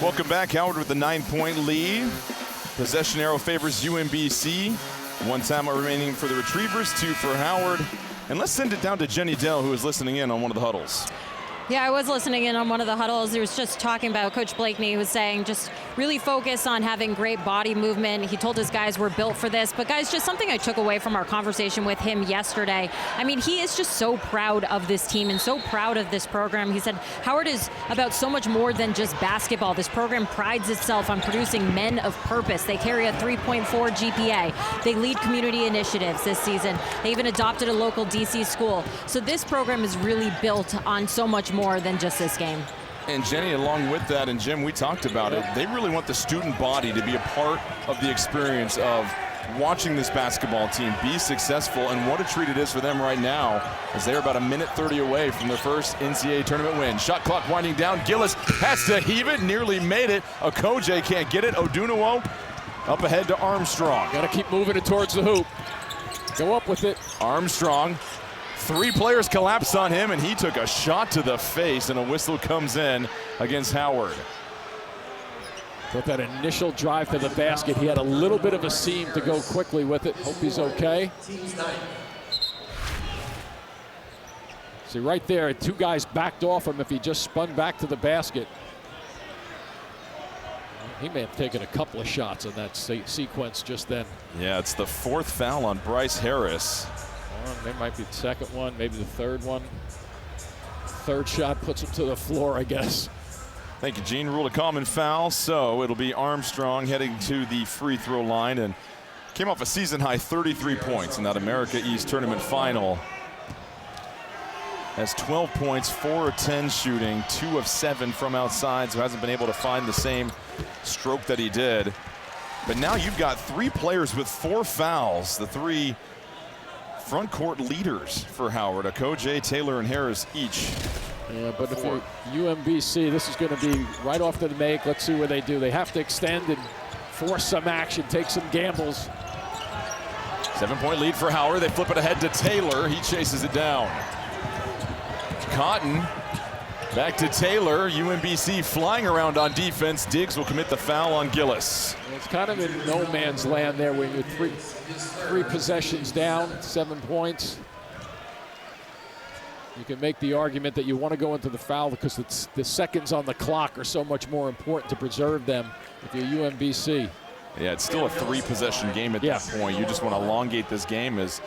Welcome back. Howard with the 9-point lead. Possession arrow favors UMBC. 1 timeout remaining for the Retrievers, 2 for Howard. And let's send it down to Jenny Dell, who is listening in on one of the huddles. Yeah, I was listening in on one of the huddles. He was just talking about Coach Blakeney, who was saying just really focus on having great body movement. He told his guys we're built for this. But guys, just something I took away from our conversation with him yesterday. I mean, he is just so proud of this team and so proud of this program. He said Howard is about so much more than just basketball. This program prides itself on producing men of purpose. They carry a 3.4 GPA. They lead community initiatives this season. They even adopted a local DC school. So this program is really built on so much more than just this game. And Jenny, along with that, and Jim, we talked about it, they really want the student body to be a part of the experience of watching this basketball team be successful, and what a treat it is for them right now as they're about 1:30 away from their first NCAA tournament win. Shot clock winding down. Gillis has to heave it, nearly made it. Okoje can't get it. Odunuwo up ahead to Armstrong. Got to keep moving it towards the hoop. Go up with it. Armstrong. 3 players collapse on him, and he took a shot to the face, and a whistle comes in against Howard. With that initial drive to the basket, he had a little bit of a seam to go quickly with it. Hope he's okay. See, right there, 2 guys backed off him if he just spun back to the basket. He may have taken a couple of shots in that sequence just then. Yeah, it's the 4th foul on Bryce Harris. There might be the 2nd one, maybe the 3rd one. 3rd shot puts him to the floor, I guess. Thank you, Gene. Ruled a common foul, so it'll be Armstrong heading to the free throw line, and came off a season-high 33 points in that America East Tournament final. Has 12 points, 4 of 10 shooting, 2 of 7 from outside, so hasn't been able to find the same stroke that he did. But now you've got 3 players with 4 fouls, the 3 front court leaders for Howard. Okoje, Taylor, and Harris each. Yeah, but if you're UMBC, this is going to be right off to the make. Let's see what they do. They have to extend and force some action, take some gambles. 7-point lead for Howard. They flip it ahead to Taylor. He chases it down. Cotton back to Taylor. UMBC flying around on defense. Diggs will commit the foul on Gillis. It's kind of in no man's land there when you're three possessions down, 7 points. You can make the argument that you want to go into the foul because the seconds on the clock are so much more important to preserve them if you're UMBC. Yeah, it's still a 3-possession game at that point. You just want to elongate this game as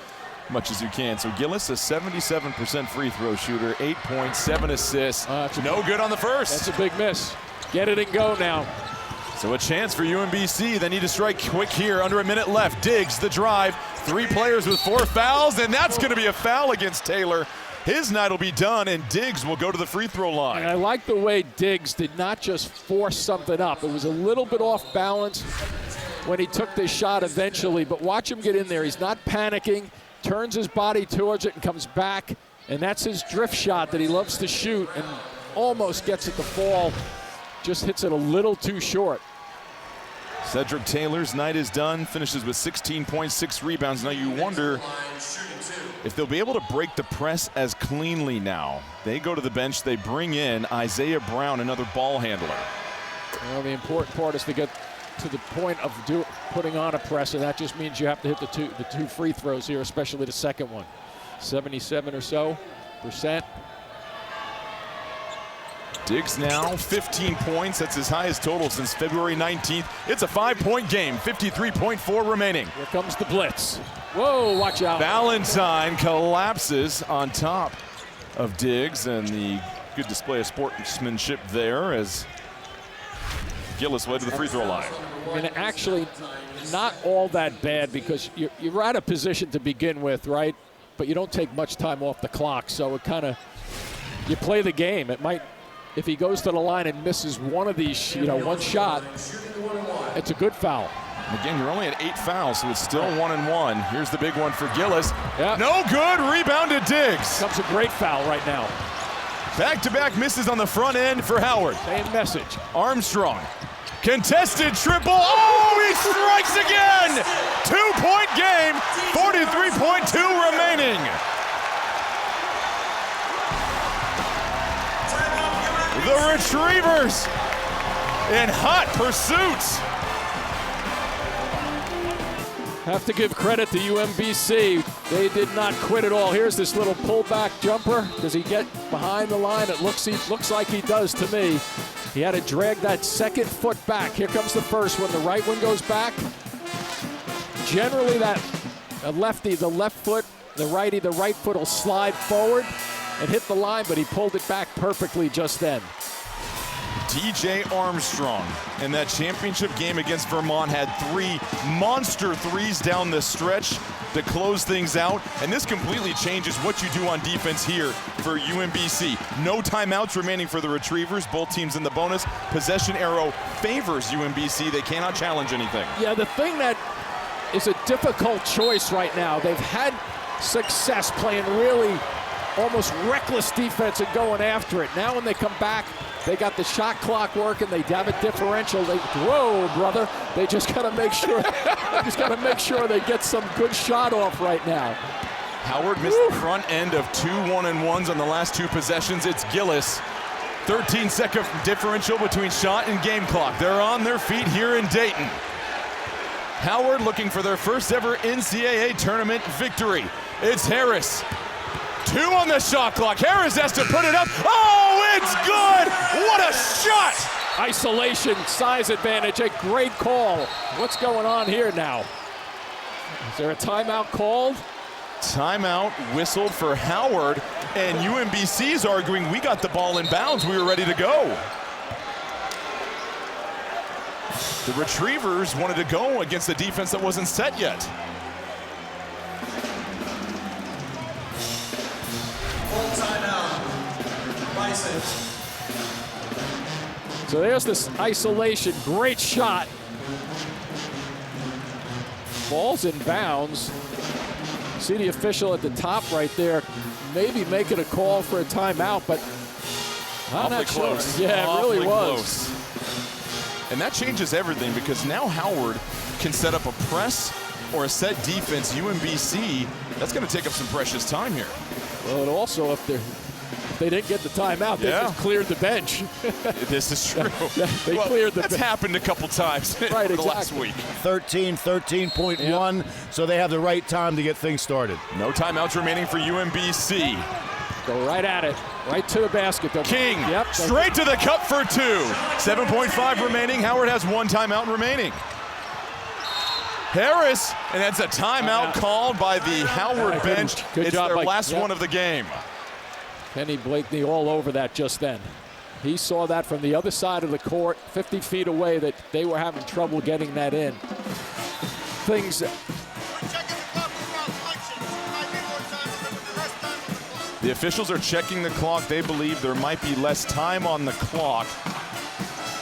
much as you can. So Gillis, a 77% free throw shooter, 8 points, 7 assists. No good on the first. That's a big miss. Get it and go now. So a chance for UMBC. They need to strike quick here. Under a minute left. Diggs, the drive. 3 players with 4 fouls, and that's going to be a foul against Taylor. His night will be done, and Diggs will go to the free throw line. And I like the way Diggs did not just force something up. It was a little bit off balance when he took this shot eventually, but watch him get in there. He's not panicking, turns his body towards it and comes back, and that's his drift shot that he loves to shoot and almost gets it to fall. Just hits it a little too short. Cedric Taylor's night is done, finishes with 16.6 rebounds. Now you wonder if they'll be able to break the press as cleanly now. They go to the bench, they bring in Isaiah Brown, another ball handler. Well, the important part is to get to the point of putting on a press, and that just means you have to hit the two free throws here, especially the second one. 77 or so %. Diggs now 15 points. That's his highest total since February 19th. It's a 5-point game, 53.4 remaining. Here comes the blitz. Whoa, watch out. Valentine collapses on top of Diggs, and the good display of sportsmanship there as Gillis led to the free throw line. And actually not all that bad because you're out of position to begin with, right? But you don't take much time off the clock, so it kind of, you play the game. It might, if he goes to the line and misses one of these, one shot, it's a good foul. Again, you're only at 8 fouls, so it's still 1-1. Here's the big one for Gillis. Yep. No good, rebounded Diggs. Comes a great foul right now. Back-to-back misses on the front end for Howard. Same message. Armstrong, contested triple. Oh, he strikes again! 2-point game, 43.2 remaining. The Retrievers in hot pursuit. Have to give credit to UMBC. They did not quit at all. Here's this little pullback jumper. Does he get behind the line? It looks like he does to me. He had to drag that second foot back. Here comes the first one. The right one goes back. Generally, that lefty, the left foot, the righty, the right foot will slide forward and hit the line, but he pulled it back perfectly just then. DJ Armstrong in that championship game against Vermont had 3 monster threes down the stretch to close things out, and this completely changes what you do on defense here for UMBC. No timeouts remaining for the Retrievers. Both teams in the bonus. Possession arrow favors UMBC. They cannot challenge anything. Yeah, the thing that is a difficult choice right now, they've had success playing really almost reckless defense and going after it. Now when they come back, they got the shot clock working. They have a differential. Whoa, brother! They just got to make sure. They get some good shot off right now. Howard missed the front end of 2 1-and-1s on the last 2 possessions. It's Gillis. 13-second differential between shot and game clock. They're on their feet here in Dayton. Howard looking for their first ever NCAA tournament victory. It's Harris. 2 on the shot clock. Harris has to put it up. Oh, it's good! What a shot! Isolation, size advantage, a great call. What's going on here now? Is there a timeout called? Timeout whistled for Howard, and UMBC's arguing we got the ball in bounds. We were ready to go. The Retrievers wanted to go against a defense that wasn't set yet. So there's this isolation, great shot. Ball's in bounds. See the official at the top right there, maybe making a call for a timeout, but I'm not sure. Close. Yeah, it really was. Close. And that changes everything because now Howard can set up a press or a set defense. UMBC, that's going to take up some precious time here. Well, and also if they didn't get the timeout, they just cleared the bench. This is true. They cleared the bench. That's happened a couple times right, the exactly. last week. 13.1, yep. So they have the right time to get things started. No timeouts remaining for UMBC. Go right at it, right to the basket. King, straight to the cup for 2. 7.5 remaining. Howard has 1 timeout remaining. Harris, and that's a timeout called by the Howard bench. Good job, their last one of the game. Kenny Blakeney all over that just then. He saw that from the other side of the court, 50 feet away, that they were having trouble getting that in. The officials are checking the clock. They believe there might be less time on the clock.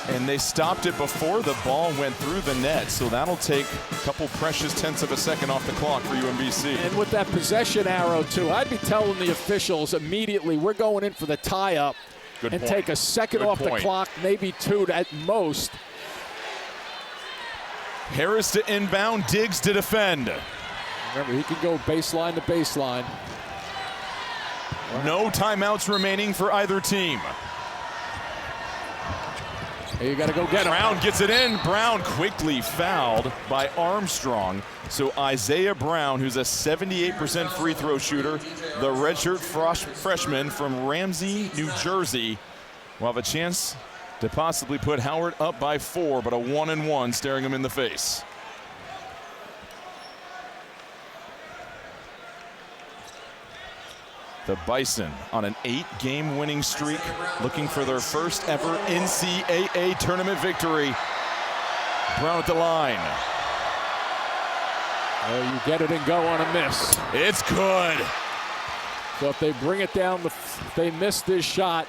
And they stopped it before the ball went through the net. So that'll take a couple precious tenths of a second off the clock for UMBC. And with that possession arrow, too, I'd be telling the officials immediately, we're going in for the tie-up and take a second off the clock, maybe 2 at most. Harris to inbound, Diggs to defend. Remember, he can go baseline to baseline. No timeouts remaining for either team. You got to go get him. Brown gets it in. Brown quickly fouled by Armstrong. So Isaiah Brown, who's a 78% free throw shooter, the redshirt freshman from Ramsey, New Jersey, will have a chance to possibly put Howard up by 4, but a 1-and-1 staring him in the face. The Bison on an 8-game winning streak, looking for their first ever NCAA tournament victory. Brown at the line. Well, you get it and go on a miss. It's good. So if they bring it down, they miss this shot.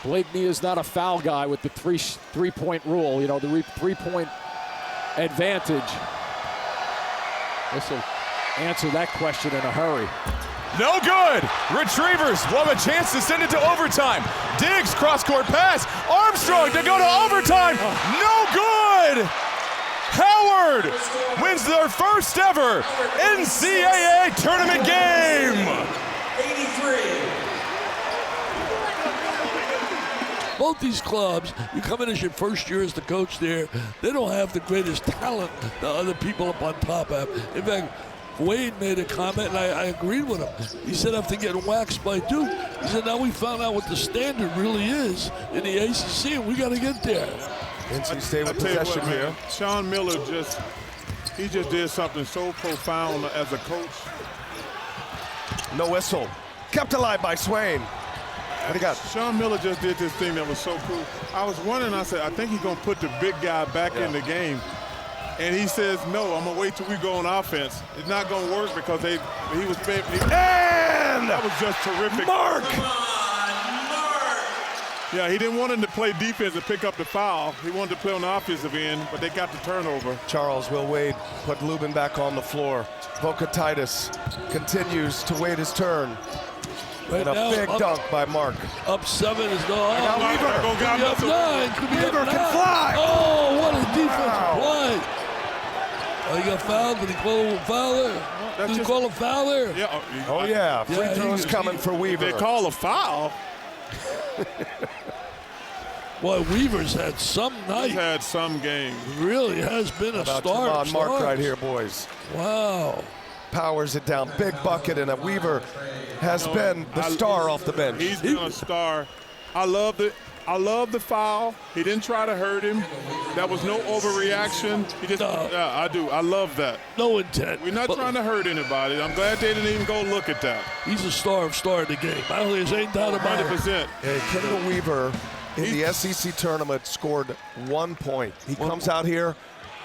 Blakeney is not a foul guy with the three-point rule, you know, the three-point advantage. This will answer that question in a hurry. No good. Retrievers will have a chance to send it to overtime. Diggs, cross-court pass. Armstrong to go to overtime. No good. Howard wins their first ever NCAA tournament game. both these clubs, you come in as your first year as the coach there, they don't have the greatest talent the other people up on top have. In fact, Wade made a comment, and I agreed with him. He said after getting waxed by Duke, he said now we found out what the standard really is in the ACC, and we got to get there. NC State with possession here. Sean Miller just did something so profound as a coach. No whistle. Kept alive by Swain. What do you got? Sean Miller just did this thing that was so cool. I was wondering, I said, I think he's going to put the big guy back in the game. And he says, no, I'm going to wait till we go on offense. It's not going to work because he was – And that was just terrific. Mark! Yeah, he didn't want him to play defense and pick up the foul. He wanted to play on the offensive end, but they got the turnover. Charles Will Wade put Lubin back on the floor. Vokatitis continues to wait his turn. Right And a now, big dunk by Mark. Up 7 is no. Now Oh, Weaver. could be up 9. Could be Weaver up 9. can fly. Oh, what a defensive play. Oh, he got fouled. Did he call a foul there? Did he call a foul there? Yeah. Oh, yeah. Free Yeah, throws coming for Weaver. They call a foul. Boy, Weaver's had some night. He's had some game. He really has been a About star. Javon of Mark stars. right here, boys. Wow. Powers it down. Big bucket, and a Weaver has been the star off the bench. He's been a star. I love the foul. He didn't try to hurt him. That was no overreaction. He just, yeah, I do. I love that. No intent. We're not trying to hurt anybody. I'm glad they didn't even go look at that. He's a star of the game. I don't think there's any doubt about it. 100%. Kendall Weaver in the SEC tournament scored 1 point. He comes out here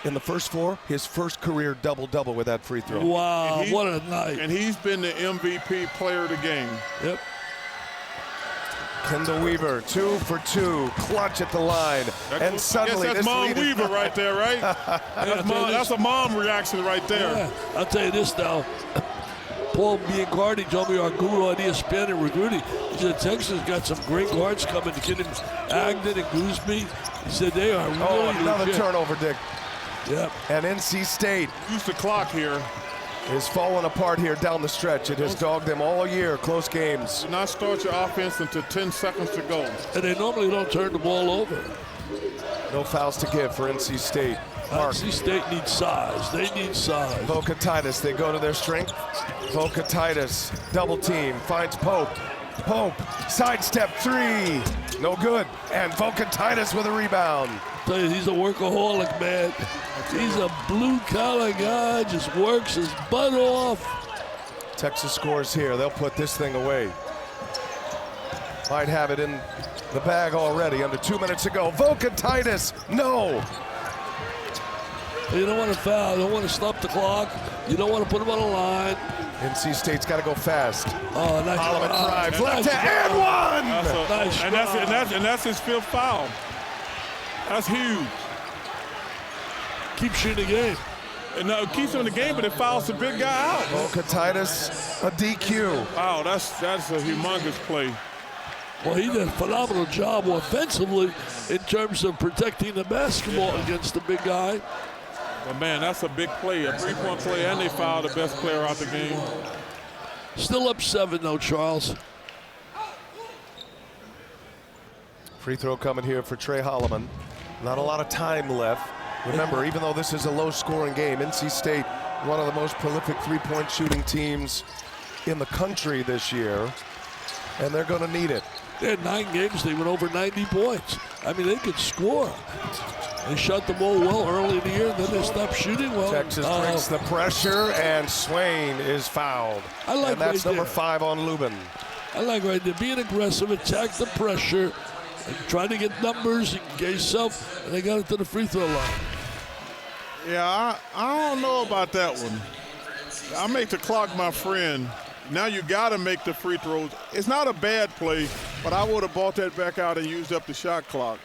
in the first 4, his first career double-double with that free throw. Wow, what a night. And he's been the MVP player of the game. Yep. Kendall Weaver, 2 for 2, clutch at the line. And suddenly that's this Mom lead Weaver right there, right? That's a mom reaction right there. Yeah. I'll tell you this now. Paul Biancardi told me, our guru on ESPN and recruiting, he said Texas got some great guards coming to get him. Agden and Gooseby. He said they are really another legit. turnover, Dick. Yep. And NC State Use the clock here. is falling apart here down the stretch. It has dogged them all year, close games. Do not start your offense until 10 seconds to go. And they normally don't turn the ball over. No fouls to give for NC State. Mark. NC State needs size. They need size. Vokatitis, they go to their strength. Vokatitis, double team, finds Pope. Pope, sidestep 3, no good. And Vokatitis with a rebound. I tell you, he's a workaholic, man. He's a blue-collar guy, just works his butt off. Texas scores here. They'll put this thing away. Might have it in the bag already. Under 2 minutes to go. Vokatitis, no. You don't want to foul. You don't want to stop the clock. You don't want to put him on the line. NC State's got to go fast. Oh, nice. Holloman drives, Nice left hand, and one. Nice And that's his 5th foul. That's huge. Keep shooting the game. And now it keeps him in the game, but it fouls the big guy out. Vokatitis, a DQ. Wow, that's a humongous play. Well, he did a phenomenal job offensively in terms of protecting the basketball against the big guy. But man, that's a big play, a 3-point play, and they fouled the best player out the game. Still up 7, though, Charles. Free throw coming here for Trey Holloman. Not a lot of time left. Remember, even though this is a low-scoring game, NC State, one of the most prolific three-point shooting teams in the country this year, and they're going to need it. They had 9 games. They went over 90 points. I mean, they could score. They shot the ball well early in the year, and then they stopped shooting well. Texas breaks the pressure, and Swain is fouled. I like and that's right number there. 5 on Lubin. I like right there, being aggressive, attack the pressure, and try to get numbers and get yourself, and they got it to the free throw line. Yeah, I don't know about that one. I make the clock my friend. Now you got to make the free throws. It's not a bad play, but I would have bought that back out and used up the shot clock.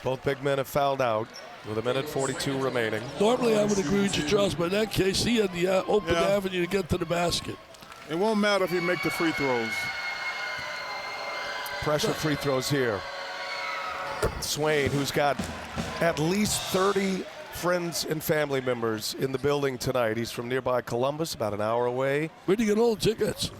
Both big men have fouled out with 1:42 remaining. Normally, I would agree with you, Charles, but in that case, he had the open avenue to get to the basket. It won't matter if you make the free throws. Pressure free throws here. Swain, who's got at least 30 friends and family members in the building tonight. He's from nearby Columbus, about an hour away. Where'd you get all the tickets?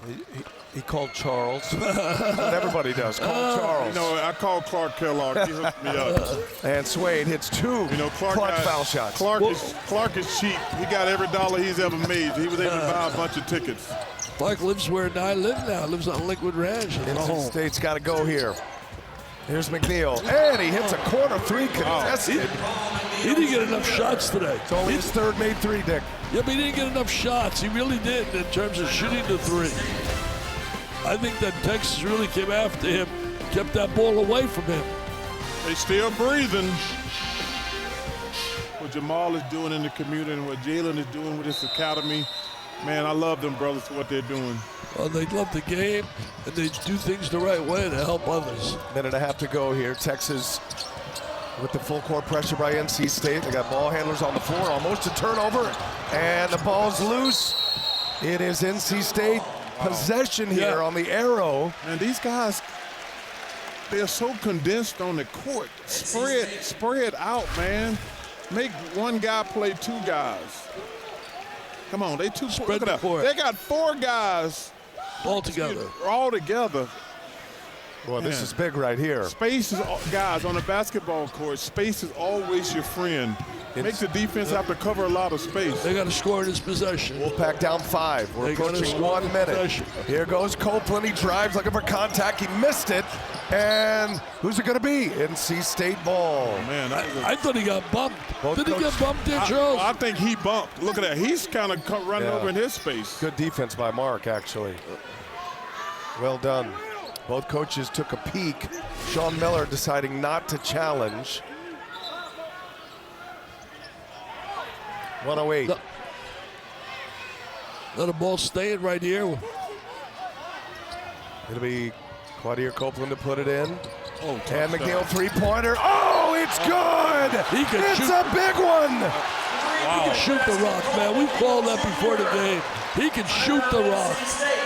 He called Charles. What everybody does. Call Charles. You know, I called Clark Kellogg. He hooked me up. And Swain hits 2 You know, clutch foul shots. Clark is cheap. He got every dollar he's ever made. He was able to buy a bunch of tickets. Clark lives where I live now. Lives on Liquid Ranch. NC State's got to go here. Here's McNeil. And he hits a corner 3 contested. He didn't get enough shots today. It's only his 3rd made 3, Dick. Yeah, but he didn't get enough shots. He really did in terms of shooting the 3. I think that Texas really came after him, kept that ball away from him. They still breathing. What Jamal is doing in the community and what Jalen is doing with this academy, man, I love them brothers for what they're doing. Well, they love the game, and they do things the right way to help others. Minute and a half to go here. Texas with the full court pressure by NC State. They got ball handlers on the floor, almost a turnover, and the ball's loose. It is NC State possession here on the arrow. Man, these guys, they're so condensed on the court. Spread out, man. Make one guy play 2 guys. Come on, they Spread the court. They got 4 guys All together. all together. Well, this is big right here. Space is, guys, on a basketball court, space is always your friend. Makes the defense have to cover a lot of space. They got to score in this possession. Wolfpack down 5. We're They gotta approaching score 1 minute. possession. Here goes Copeland. He drives looking for contact. He missed it. And who's it going to be? NC State ball. Man, I thought he got bumped. Both Did he coaches- get bumped there, Charles? I think he bumped. Look at that. He's kind of running Yeah. over in his space. Good defense by Mark, actually. Well done. Both coaches took a peek. Sean Miller deciding not to challenge. 108. No. Let the ball stay right here. It'll be Quadir Copeland to put it in. Oh, And McNeil 3-pointer. Oh, it's good! He can It's shoot. a big one! He can shoot the rock, man. We called that before the game. He can shoot the rock.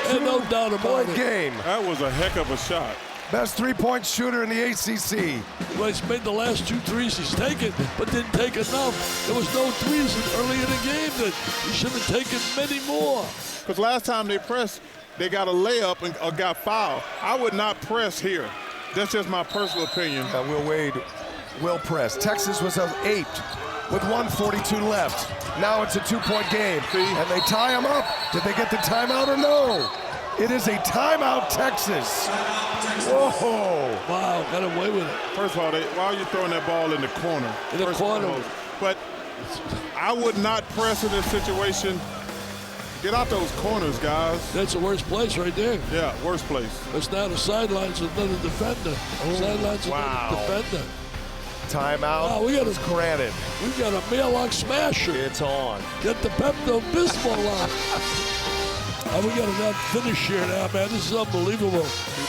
And no doubt about Point it. game. That was a heck of a shot. Best 3-point shooter in the ACC. Well, he's made the last 2 threes he's taken, but didn't take enough. There was no threes early in the game that he should have taken many more. Because last time they pressed, they got a layup and or got fouled. I would not press here. That's just my personal opinion. Will Wade will press. Texas was up 8 with 1:42 left. Now it's a 2-point game. And they tie them up. Did they get the timeout or no? It is a timeout, Texas. Whoa. Wow, got away with it. First of all, why are you throwing that ball in the corner? In the First corner. of all. But I would not press in this situation. Get out those corners, guys. That's the worst place right there. Yeah, worst place. It's now the sidelines with another defender. Sidelines with wow. another defender. Timeout Wow, we got was granted. We got a mailbox smasher. It's on. Get the Pepto-Bismol on. Oh, we got a finish here now, man. This is unbelievable.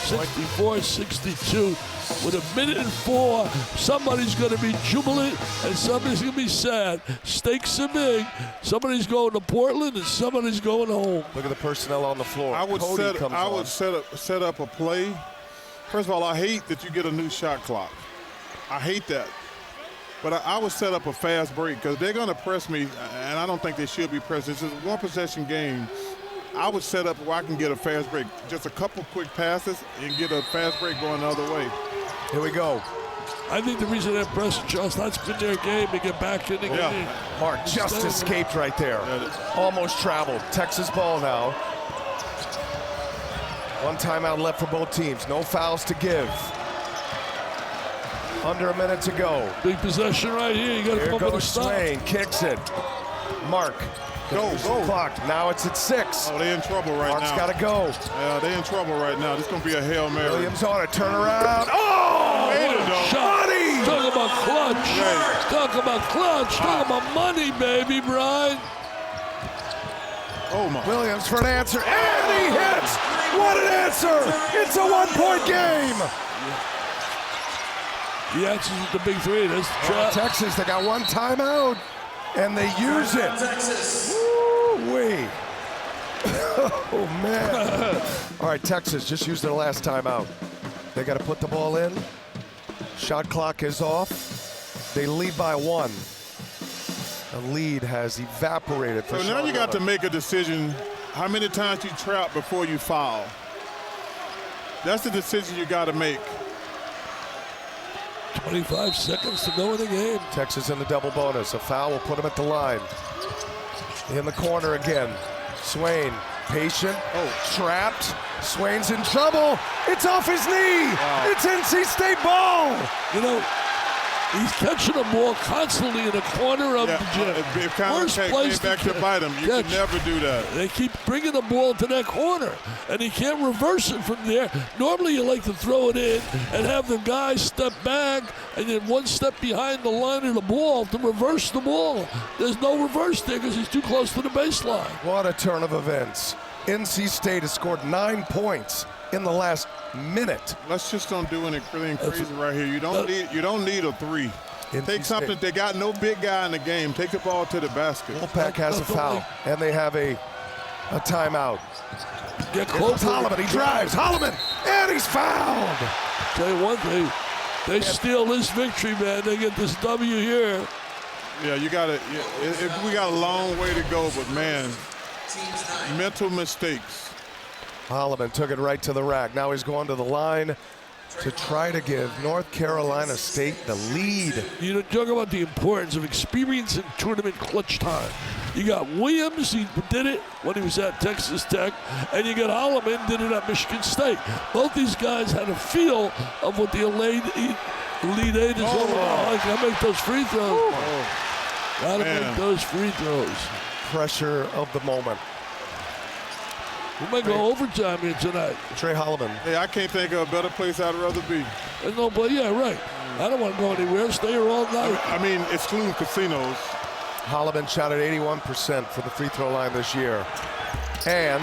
64-62 with 1:04. Somebody's going to be jubilant and somebody's going to be sad. Stakes are big. Somebody's going to Portland and somebody's going home. Look at the personnel on the floor. I would Cody comes on. set up a play. First of all, I hate that you get a new shot clock. I hate that. But I would set up a fast break because they're going to press me, and I don't think they should be pressed. This is a one-possession game. I would set up where I can get a fast break. Just a couple quick passes and get a fast break going the other way. Here we go. I think the reason they're pressing Charles, that's been their game to get back in the game. Mark just escaped right there. Almost traveled. Texas ball now. 1 timeout left for both teams. No fouls to give. Under a minute to go. Big possession right here. You got to Here come up with a goes stop. Swain. Kicks it. Mark. Go. Clock. Now it's at 6. Oh, they're in trouble right Mark's now. got to go. Yeah, they're in trouble right now. This is going to be a Hail Mary. Williams on it. Turn around. Oh! Made it, though. Shot. Money! Talk about clutch. Right. Talk about clutch. Talk about money, baby, Brian. Oh, my. Williams for an answer. And he hits! What an answer! It's a 1-point game! The answer's with the big 3. That's the trap. Texas, they got 1 timeout, and they use it. Woo-wee. Oh, man. All right, Texas just used their last timeout. They got to put the ball in. Shot clock is off. They lead by 1. The lead has evaporated for So now you got to make a decision how many times you trap before you foul. That's the decision you got to make. 25 seconds to go in the game. Texas in the double bonus. A foul will put him at the line. In the corner again. Swain, patient, trapped. Swain's in trouble. It's off his knee. Wow. It's NC State ball. You know, he's catching the ball constantly in the corner of the gym. If contact came back to bite him, you can never do that. They keep bringing the ball to that corner, and he can't reverse it from there. Normally, you like to throw it in and have the guy step back and then one step behind the line of the ball to reverse the ball. There's no reverse there because he's too close to the baseline. What a turn of events. NC State has scored 9 points in the last minute. Let's just don't do anything crazy right here. You don't need a 3. Take something. They got no big guy in the game. Take the ball to the basket. Wolfpack has a foul, and they have a timeout. Get close. Holloman, he drives. Holloman, and he's fouled. Tell you one thing, they steal this victory, man. They get this W here. Yeah, you got it. We got a long way to go, but man, mental mistakes. Holloman took it right to the rack. Now he's going to the line to try to give North Carolina State the lead. You know, talk about the importance of experience in tournament clutch time. You got Williams, he did it when he was at Texas Tech, and you got Holloman, did it at Michigan State. Both these guys had a feel of what the Elite Eight is all about. I gotta make those free throws. Gotta make those free throws. Pressure of the moment. We might go overtime here tonight. Trey Holloman. Hey, I can't think of a better place I'd rather be. There's no, but yeah, right. I don't want to go anywhere. Stay here all night. I mean, excluding casinos. Holloman shot at 81% for the free throw line this year. And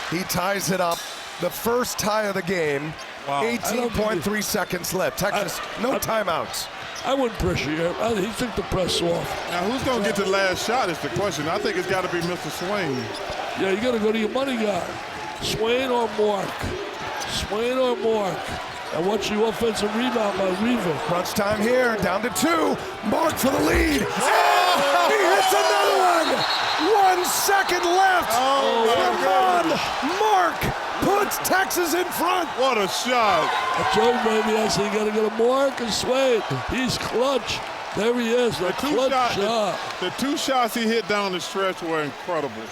he ties it up. The first tie of the game. Wow. 18.3 seconds left. Texas, no timeouts. I wouldn't pressure you. He took the press off. Now, who's going to get the last shot is the question. I think it's got to be Mr. Swain. Yeah, you got to go to your money guy. Swain or Mark. Swain or Mark. And watch the offensive rebound by Weaver. Crunch time here, down to 2. Mark for the lead. Oh! He hits another one. 1 second left. Mark puts Texas in front. What a shot. I told you, baby, I said you got to go to Mark and Swain. He's clutch. There he is, the clutch shot. The 2 shots he hit down the stretch were incredible.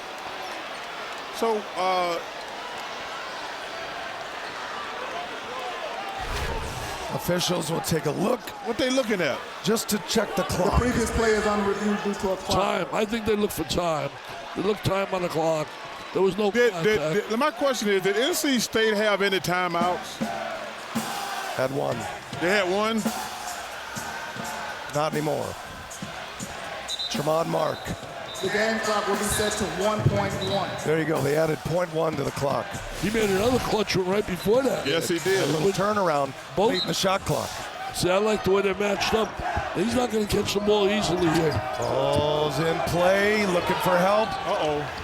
So, officials will take a look. What they looking at? Just to check the clock. The previous play is on review due to a clock. Time. I think they look for time. They look time on the clock. There was no contact. My question is, did NC State have any timeouts? Had 1. They had 1? Not anymore. Tremont Mark. The game clock will be set to 1.1. There you go. They added 0.1 to the clock. He made another clutch one right before that. Yes, he did. A little turnaround late in the shot clock. See, I like the way they're matched up. He's not going to catch the ball easily here. Ball's in play, looking for help.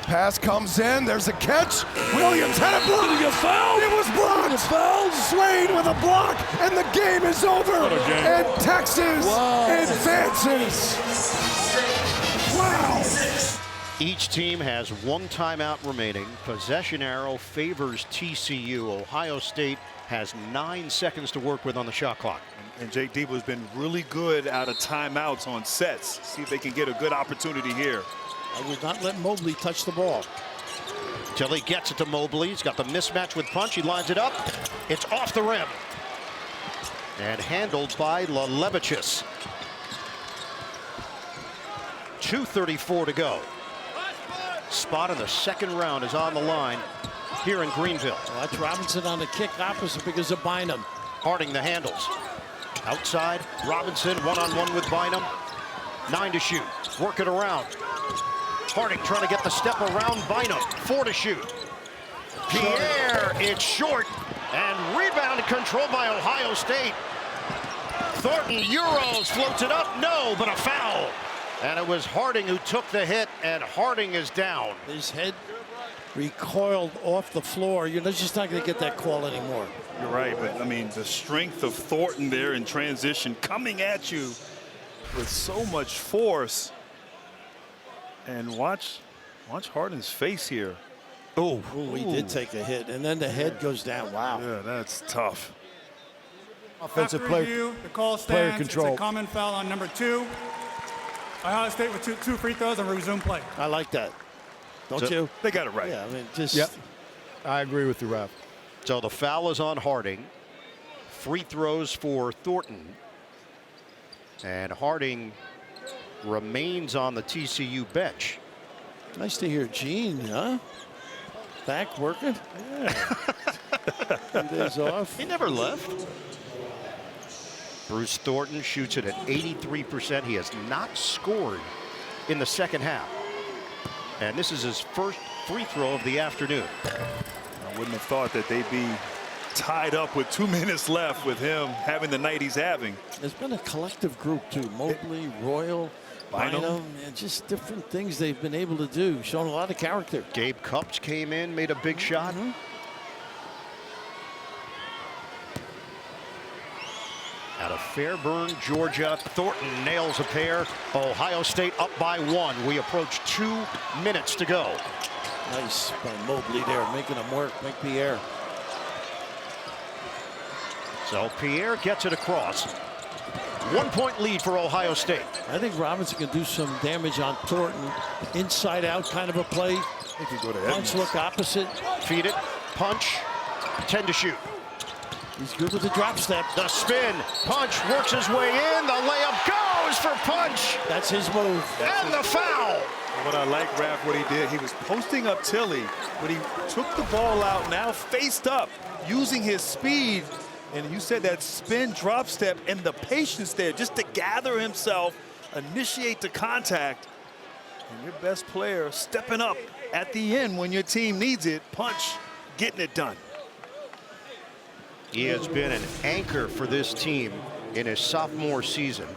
Pass comes in. There's a catch. Williams had a block. Did he get fouled? It was blocked. Fouled. Swain with a block, and the game is over. And Texas advances. Wow. Each team has 1 timeout remaining. Possession arrow favors TCU. Ohio State has 9 seconds to work with on the shot clock. And Jake Debo's been really good out of timeouts on sets. See if they can get a good opportunity here. I would not let Mobley touch the ball. Till he gets it to Mobley. He's got the mismatch with Punch. He lines it up. It's off the rim. And handled by Lelevichus. 2:34 to go. Spot in the second round is on the line here in Greenville. Well, that's Robinson on the kick opposite because of Bynum. Harding the handles. Outside, Robinson one-on-one with Bynum. 9 to shoot. Work it around. Harding trying to get the step around Bynum. 4 to shoot. Pierre, it's short. And rebound controlled by Ohio State. Thornton Euros floats it up. No, but a foul. And it was Harding who took the hit, and Harding is down. His head recoiled off the floor. You're just not going to get that call anymore. You're right, but I mean, the strength of Thornton there in transition, coming at you with so much force. And watch Harden's face here. Oh, he did take a hit, and then the head goes down. Wow. Yeah, that's tough. Offensive After player, review, the call player stands. control. It's a common foul on number 2. Ohio State with two free throws and resume play. I like that. Don't you? They got it right. Yeah, I mean, just. Yep. I agree with you, Ralph. So the foul is on Harding. Free throws for Thornton. And Harding remains on the TCU bench. Nice to hear Gene, huh? Back working? Yeah. 2 days off. He never left. Bruce Thornton shoots it at 83%. He has not scored in the second half. And this is his first free throw of the afternoon. I wouldn't have thought that they'd be tied up with 2 minutes left with him having the night he's having. There's been a collective group too. Mobley, Royal, Bynum, and just different things they've been able to do. Showing a lot of character. Gabe Cupps came in, made a big shot. Out of Fairburn, Georgia, Thornton nails a pair. Ohio State up by 1. We approach 2 minutes to go. Nice by Mobley there, making him work, make Pierre. So Pierre gets it across. 1 point lead for Ohio State. I think Robinson can do some damage on Thornton. Inside out kind of a play. He could go to Punch look opposite. Feed it, punch, 10 to shoot. He's good with the drop step. The spin, punch works his way in. The layup goes for punch. That's his move. And the foul. What I like, Raph, what he did, he was posting up Tilly, but he took the ball out, now faced up, using his speed. And you said that spin, drop step, and the patience there just to gather himself, initiate the contact. And your best player stepping up at the end when your team needs it, punch, getting it done. He has been an anchor for this team in his sophomore season.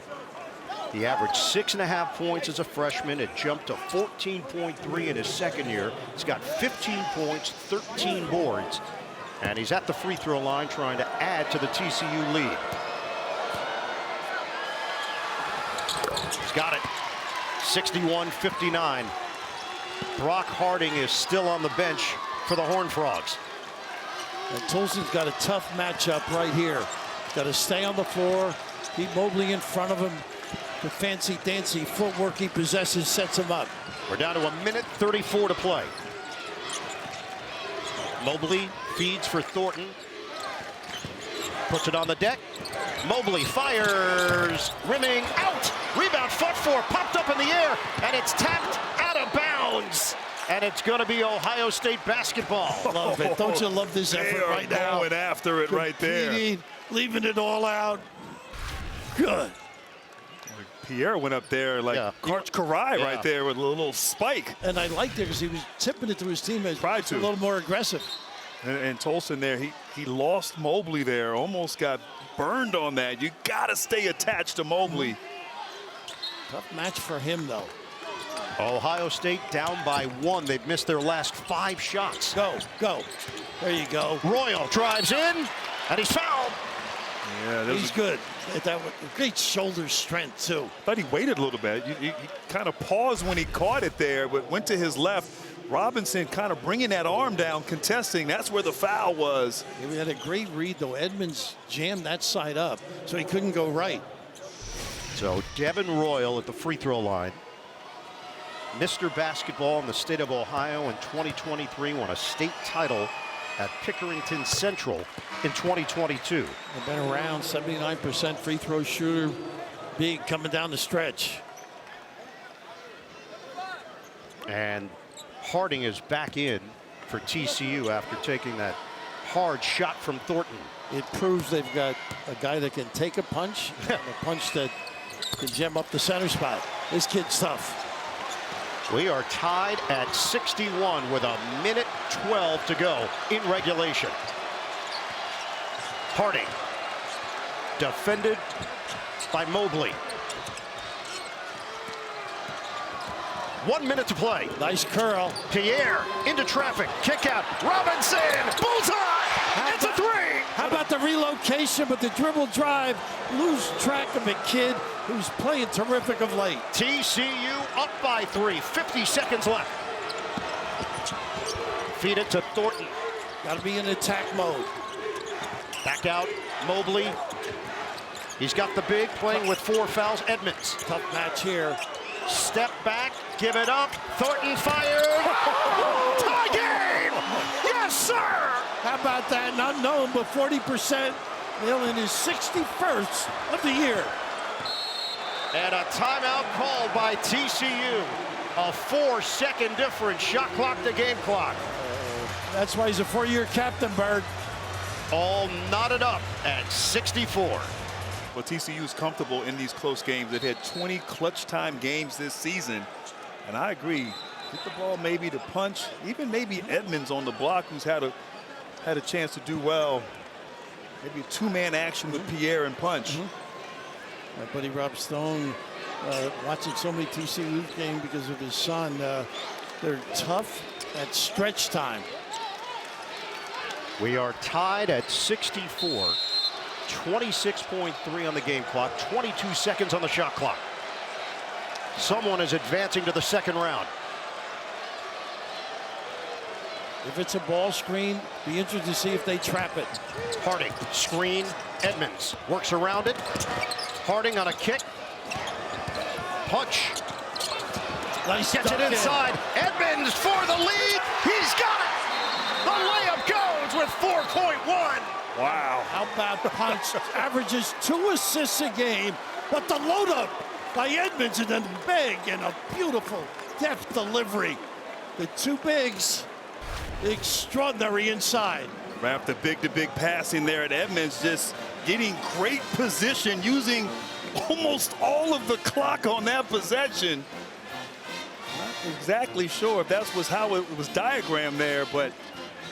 He averaged 6.5 points as a freshman. It jumped to 14.3 in his second year. He's got 15 points, 13 boards. And he's at the free throw line trying to add to the TCU lead. He's got it. 61-59. Brock Harding is still on the bench for the Horned Frogs. And Tolson's got a tough matchup right here. Got to stay on the floor, keep Mobley in front of him. The fancy-dancy footwork he possesses sets him up. We're down to 1:34 to play. Mobley feeds for Thornton. Puts it on the deck. Mobley fires. Rimming out. Rebound fought for. Popped up in the air. And it's tapped out of bounds. And it's going to be Ohio State basketball. Love it. Don't you love this effort right now? Going after it right there. Leaving it all out. Good. Pierre went up there like Karch Karai right there with a little spike. And I liked it because he was tipping it to his teammates. Tried to. A little more aggressive. And Tolson there, he lost Mobley there. Almost got burned on that. You got to stay attached to Mobley. Tough match for him, though. Ohio State down by 1. They've missed their last 5 shots. Go. There you go. Royal drives in, and he's fouled. Yeah, he's good. That great shoulder strength, too. I thought he waited a little bit. He kind of paused when he caught it there, but went to his left. Robinson kind of bringing that arm down, contesting. That's where the foul was. Yeah, we had a great read, though. Edmonds jammed that side up, so he couldn't go right. So Devin Royal at the free throw line. Mr. Basketball in the state of Ohio in 2023, won a state title at Pickerington Central in 2022. They've been around 79% free throw shooter. Big coming down the stretch. And Harding is back in for TCU after taking that hard shot from Thornton. It proves they've got a guy that can take a punch, and a punch that can gem up the center spot. This kid's tough. We are tied at 61 with 1:12 to go in regulation. Harding defended by Mobley. 1 minute to play. Nice curl. Pierre into traffic. Kick out. Robinson. Bullseye. It's a three! How about the relocation, but the dribble drive? Lose track of a kid who's playing terrific of late. TCU up by 3, 50 seconds left. Feed it to Thornton. Got to be in attack mode. Back out, Mobley. He's got the big, playing with 4 fouls. Edmonds. Tough match here. Step back, give it up. Thornton fired. Tie game! Yes, sir! How about that? Not known, but 40%. Nailing his 61st of the year. And a timeout called by TCU. A 4-second difference. Shot clock to game clock. That's why he's a 4-year captain, Bird. All knotted up at 64. Well, TCU is comfortable in these close games. They've had 20 clutch time games this season. And I agree. Get the ball maybe to punch. Even maybe Edmonds on the block, who's had a chance to do well. Maybe a 2-man action with Pierre and punch. My buddy Rob Stone, watching so many TCU games because of his son. They're tough at stretch time. We are tied at 64. 26.3 on the game clock. 22 seconds on the shot clock. Someone is advancing to the second round. If it's a ball screen, be interested to see if they trap it. Harding, screen, Edmonds works around it. Harding on a kick. Punch. Nice. Gets it inside. Edmonds for the lead. He's got it. The layup goes with 4.1. Wow. How about punch? Averages 2 assists a game, but the load up by Edmonds and then big and a beautiful deft delivery. The 2 bigs, extraordinary inside. After big-to-big passing there at Edmonds, just getting great position, using almost all of the clock on that possession. Not exactly sure if that was how it was diagrammed there, but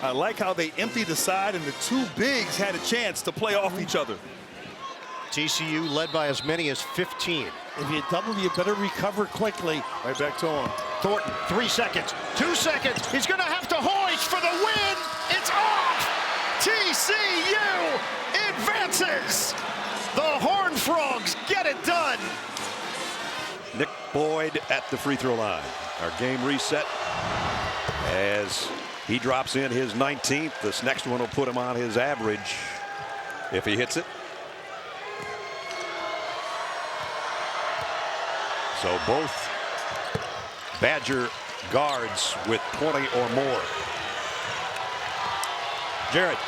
I like how they emptied the side and the 2 bigs had a chance to play off each other. TCU led by as many as 15. If you double, you better recover quickly. Right back to him. Thornton, 3 seconds, 2 seconds. He's going to have to hoist for the win. It's off. TCU advances. The Horned Frogs get it done. Nick Boyd at the free throw line. Our game reset as he drops in his 19th. This next one will put him on his average if he hits it. So both Badger guards with 20 or more. Jared.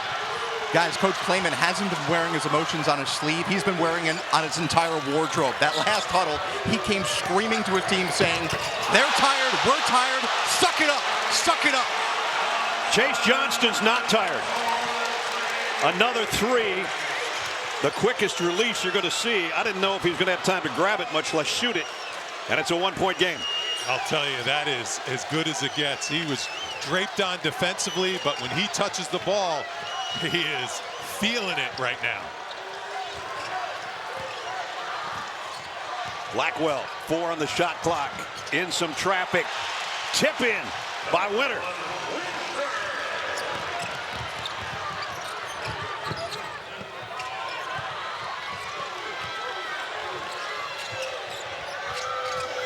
Guys, Coach Klayman hasn't been wearing his emotions on his sleeve. He's been wearing it on his entire wardrobe. That last huddle, he came screaming to his team saying, they're tired, we're tired, suck it up, suck it up. Chase Johnston's not tired. Another 3. The quickest release you're going to see. I didn't know if he's going to have time to grab it, much less shoot it. And it's a 1-point game. I'll tell you, that is as good as it gets. He was draped on defensively, but when he touches the ball, he is feeling it right now. Blackwell, 4 on the shot clock. In some traffic. Tip in by Winter.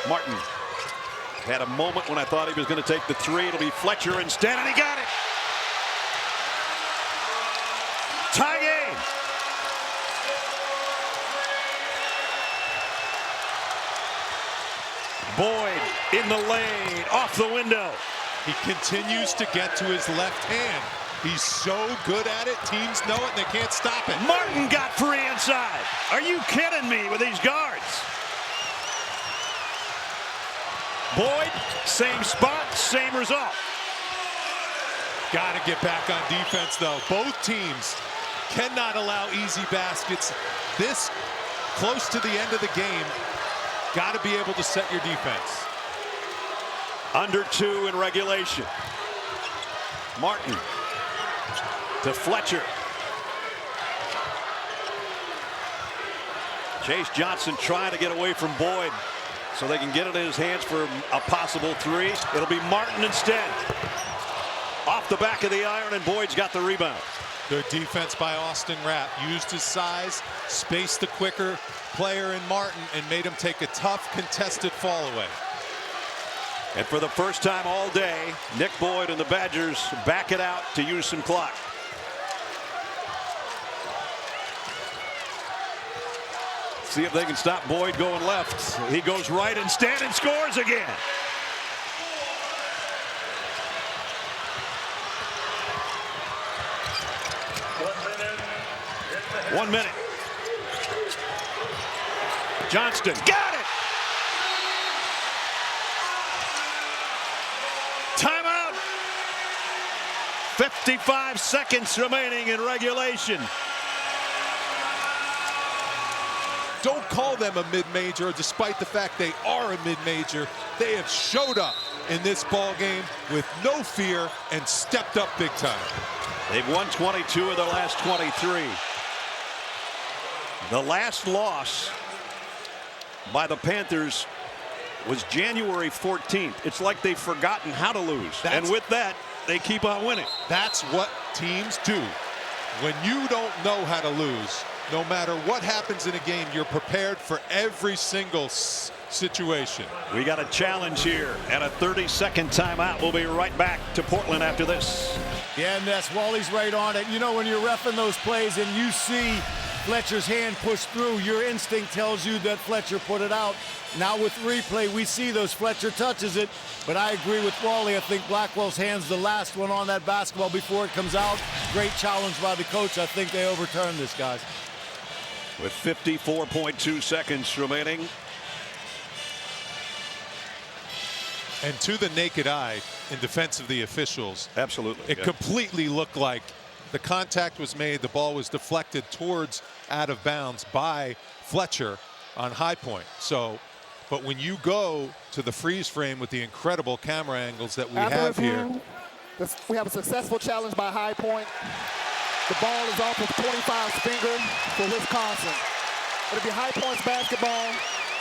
Martin had a moment when I thought he was going to take the 3. It'll be Fletcher instead, and he got it. Tie game. Boyd in the lane, off the window. He continues to get to his left hand. He's so good at it. Teams know it, and they can't stop it. Martin got free inside. Are you kidding me with these guards? Boyd, same spot, same result. Got to get back on defense, though. Both teams cannot allow easy baskets. This close to the end of the game, got to be able to set your defense. Under 2 in regulation. Martin to Fletcher. Chase Johnson trying to get away from Boyd so they can get it in his hands for a possible 3. It'll be Martin instead. Off the back of the iron, and Boyd's got the rebound. Good defense by Austin Rapp. Used his size, spaced the quicker player in Martin, and made him take a tough contested fall away. And for the first time all day, Nick Boyd and the Badgers back it out to use some clock. See if they can stop Boyd going left. He goes right instead and scores again. One minute. Johnston got it. Timeout. 55 seconds remaining in regulation. Don't call them a mid-major, despite the fact they are a mid-major. They have showed up in this ball game with no fear and stepped up big time. They've won 22 of their last 23. The last loss by the Panthers was January 14th. It's like they've forgotten how to lose. And with that, they keep on winning. That's what teams do. When you don't know how to lose, no matter what happens in a game, you're prepared for every single situation. We got a challenge here and a 30-second timeout. We'll be right back to Portland after this. Yeah, and that's Wally's right on it. You know, when you're reffing those plays and you see Fletcher's hand pushed through, your instinct tells you that Fletcher put it out. Now with replay, we see those Fletcher touches it, but I agree with Wally. I think Blackwell's hand's the last one on that basketball before it comes out. Great challenge by the coach. I think they overturned this, guys. With 54.2 seconds remaining. And to the naked eye, in defense of the officials, absolutely, it completely looked like the contact was made, the ball was deflected towards out of bounds by Fletcher on High Point. So, but when you go to the freeze frame with the incredible camera angles that we have here. We have a successful challenge by High Point. The ball is off of 25's finger for Wisconsin. It'll be High Point's basketball.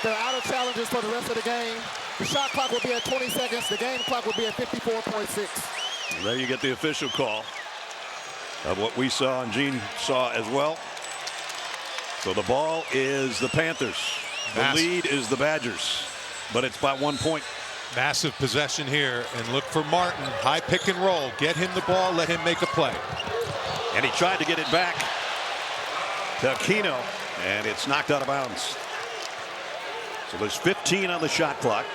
They're out of challenges for the rest of the game. The shot clock will be at 20 seconds. The game clock will be at 54.6. There you get the official call of what we saw and Gene saw as well. So the ball is the Panthers. The lead is the Badgers, but it's by 1 point. Massive possession here, and look for Martin. High pick and roll. Get him the ball, let him make a play. And he tried to get it back to Aquino, and it's knocked out of bounds. So there's 15 on the shot clock.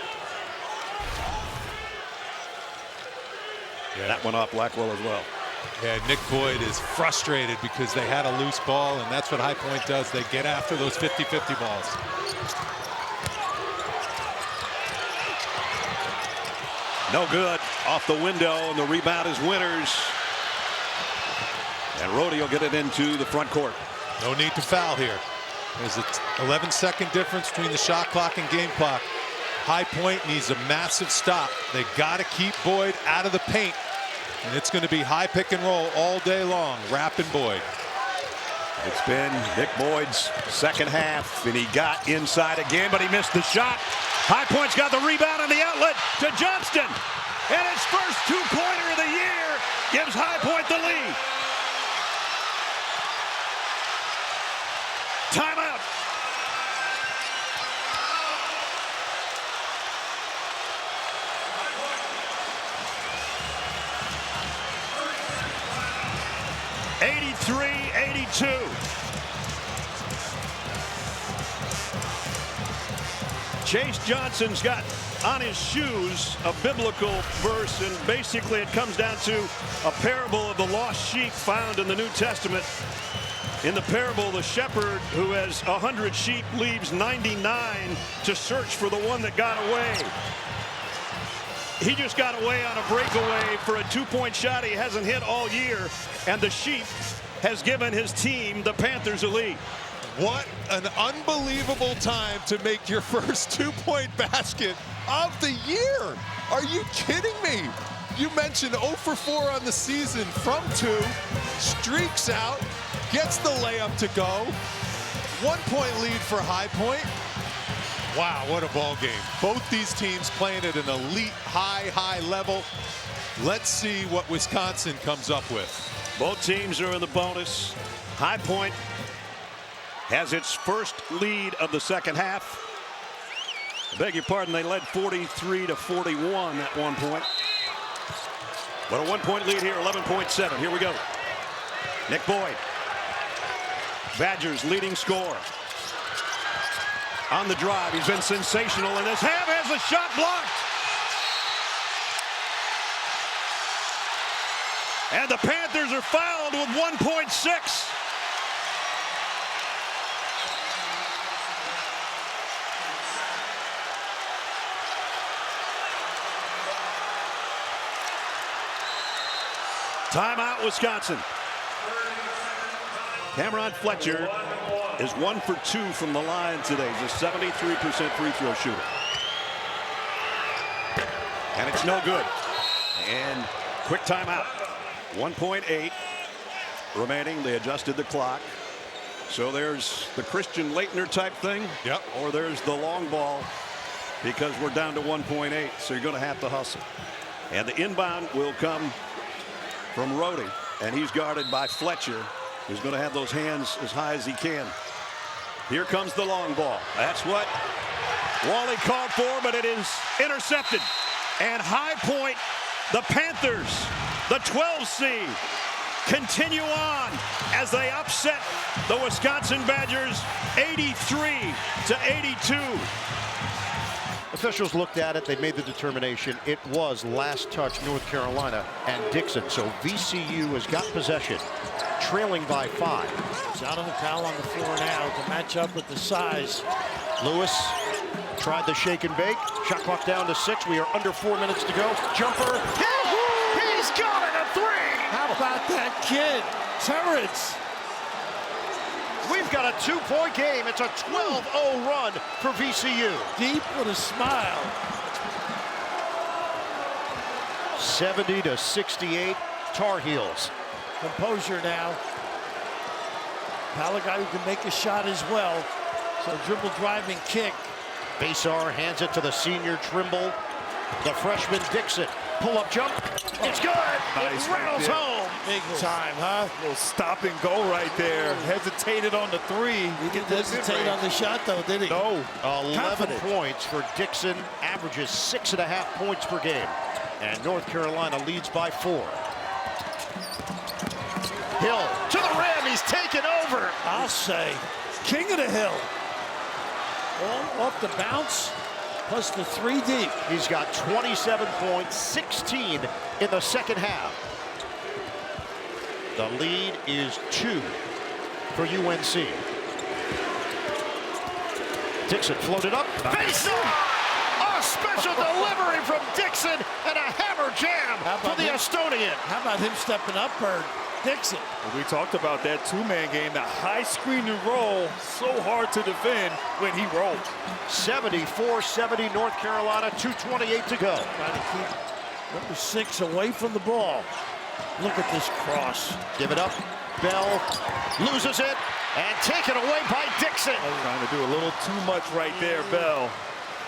Yeah, that went off Blackwell as well. Yeah, Nick Boyd is frustrated because they had a loose ball, and that's what High Point does. They get after those 50-50 balls. No good. Off the window, and the rebound is Winters. And Rhodey will get it into the front court. No need to foul here. There's an 11-second difference between the shot clock and game clock. High Point needs a massive stop. They got to keep Boyd out of the paint. And it's going to be high pick and roll all day long. Rapp and Boyd. It's been Nick Boyd's second half, and he got inside again, but he missed the shot. High Point's got the rebound on the outlet to Johnston. And his first two-pointer of the year gives High Point the lead. Timeout. (83-82). Chase Johnson's got on his shoes a biblical verse, and basically it comes down to a parable of the lost sheep found in the New Testament. In the parable, the shepherd who has 100 sheep leaves 99 to search for the one that got away. He just got away on a breakaway for a two-point shot he hasn't hit all year, and the sheep has given his team, the Panthers, a lead. What an unbelievable time to make your first two-point basket of the year. Are you kidding me? You mentioned 0 for 4 on the season from 2, streaks out, gets the layup to go. 1 point lead for High Point. Wow, what a ball game. Both these teams playing at an elite high level. Let's see what Wisconsin comes up with. Both teams are in the bonus. High Point has its first lead of the second half. I beg your pardon, they led 43-41 at one point. But a 1-point lead here, 11.7. Here we go. Nick Boyd, Badgers leading scorer. On the drive, he's been sensational in this. Ham has a shot blocked. And the Panthers are fouled with 1.6. Timeout, Wisconsin. Cameron Fletcher is 1 for 2 from the line today. He's a 73% free throw shooter. And it's no good. And quick timeout. 1.8 remaining. They adjusted the clock. So there's the Christian Laettner type thing. Yep. Or there's the long ball because we're down to 1.8. So you're going to have to hustle. And the inbound will come from Rhodey. And he's guarded by Fletcher, who's going to have those hands as high as he can. Here comes the long ball. That's what Wally called for, but it is intercepted. And High Point, the Panthers, the 12 seed, continue on as they upset the Wisconsin Badgers 83-82. Officials looked at it. They made the determination. It was last touch North Carolina and Dixon. So VCU has got possession, trailing by 5. Jonathan Powell on the floor now to match up with the size. Lewis tried the shake and bake. Shot clock down to 6. We are under 4 minutes to go. Jumper. He's got it, a 3. How about that kid, Terrence? We've got a 2-point game. It's a 12-0 run for VCU. Deep with a smile. 70-68, Tar Heels. Composure now. Powell, a guy who can make a shot as well. So dribble, driving, kick. Basar hands it to the senior Trimble. The freshman Dixon. Pull-up jump. It's good. Nice It rattles home. Big time, huh? A little stop and go right there. Hesitated on the 3. He didn't hesitate on the shot, though, did he? No. 11 points for Dixon. Averages 6.5 points per game. And North Carolina leads by 4. Hill to the rim. He's taken over. I'll say. King of the hill. All off the bounce. Plus the 3 deep. He's got 27 points, 16 in the second half. The lead is 2 for UNC. Dixon floated up. Face off! A special delivery from Dixon and a hammer jam for the Estonian. How about him stepping up, Bird? Dixon. We talked about that 2-man game, the high screen and roll, so hard to defend when he rolled. 74-70 North Carolina, 2:28 to go. Trying to keep number 6 away from the ball. Look at this cross. Give it up. Bell loses it and taken away by Dixon. Trying to do a little too much right there, Bell.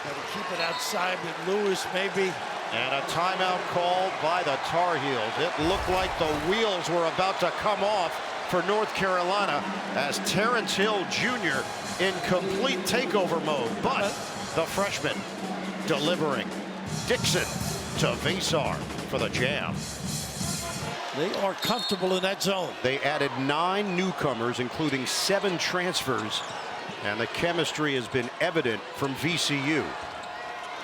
Got to keep it outside with Lewis, maybe. And a timeout called by the Tar Heels. It looked like the wheels were about to come off for North Carolina as Terrence Hill Jr. in complete takeover mode. But the freshman delivering. Dixon to Vasar for the jam. They are comfortable in that zone. They added 9 newcomers, including 7 transfers. And the chemistry has been evident from VCU.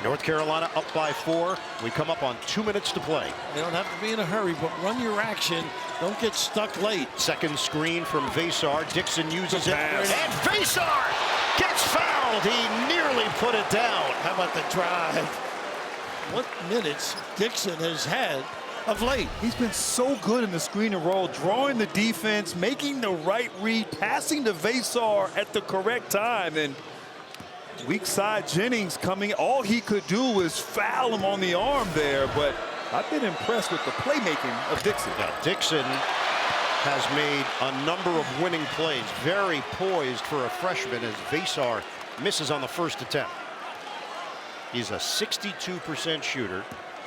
North Carolina up by 4. We come up on 2 minutes to play. You don't have to be in a hurry, but run your action. Don't get stuck late. Second screen from Vasar. Dixon uses it. And Vasar gets fouled. He nearly put it down. How about the drive? What minutes Dixon has had of late. He's been so good in the screen and roll, drawing the defense, making the right read, passing to Vasar at the correct time. And weak side Jennings coming, all he could do was foul him on the arm there, but I've been impressed with the playmaking of Dixon. Yeah, Dixon has made a number of winning plays, very poised for a freshman as Vasar misses on the first attempt. He's a 62% shooter.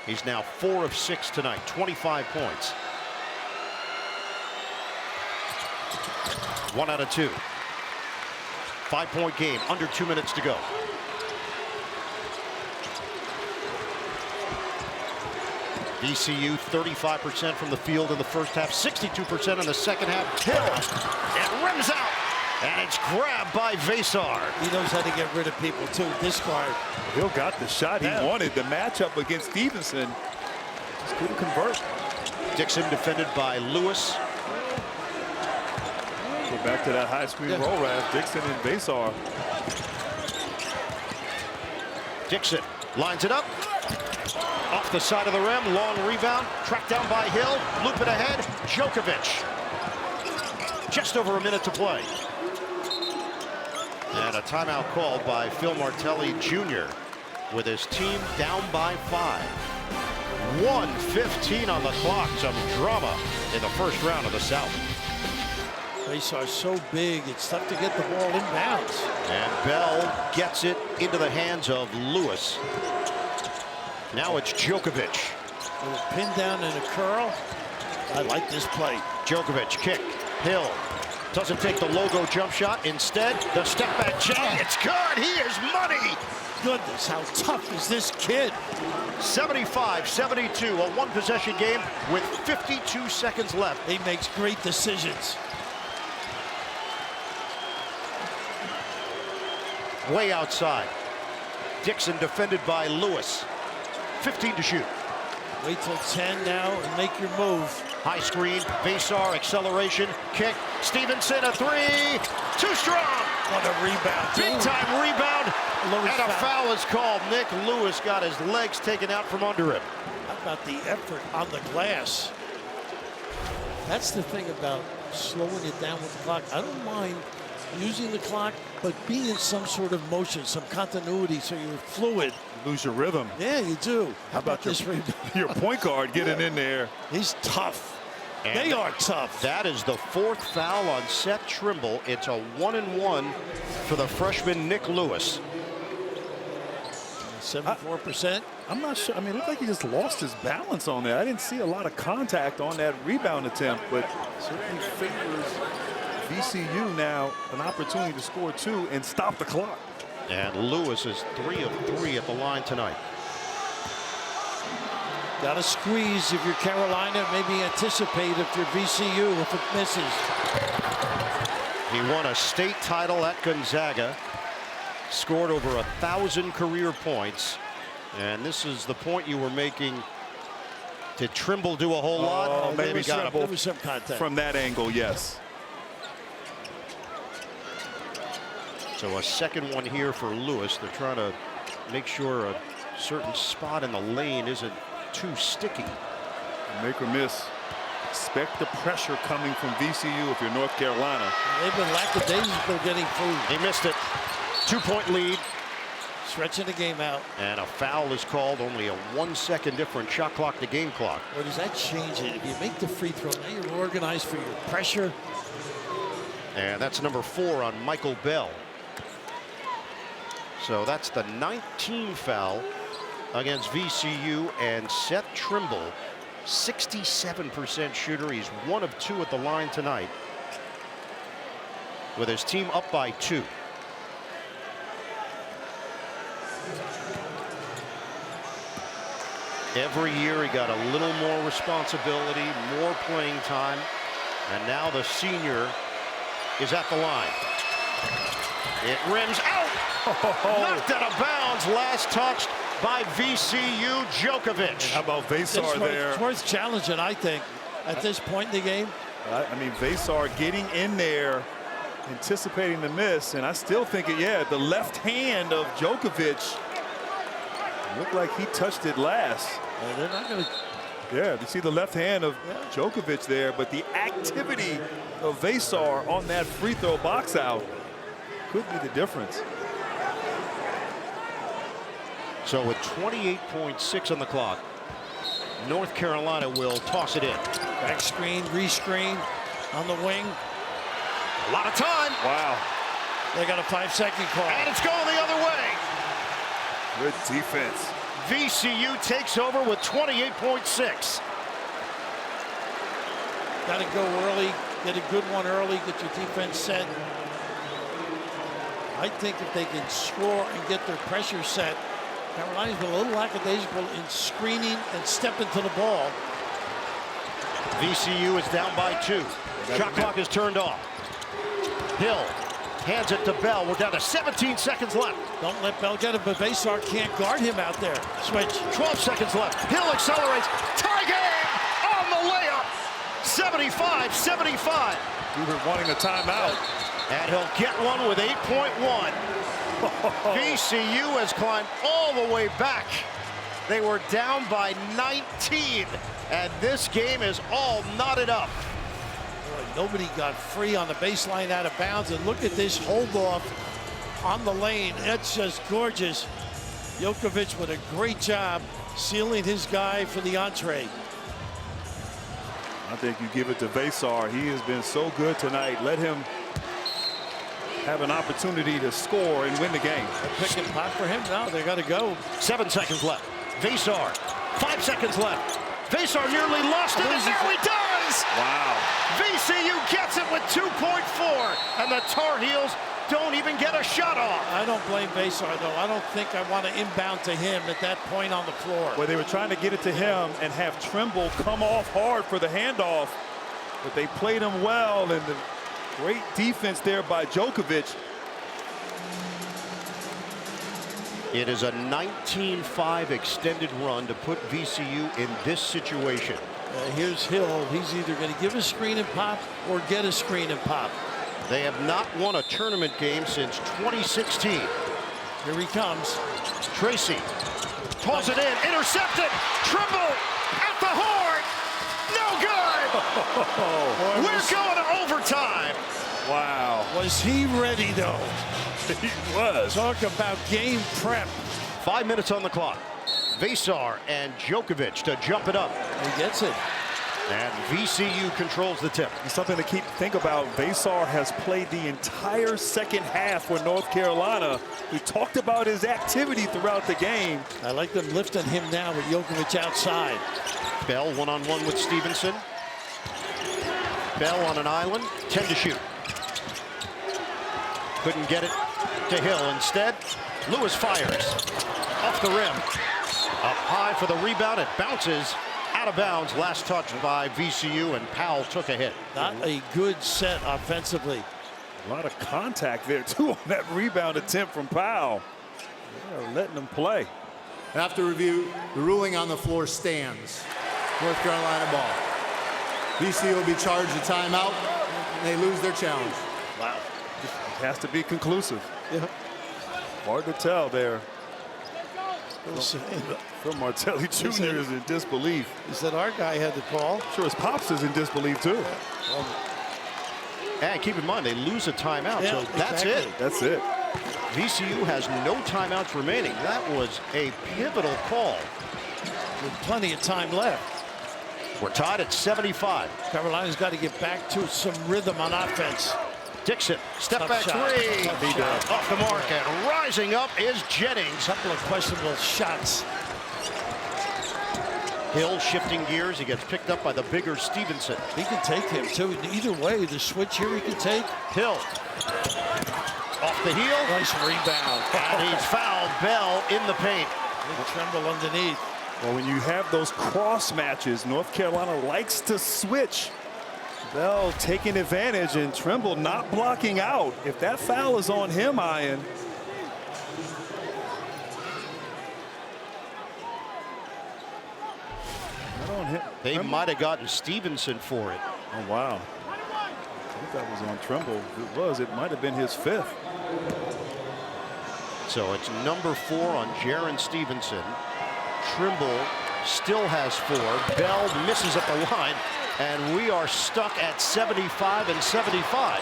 He's now 4 of 6 tonight, 25 points. 1 out of 2. 5-point game, under 2 minutes to go. VCU 35% from the field in the first half, 62% in the second half. Hill, it rims out, and it's grabbed by Vasar. He knows how to get rid of people too. Discard. Hill got the shot he wanted. The matchup against Stevenson just couldn't convert. Dixon defended by Lewis. Go back to that high screen roll, Rav. Dixon and Vasar. Dixon lines it up. Off the side of the rim, long rebound, tracked down by Hill, loop it ahead, Djokovic. Just over a minute to play. And a timeout called by Phil Martelli Jr. with his team down by 5. 1:15 on the clock, some drama in the first round of the South. Vasar's so big, it's tough to get the ball inbounds. And Bell gets it into the hands of Lewis. Now it's Djokovic. A little pin down and a curl. I like this play. Djokovic kick. Hill doesn't take the logo jump shot. Instead, the step back jam. It's good. He is money. Goodness, how tough is this kid? 75-72, a one-possession game with 52 seconds left. He makes great decisions. Way outside. Dixon defended by Lewis. 15 to shoot. Wait till 10 now and make your move. High screen, Vasar, acceleration, kick. Stevenson, a 3. Too strong. What a rebound. Big time rebound. Lewis and a foul is called. Nick Lewis got his legs taken out from under him. How about the effort on the glass? That's the thing about slowing it down with the clock. I don't mind using the clock, but being in some sort of motion, some continuity, so you're fluid. You lose your rhythm. Yeah, you do. How about this rebound? Your point guard getting in there. He's tough. And they are tough. That is the 4th foul on Seth Trimble. It's a 1-and-1 for the freshman Nick Lewis. 74%. I'm not sure. I mean, it looked like he just lost his balance on that. I didn't see a lot of contact on that rebound attempt, but certainly favors VCU now an opportunity to score 2 and stop the clock. And Lewis is 3 of 3 at the line tonight. Got to squeeze if you're Carolina. Maybe anticipate if you're VCU if it misses. He won a state title at Gonzaga. Scored over 1,000 career points. And this is the point you were making. Did Trimble do a whole lot? Maybe there was some contact. From that angle, yes. So a second one here for Lewis. They're trying to make sure a certain spot in the lane isn't too sticky. Make or miss. Expect the pressure coming from VCU if you're North Carolina. They've been lackadaisical getting food. He missed it. 2-point lead. Stretching the game out. And a foul is called. Only a 1 second difference. Shot clock to game clock. Or does that change it? If you make the free throw, now you're organized for your pressure. And that's number 4 on Michael Bell. So that's the 19th foul against VCU, and Seth Trimble, 67% shooter. He's 1 of 2 at the line tonight, with his team up by 2. Every year he got a little more responsibility, more playing time, and now the senior is at the line. It rims out. Knocked out of bounds. Last touched by VCU Djokovic. How about Vasar there? It's worth challenging, I think, at this point in the game. I mean, Vasar getting in there, anticipating the miss, and I still think the left hand of Djokovic looked like he touched it last. They're not going to. Yeah, you see the left hand of Djokovic there, but the activity of Vasar on that free throw box out could be the difference. So with 28.6 on the clock, North Carolina will toss it in. Back screen, rescreen on the wing. A lot of time. Wow. They got a 5-second call. And it's going the other way. Good defense. VCU takes over with 28.6. Got to go early. Get a good one early, get your defense set. I think if they can score and get their pressure set, Carolina's been a little lackadaisical in screening and stepping to the ball. VCU is down by 2. Shot clock is turned off. Hill hands it to Bell. We're down to 17 seconds left. Don't let Bell get it, but Vasar can't guard him out there. Switch. 12 seconds left. Hill accelerates. Tie game on the layup. 75-75. We were wanting a timeout. And he'll get one with 8.1. VCU has climbed all the way back. They were down by 19, and this game is all knotted up. Boy, nobody got free on the baseline out of bounds, and look at this hold off on the lane. That's just gorgeous. Jokovic with a great job sealing his guy for the entree. I think you give it to Vasar. He has been so good tonight. Let him have an opportunity to score and win the game. A pick and pop for him now. They got to go. 7 seconds left. Vasar, 5 seconds left. Vasar nearly lost it, and now he does! Wow. VCU gets it with 2.4, and the Tar Heels don't even get a shot off. I don't blame Vasar, though. I don't think I want to inbound to him at that point on the floor. Well, they were trying to get it to him and have Trimble come off hard for the handoff, but they played him well, and the great defense there by Jokovic. It is a 19-5 extended run to put VCU in this situation. Here's Hill. He's either going to give a screen and pop or get a screen and pop. They have not won a tournament game since 2016. Here he comes. Tracy toss it in, intercepted. Trimble at the horn. No good. We're going to overtime. Wow. Was he ready, though? He was. Talk about game prep. 5 minutes on the clock. Vasar and Jokovic to jump it up. He gets it. And VCU controls the tip. Something to think about. Vasar has played the entire second half for North Carolina. We talked about his activity throughout the game. I like them lifting him now with Jokovic outside. Bell one-on-one with Stevenson. Bell on an island, 10 to shoot. Couldn't get it to Hill. Instead, Lewis fires off the rim. Up high for the rebound. It bounces out of bounds. Last touch by VCU, and Powell took a hit. Not a good set offensively. A lot of contact there, too, on that rebound attempt from Powell. They're letting them play. After review, the ruling on the floor stands. North Carolina ball. VCU will be charged a timeout, and they lose their challenge. Wow. It has to be conclusive. Yeah. Hard to tell there. Phil Martelli Jr. is in disbelief. He said our guy had the call. Sure, his pops is in disbelief, too. And keep in mind, they lose a timeout, Yeah, so that's exactly. it. That's it. VCU has no timeouts remaining. That was a pivotal call. With plenty of time left. We're tied at 75. Carolina's got to get back to some rhythm on offense. Dixon, step Tough back shot. three. Tough shot. Off the mark, and rising up is Jennings. Couple of questionable shots. Hill shifting gears. He gets picked up by the bigger Stevenson. He can take him, too. Either way, the switch here he can take. Hill. Off the heel. Nice rebound. And he's fouled. Bell in the paint. Big Trimble underneath. Well, when you have those cross matches, North Carolina likes to switch. Bell taking advantage, and Trimble not blocking out. If that foul is on him, Ian. They might have gotten Stevenson for it. Oh, wow. I think that was on Trimble. If it was, it might have been his fifth. So it's number 4 on Jaron Stevenson. Trimble still has 4. Bell misses at the line, and we are stuck at 75 and 75.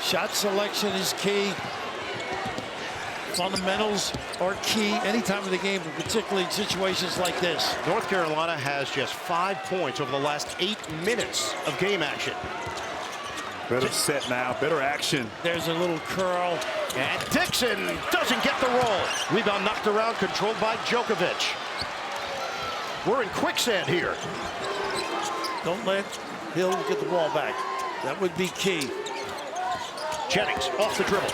Shot selection is key. Fundamentals are key any time of the game, but particularly in situations like this. North Carolina has just 5 points over the last 8 minutes of game action. Better set now, better action. There's a little curl. And Dixon doesn't get the roll. Rebound knocked around, controlled by Jokovic. We're in quicksand here. Don't let Hill get the ball back. That would be key. Jennings off the dribble.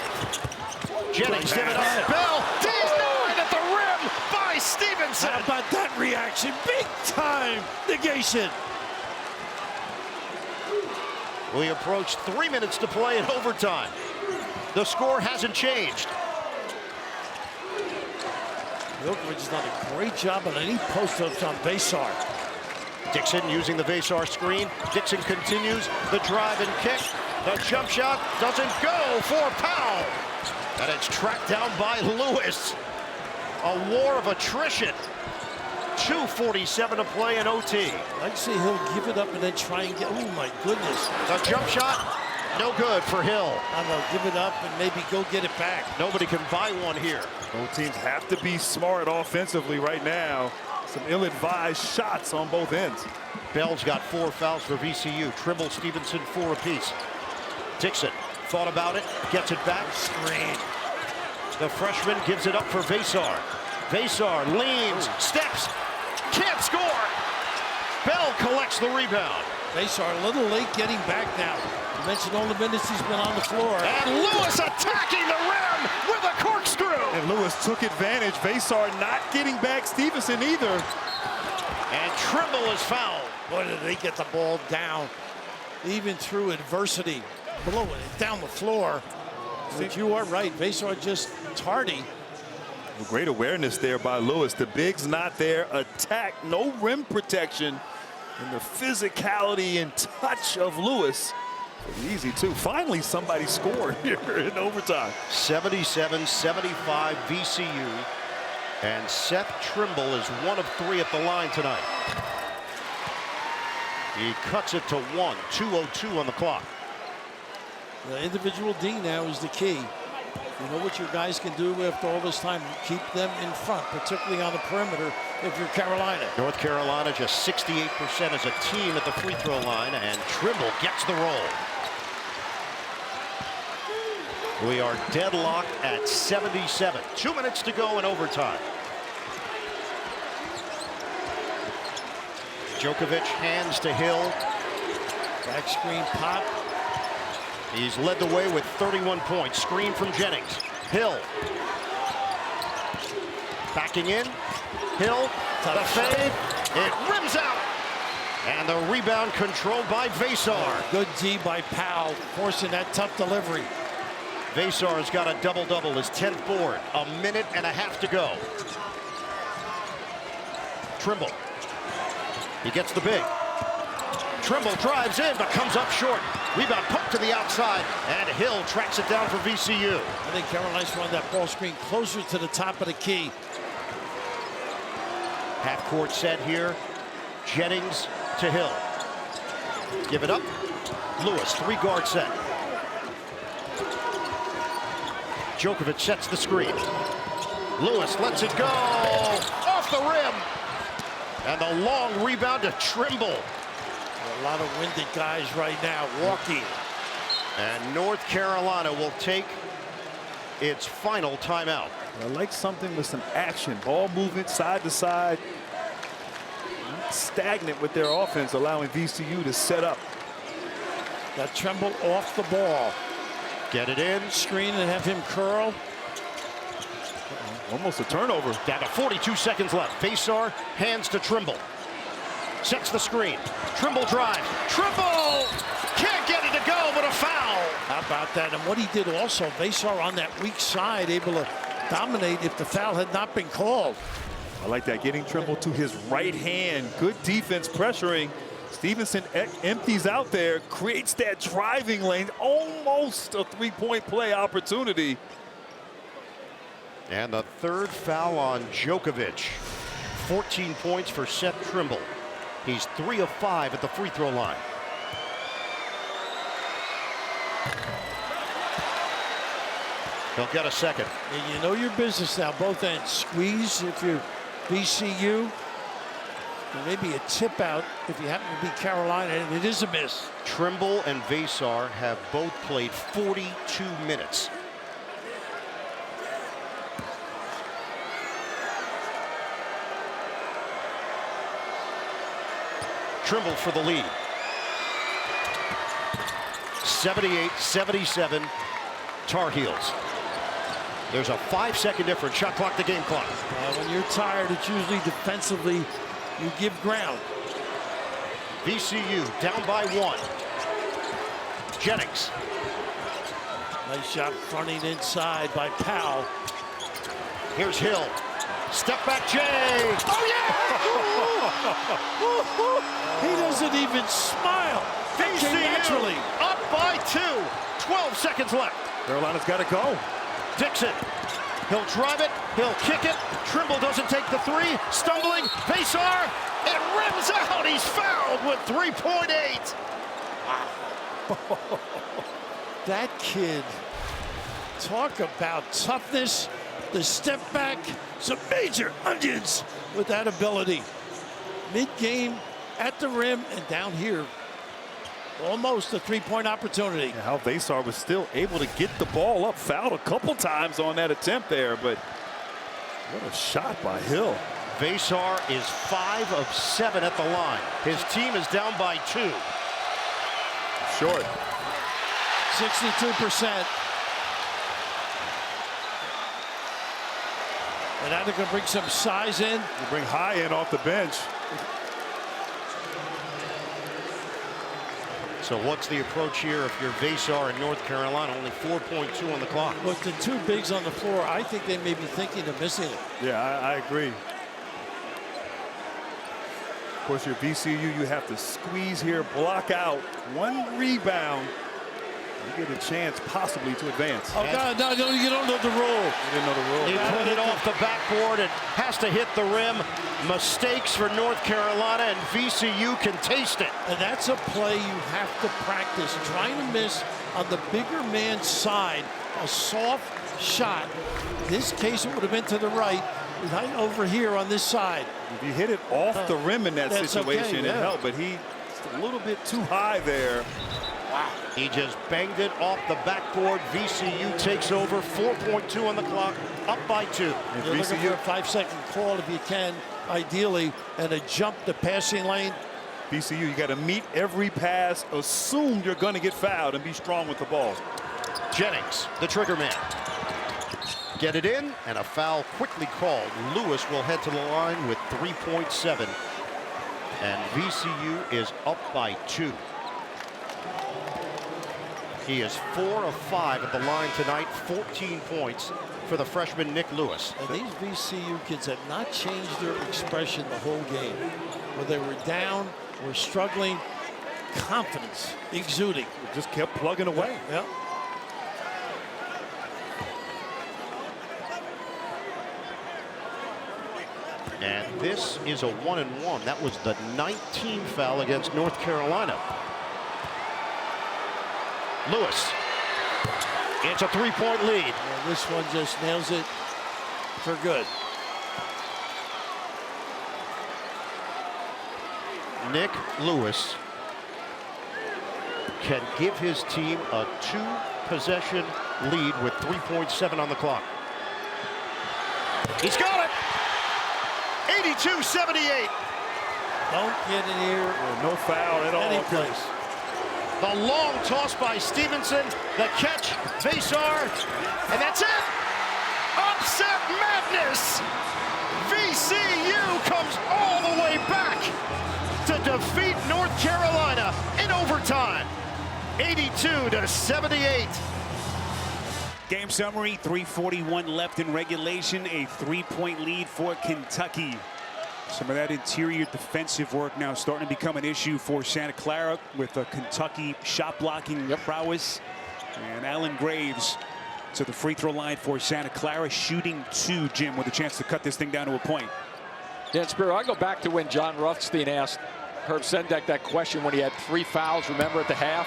Jennings give it up. Bell denied at the rim by Stevenson. How about that reaction? Big time negation. We approach 3 minutes to play in overtime. The score hasn't changed. Jokovic has done a great job on any post-ups on Vasar. Dixon using the Vasar screen. Dixon continues the drive and kick. The jump shot doesn't go for Powell. And it's tracked down by Lewis. A war of attrition. 2:47 to play in OT. I'd say he'll give it up and then try and get, oh my goodness. The jump shot, no good for Hill. I don't know, give it up and maybe go get it back. Nobody can buy one here. Both teams have to be smart offensively right now. Some ill-advised shots on both ends. Bell's got 4 fouls for VCU. Trimble, Stevenson, 4 apiece. Dixon thought about it, gets it back. Screen. The freshman gives it up for Vasar. Vasar leans, steps, can't score. Bell collects the rebound. Vasar a little late getting back now. You mentioned all the minutes he's been on the floor. And Lewis attacking the rim with a corkscrew. And Lewis took advantage. Vasar not getting back Stevenson either. And Trimble is fouled. Boy, did they get the ball down. Even through adversity, blowing it down the floor. But you are right, Vasar just tardy. Great awareness there by Lewis. The big's not there. Attack, no rim protection. And the physicality and touch of Lewis. Easy too. Finally, somebody scored here in overtime. 77-75 VCU. And Seth Trimble is 1 of 3 at the line tonight. He cuts it to 1, 2:02 on the clock. The individual D now is the key. You know what your guys can do after all this time. Keep them in front, particularly on the perimeter if you're Carolina. North Carolina just 68% as a team at the free throw line, and Trimble gets the roll. We are deadlocked at 77. 2 minutes to go in overtime. Jokovic hands to Hill. Back screen pop. He's led the way with 31 points. Screen from Jennings. Hill. Backing in. Hill. The fade. It rims out. And the rebound controlled by Vasar. Good D by Powell, forcing that tough delivery. Vasar has got a double-double, his 10th board. 1.5 minutes to go. Trimble. He gets the big. Trimble drives in, but comes up short. Rebound poked to the outside, and Hill tracks it down for VCU. I think Carolina's run that ball screen closer to the top of the key. Half court set here. Jennings to Hill. Give it up. Lewis, 3-guard set. Jokovic sets the screen. Lewis lets it go. Off the rim. And the long rebound to Trimble. A lot of winded guys right now walking. And North Carolina will take its final timeout. I like something with some action. Ball movement side to side. Stagnant with their offense, allowing VCU to set up. Got Trimble off the ball. Get it in. Screen and have him curl. Almost a turnover. Down to 42 seconds left. Vasar hands to Trimble. Sets the screen. Trimble drives. Trimble! Can't get it to go, but a foul. How about that? And what he did also, Vasar on that weak side, able to dominate if the foul had not been called. I like that, getting Trimble to his right hand. Good defense pressuring. Stevenson empties out there, creates that driving lane, almost a 3-point play opportunity. And the 3rd foul on Jokovic. 14 points for Seth Trimble. He's 3 of 5 at the free throw line. He'll get a second. And you know your business now, both ends. Squeeze if you're VCU. And maybe a tip out if you happen to be Carolina, and it is a miss. Trimble and Vasar have both played 42 minutes. Trimble for the lead. 78-77 Tar Heels. There's a 5-second difference. Shot clock to game clock. When you're tired, it's usually defensively you give ground. VCU down by 1. Jennings. Nice shot fronting inside by Powell. Here's Hill. Step back, Jay. Oh, yeah! He doesn't even smile. VCU naturally. Up by 2. 12 seconds left. Carolina's got to go. Dixon. He'll drive it. He'll kick it. Trimble doesn't take the 3. Stumbling. Vasar. It rims out. He's fouled with 3.8. That kid. Talk about toughness. The step back, some major onions with that ability. Mid-game, at the rim, and down here, almost a three-point opportunity. Yeah, how Vasar was still able to get the ball up, fouled a couple times on that attempt there, but what a shot by Hill. Vasar is 5 of 7 at the line. His team is down by 2. Short. 62%. And now they're going to bring some size in. You bring High in off the bench. So what's the approach here if you're Vasar in North Carolina? Only 4.2 on the clock. With the 2 bigs on the floor, I think they may be thinking of missing it. Yeah, I agree. Of course, your VCU, you have to squeeze here, block out, 1 rebound. You get a chance possibly to advance. Oh, God, no, you don't know the rule. You didn't know the rule. He put it off the backboard and has to hit the rim. Mistakes for North Carolina, and VCU can taste it. And that's a play you have to practice. Trying to miss on the bigger man's side. A soft shot. In this case, it would have been to the right. Right over here on this side. If you hit it off the rim in that situation, okay, it helped. But he's a little bit too high there. Wow. He just banged it off the backboard. VCU takes over. 4.2 on the clock. Up by 2. You're looking for a 5-second call if you can, ideally, and a jump to passing lane. VCU, you got to meet every pass, assume you're going to get fouled, and be strong with the ball. Jennings, the trigger man. Get it in, and a foul quickly called. Lewis will head to the line with 3.7. And VCU is up by 2. He is 4 of 5 at the line tonight. 14 points for the freshman Nick Lewis. And these VCU kids have not changed their expression the whole game. Whether they were down or struggling, confidence exuding. Just kept plugging away. Yeah. And this is a 1-and-1. That was the 19th foul against North Carolina. Lewis. It's a 3-point lead. And this one just nails it for good. Nick Lewis can give his team a 2-possession lead with 3.7 on the clock. He's got it. 82-78. Don't get in here. No foul at all. Any place. The long toss by Stevenson. The catch, Vasar. And that's it. Upset madness. VCU comes all the way back to defeat North Carolina in overtime. 82-78. Game summary, 3:41 left in regulation, a 3-point lead for Kentucky. Some of that interior defensive work now starting to become an issue for Santa Clara with a Kentucky shot blocking prowess. And Allen Graves to the free throw line for Santa Clara, shooting 2, Jim, with a chance to cut this thing down to a point. Yeah, Spiro, I go back to when John Rothstein asked Herb Sendek that question when he had 3 fouls, remember, at the half?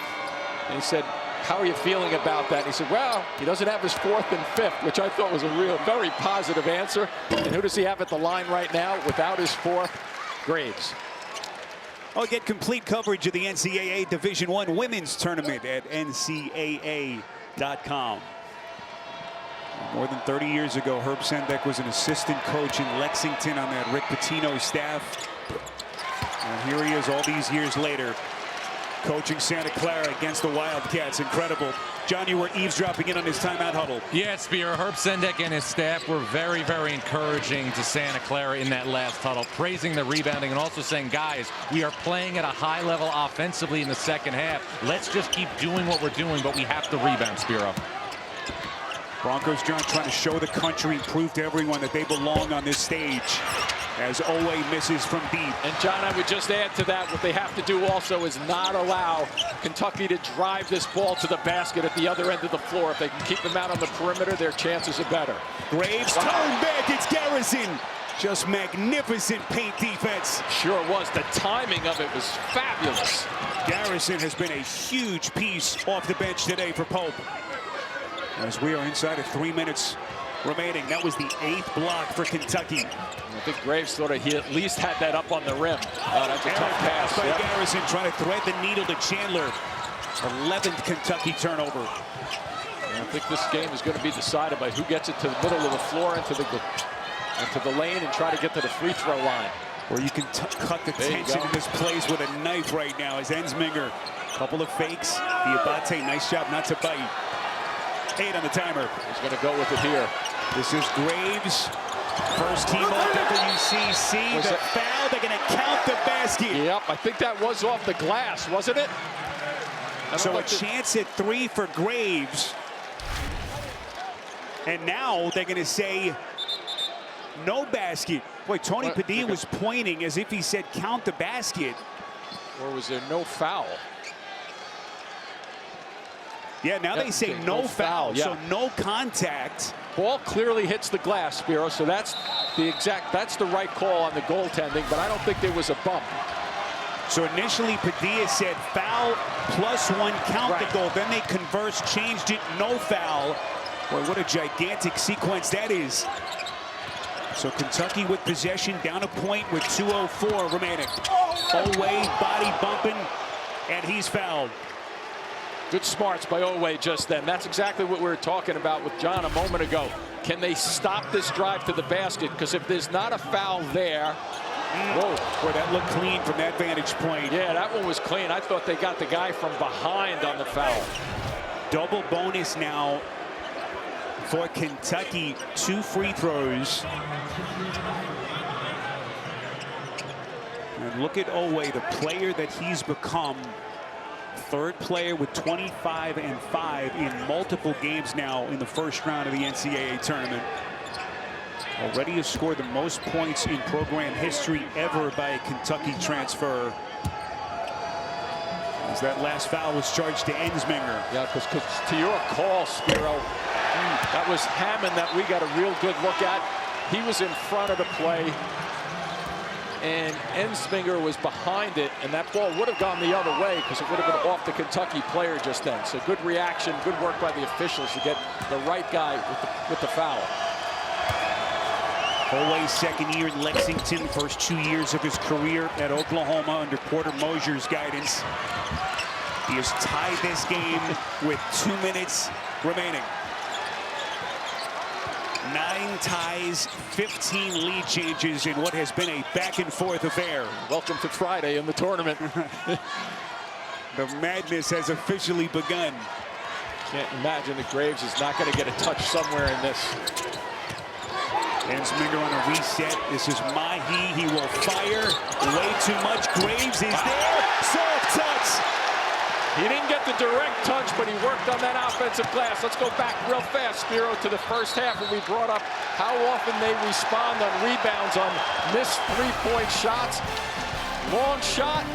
And he said, how are you feeling about that? And he said, well, he doesn't have his 4th and 5th, which I thought was a very positive answer. And who does he have at the line right now without his 4th? Graves. I'll get complete coverage of the NCAA Division I Women's Tournament at ncaa.com. More than 30 years ago, Herb Sendek was an assistant coach in Lexington on that Rick Pitino staff. And here he is all these years later, coaching Santa Clara against the Wildcats. Incredible. John, you were eavesdropping in on his timeout huddle. Yeah, Spear. Herb Sendek and his staff were very, very encouraging to Santa Clara in that last huddle, praising the rebounding and also saying, guys, we are playing at a high level offensively in the second half. Let's just keep doing what we're doing, but we have to rebound, Spiro. Broncos, John, trying to show the country, prove to everyone that they belong on this stage as Owe misses from deep. And John, I would just add to that, what they have to do also is not allow Kentucky to drive this ball to the basket at the other end of the floor. If they can keep them out on the perimeter, their chances are better. Graves turned back, it's Garrison. Just magnificent paint defense. Sure was. The timing of it was fabulous. Garrison has been a huge piece off the bench today for Pope. As we are inside of 3 minutes remaining. That was the 8th block for Kentucky. I think Graves thought he at least had that up on the rim. Oh, that's a tough pass by Garrison, trying to thread the needle to Chandler. 11th Kentucky turnover. And I think this game is going to be decided by who gets it to the middle of the floor into the lane and try to get to the free throw line. Or you can cut the tension in this place with a knife right now as Ensminger. Couple of fakes. Diabate, nice job not to bite. 8 on the timer. He's going to go with it here. This is Graves. First team all WCC. The foul, they're going to count the basket. Yep, I think that was off the glass, wasn't it? So a chance at 3 for Graves. And now they're going to say no basket. Boy, Tony Padilla was pointing as if he said count the basket. Or was there no foul? Yeah, now they say no foul, so no contact. Ball clearly hits the glass, Spiro, so that's the right call on the goaltending, but I don't think there was a bump. So initially Padilla said foul +1, count the goal. Then they conversed, changed it, no foul. Boy, what a gigantic sequence that is. So Kentucky with possession, down a point with 2:04 remaining. Owe body bumping, and he's fouled. Good smarts by Owe just then. That's exactly what we were talking about with John a moment ago. Can they stop this drive to the basket? Because if there's not a foul there, whoa, boy, that looked clean from that vantage point. Yeah, that one was clean. I thought they got the guy from behind on the foul. Double bonus now for Kentucky. 2 free throws. And look at Owe, the player that he's become. 3rd player with 25 and 5 in multiple games now in the first round of the NCAA tournament. Already has scored the most points in program history ever by a Kentucky transfer. As that last foul was charged to Ensminger. Yeah, because to your call, Spiro, that was Hammond that we got a real good look at. He was in front of the play, and Ensminger was behind it, and that ball would have gone the other way because it would have been off the Kentucky player just then. So good reaction, good work by the officials to get the right guy with the foul. Owe's 2nd year in Lexington, first 2 years of his career at Oklahoma under Porter Mosier's guidance. He has tied this game with 2 minutes remaining. 9 ties, 15 lead changes in what has been a back-and-forth affair. Welcome to Friday in the tournament. The madness has officially begun. Can't imagine that Graves is not going to get a touch somewhere in this. Ensminger on a reset. This is Mahi. He will fire. Way too much. Graves is there. Soft touch. He didn't get the direct touch, but he worked on that offensive glass. Let's go back real fast, Spiro, to the first half when we brought up how often they respond on rebounds on missed 3-point shots. Long shot.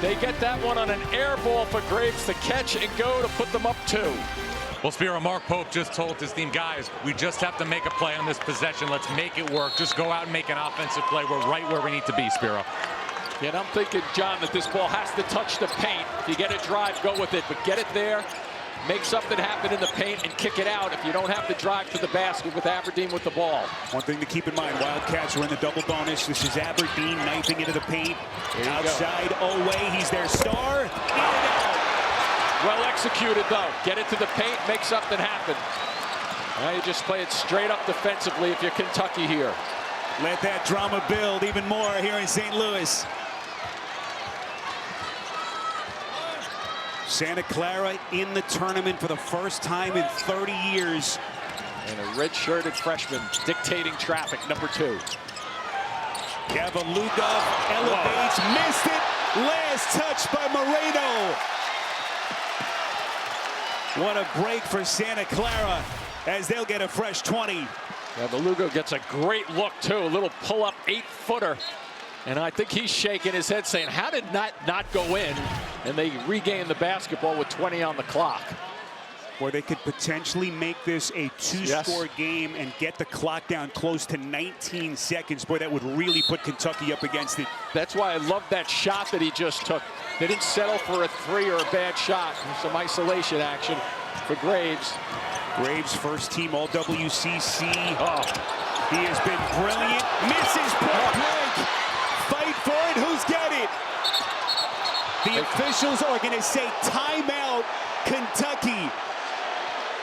They get that one on an air ball for Graves to catch and go to put them up 2. Well, Spiro, Mark Pope just told his team, guys, we just have to make a play on this possession. Let's make it work. Just go out and make an offensive play. We're right where we need to be, Spiro. Yeah, and I'm thinking, John, that this ball has to touch the paint. If you get a drive, go with it. But get it there, make something happen in the paint, and kick it out if you don't have to drive to the basket with Aberdeen with the ball. One thing to keep in mind, Wildcats are in the double bonus. This is Aberdeen knifing into the paint. Outside, Owe, he's their star. In and out. Well executed, though. Get it to the paint, make something happen. Now you just play it straight up defensively if you're Kentucky here. Let that drama build even more here in St. Louis. Santa Clara in the tournament for the first time in 30 years. And a red-shirted freshman dictating traffic, number 2. Gavalugov elevates, missed it. Last touch by Moreno. What a break for Santa Clara as they'll get a fresh 20. Gavalugov gets a great look, too. A little pull-up 8-footer. And I think he's shaking his head saying, how did that not go in? And they regain the basketball with 20 on the clock. Where they could potentially make this a 2-score game and get the clock down close to 19 seconds. Boy, that would really put Kentucky up against it. That's why I love that shot that he just took. They didn't settle for a 3 or a bad shot. Some isolation action for Graves. Graves, first team all WCC. Oh, he has been brilliant. Misses point blank. Fight for it. Who's got it? The officials are going to say timeout, Kentucky.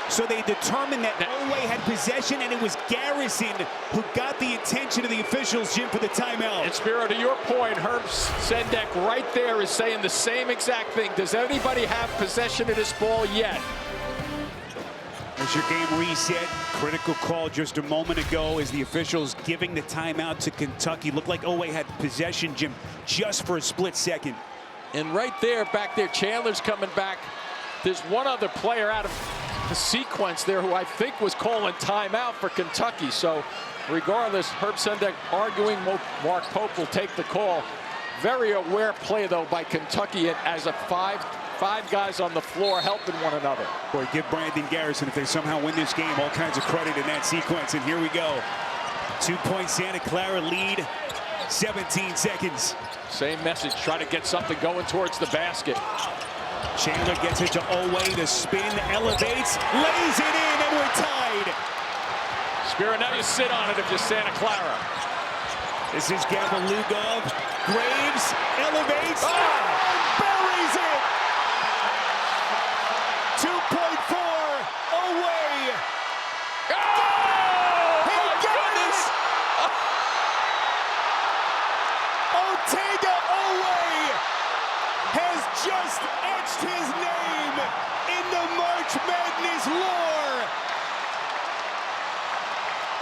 So they determined that Oway had possession, and it was Garrison who got the attention of the officials, Jim, for the timeout. And Spiro, to your point, Herb Sendek right there is saying the same exact thing. Does anybody have possession of this ball yet? As your game reset, critical call just a moment ago as the officials giving the timeout to Kentucky. Looked like Oway had possession, Jim, just for a split second. And right there, back there, Chandler's coming back. There's one other player out of the sequence there who I think was calling timeout for Kentucky. So regardless, Herb Sendek arguing Mark Pope will take the call. Very aware play, though, by Kentucky as a five guys on the floor helping one another. Boy, give Brandon Garrison, if they somehow win this game, all kinds of credit in that sequence. And here we go. 2-point Santa Clara lead, 17 seconds. Same message, try to get something going towards the basket. Chandler gets it to Oway, the spin, elevates, lays it in, and we're tied. Spiro, now you sit on it if you're Santa Clara. This is Gavalugov. Graves elevates, buries it. 2.4 Oway. Oh, he my goodness. Otega Oway has just etched his name in the March Madness lore.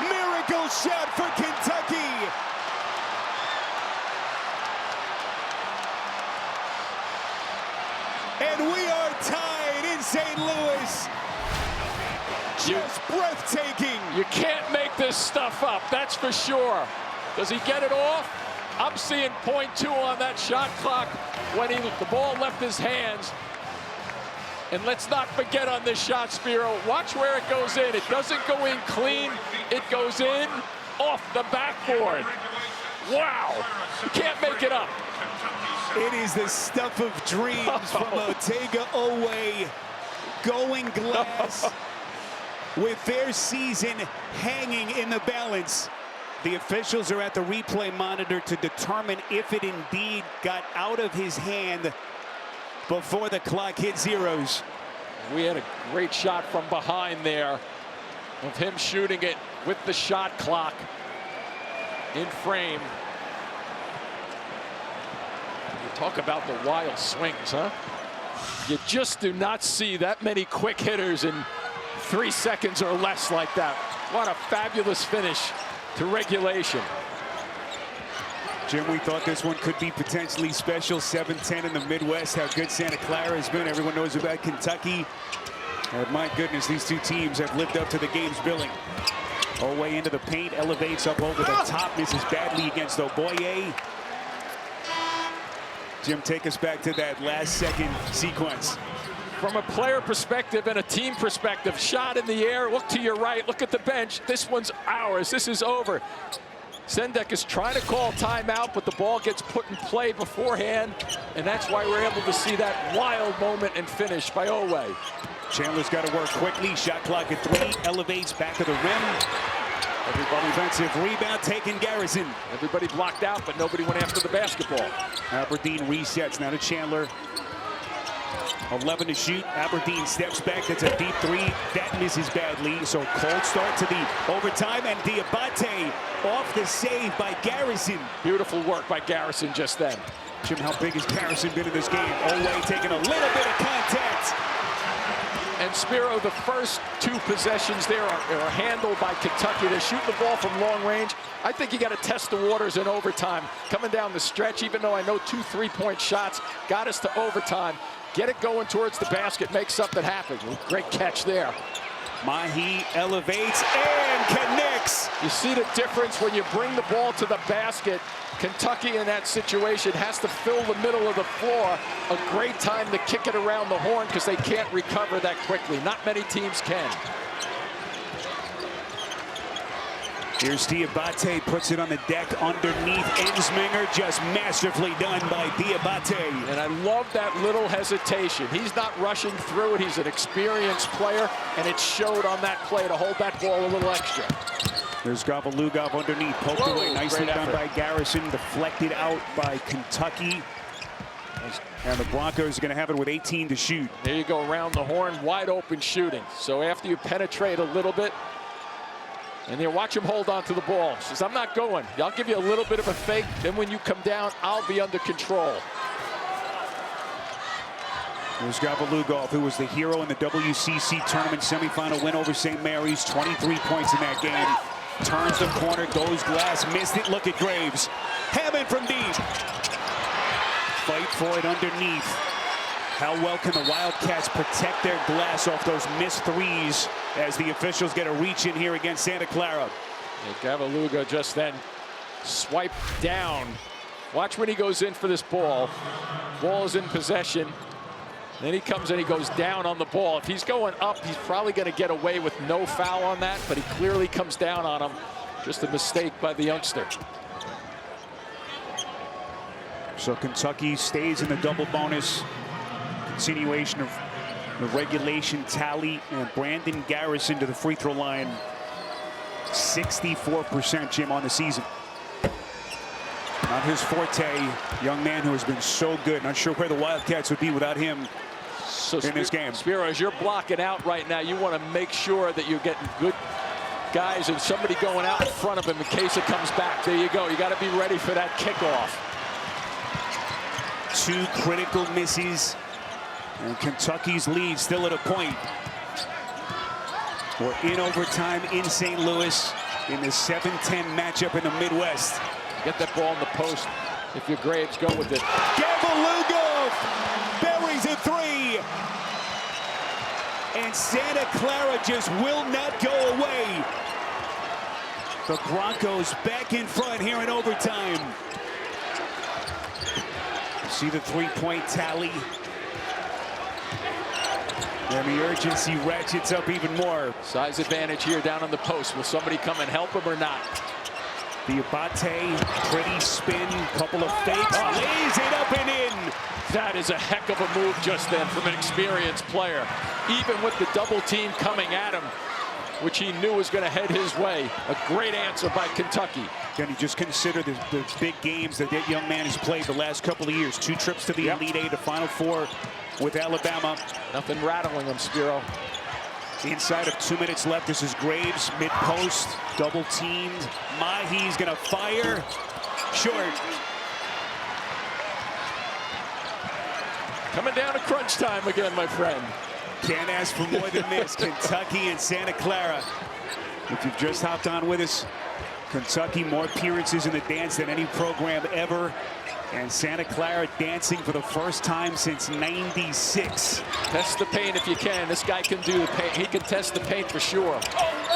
Miracle shot for Kentucky. And we are tied in St. Louis. Just breathtaking. You can't make this stuff up, that's for sure. Does he get it off? I'm seeing .2 on that shot clock when the ball left his hands. And let's not forget on this shot, Spiro, watch where it goes in. It doesn't go in clean, it goes in off the backboard. Wow, you can't make it up. It is the stuff of dreams from Otega Oway. Going glass with their season hanging in the balance. The officials are at the replay monitor to determine if it indeed got out of his hand before the clock hit zeros. We had a great shot from behind there of him shooting it with the shot clock in frame. You talk about the wild swings, huh? You just do not see that many quick hitters in 3 seconds or less like that. What a fabulous finish to regulation. Jim, we thought this one could be potentially special. 7-10 in the Midwest. How good Santa Clara has been. Everyone knows about Kentucky. And my goodness, these two teams have lived up to the game's billing. Oway into the paint, elevates up over the top, misses badly against Oboye. Jim, take us back to that last second sequence. From a player perspective and a team perspective, shot in the air, look to your right, look at the bench. This one's ours, this is over. Sendek is trying to call timeout, but the ball gets put in play beforehand, and that's why we're able to see that wild moment and finish by Oway. Chandler's got to work quickly, shot clock at 3, elevates back of the rim. Everybody offensive rebound taken Garrison. Everybody blocked out, but nobody went after the basketball. Aberdeen resets now to Chandler. 11 to shoot. Aberdeen steps back. That's a deep three. That misses badly. So cold start to the overtime. And Diabate off the save by Garrison. Beautiful work by Garrison just then. Jim, how big has Garrison been in this game? Olway taking a little bit of contact. And Spiro, the first 2 possessions there are handled by Kentucky. They're shooting the ball from long range. I think you got to test the waters in overtime. Coming down the stretch, even though I know 2 3-point shots got us to overtime. Get it going towards the basket, make something happen. Great catch there. Mahi elevates and connects. You see the difference when you bring the ball to the basket. Kentucky in that situation has to fill the middle of the floor. A great time to kick it around the horn because they can't recover that quickly. Not many teams can. Here's Diabate, puts it on the deck underneath Ensminger. Just masterfully done by Diabate. And I love that little hesitation. He's not rushing through it. He's an experienced player, and it showed on that play to hold that ball a little extra. There's Gavlugov underneath, poked away. Nicely done by Garrison, deflected out by Kentucky. And the Broncos are going to have it with 18 to shoot. There you go, around the horn, wide open shooting. So after you penetrate a little bit, and there, watch him hold on to the ball. He says, I'm not going. I'll give you a little bit of a fake. Then when you come down, I'll be under control. There's Gavlugov, who was the hero in the WCC tournament semifinal win over St. Mary's. 23 points in that game. Turns the corner, goes glass, missed it. Look at Graves. Hammond from deep. Fight for it underneath. How well can the Wildcats protect their glass off those missed threes as the officials get a reach in here against Santa Clara? Yeah, Gavlugov just then swiped down. Watch when he goes in for this ball. Ball is in possession. Then he comes and he goes down on the ball. If he's going up, he's probably going to get away with no foul on that, but he clearly comes down on him. Just a mistake by the youngster. So Kentucky stays in the double bonus. Continuation of the regulation tally, and Brandon Garrison to the free throw line. 64%, Jim, on the season. Not his forte. Young man who has been so good. Not sure where the Wildcats would be without him in this game. Spiro, as you're blocking out right now, you want to make sure that you're getting good guys and somebody going out in front of him in case it comes back. There you go. You got to be ready for that kickoff. 2 critical misses. And Kentucky's lead still at a point. We're in overtime in St. Louis in the 7-10 matchup in the Midwest. Get that ball in the post. If you're Graves, go with it. Gavlugov buries a 3. And Santa Clara just will not go away. The Broncos back in front here in overtime. See the 3-point tally. And the urgency ratchets up even more. Size advantage here down on the post. Will somebody come and help him or not? Diabate, pretty spin, couple of fakes, lays it up and in. That is a heck of a move just then from an experienced player. Even with the double team coming at him, which he knew was going to head his way. A great answer by Kentucky. Then you just consider the big games that young man has played the last couple of years. 2 trips to the Elite Eight, a Final Four with Alabama. Nothing rattling him, Spiro. Inside of 2 minutes left, this is Graves, mid-post, double teamed. Mahi's gonna fire, short. Coming down to crunch time again, my friend. Can't ask for more than this. Kentucky and Santa Clara. If you've just hopped on with us, Kentucky more appearances in the dance than any program ever. And Santa Clara dancing for the first time since '96. Test the paint if you can. This guy can do the paint. He can test the paint for sure.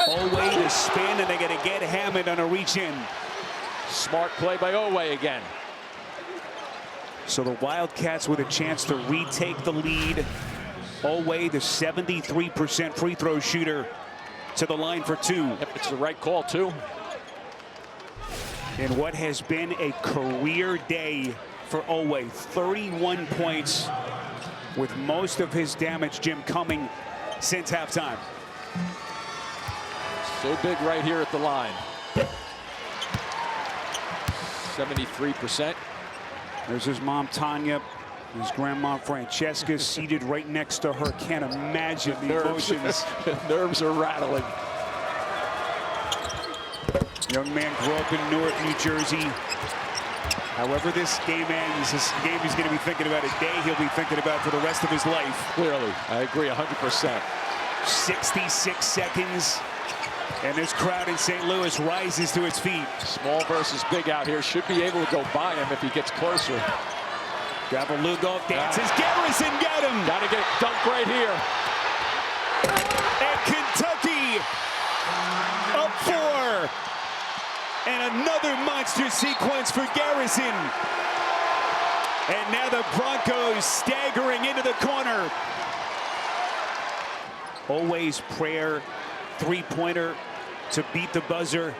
Oway to spin, and they're going to get Hammond on a reach in. Smart play by Oway again. So the Wildcats with a chance to retake the lead. Oway, the 73% free throw shooter, to the line for 2. Yep, it's the right call, too. In what has been a career day for Oway. 31 points, with most of his damage, Jim, coming since halftime. So big right here at the line. 73%. There's his mom, Tanya, His grandma Francesca seated right next to her. Can't imagine the emotions. Nerves are rattling. Young man grew up in Newark, New Jersey. However this game ends, this game he's going to be thinking about a day he'll be thinking about for the rest of his life. Clearly, I agree 100%. 66 seconds, and this crowd in St. Louis rises to its feet. Small versus big out here. Should be able to go by him if he gets closer. Gavrilugov dances. Garrison got him. Got to get it dunked right here. And Kentucky up 4. And another monster sequence for Garrison. And now the Broncos staggering into the corner. Always prayer, three-pointer to beat the buzzer.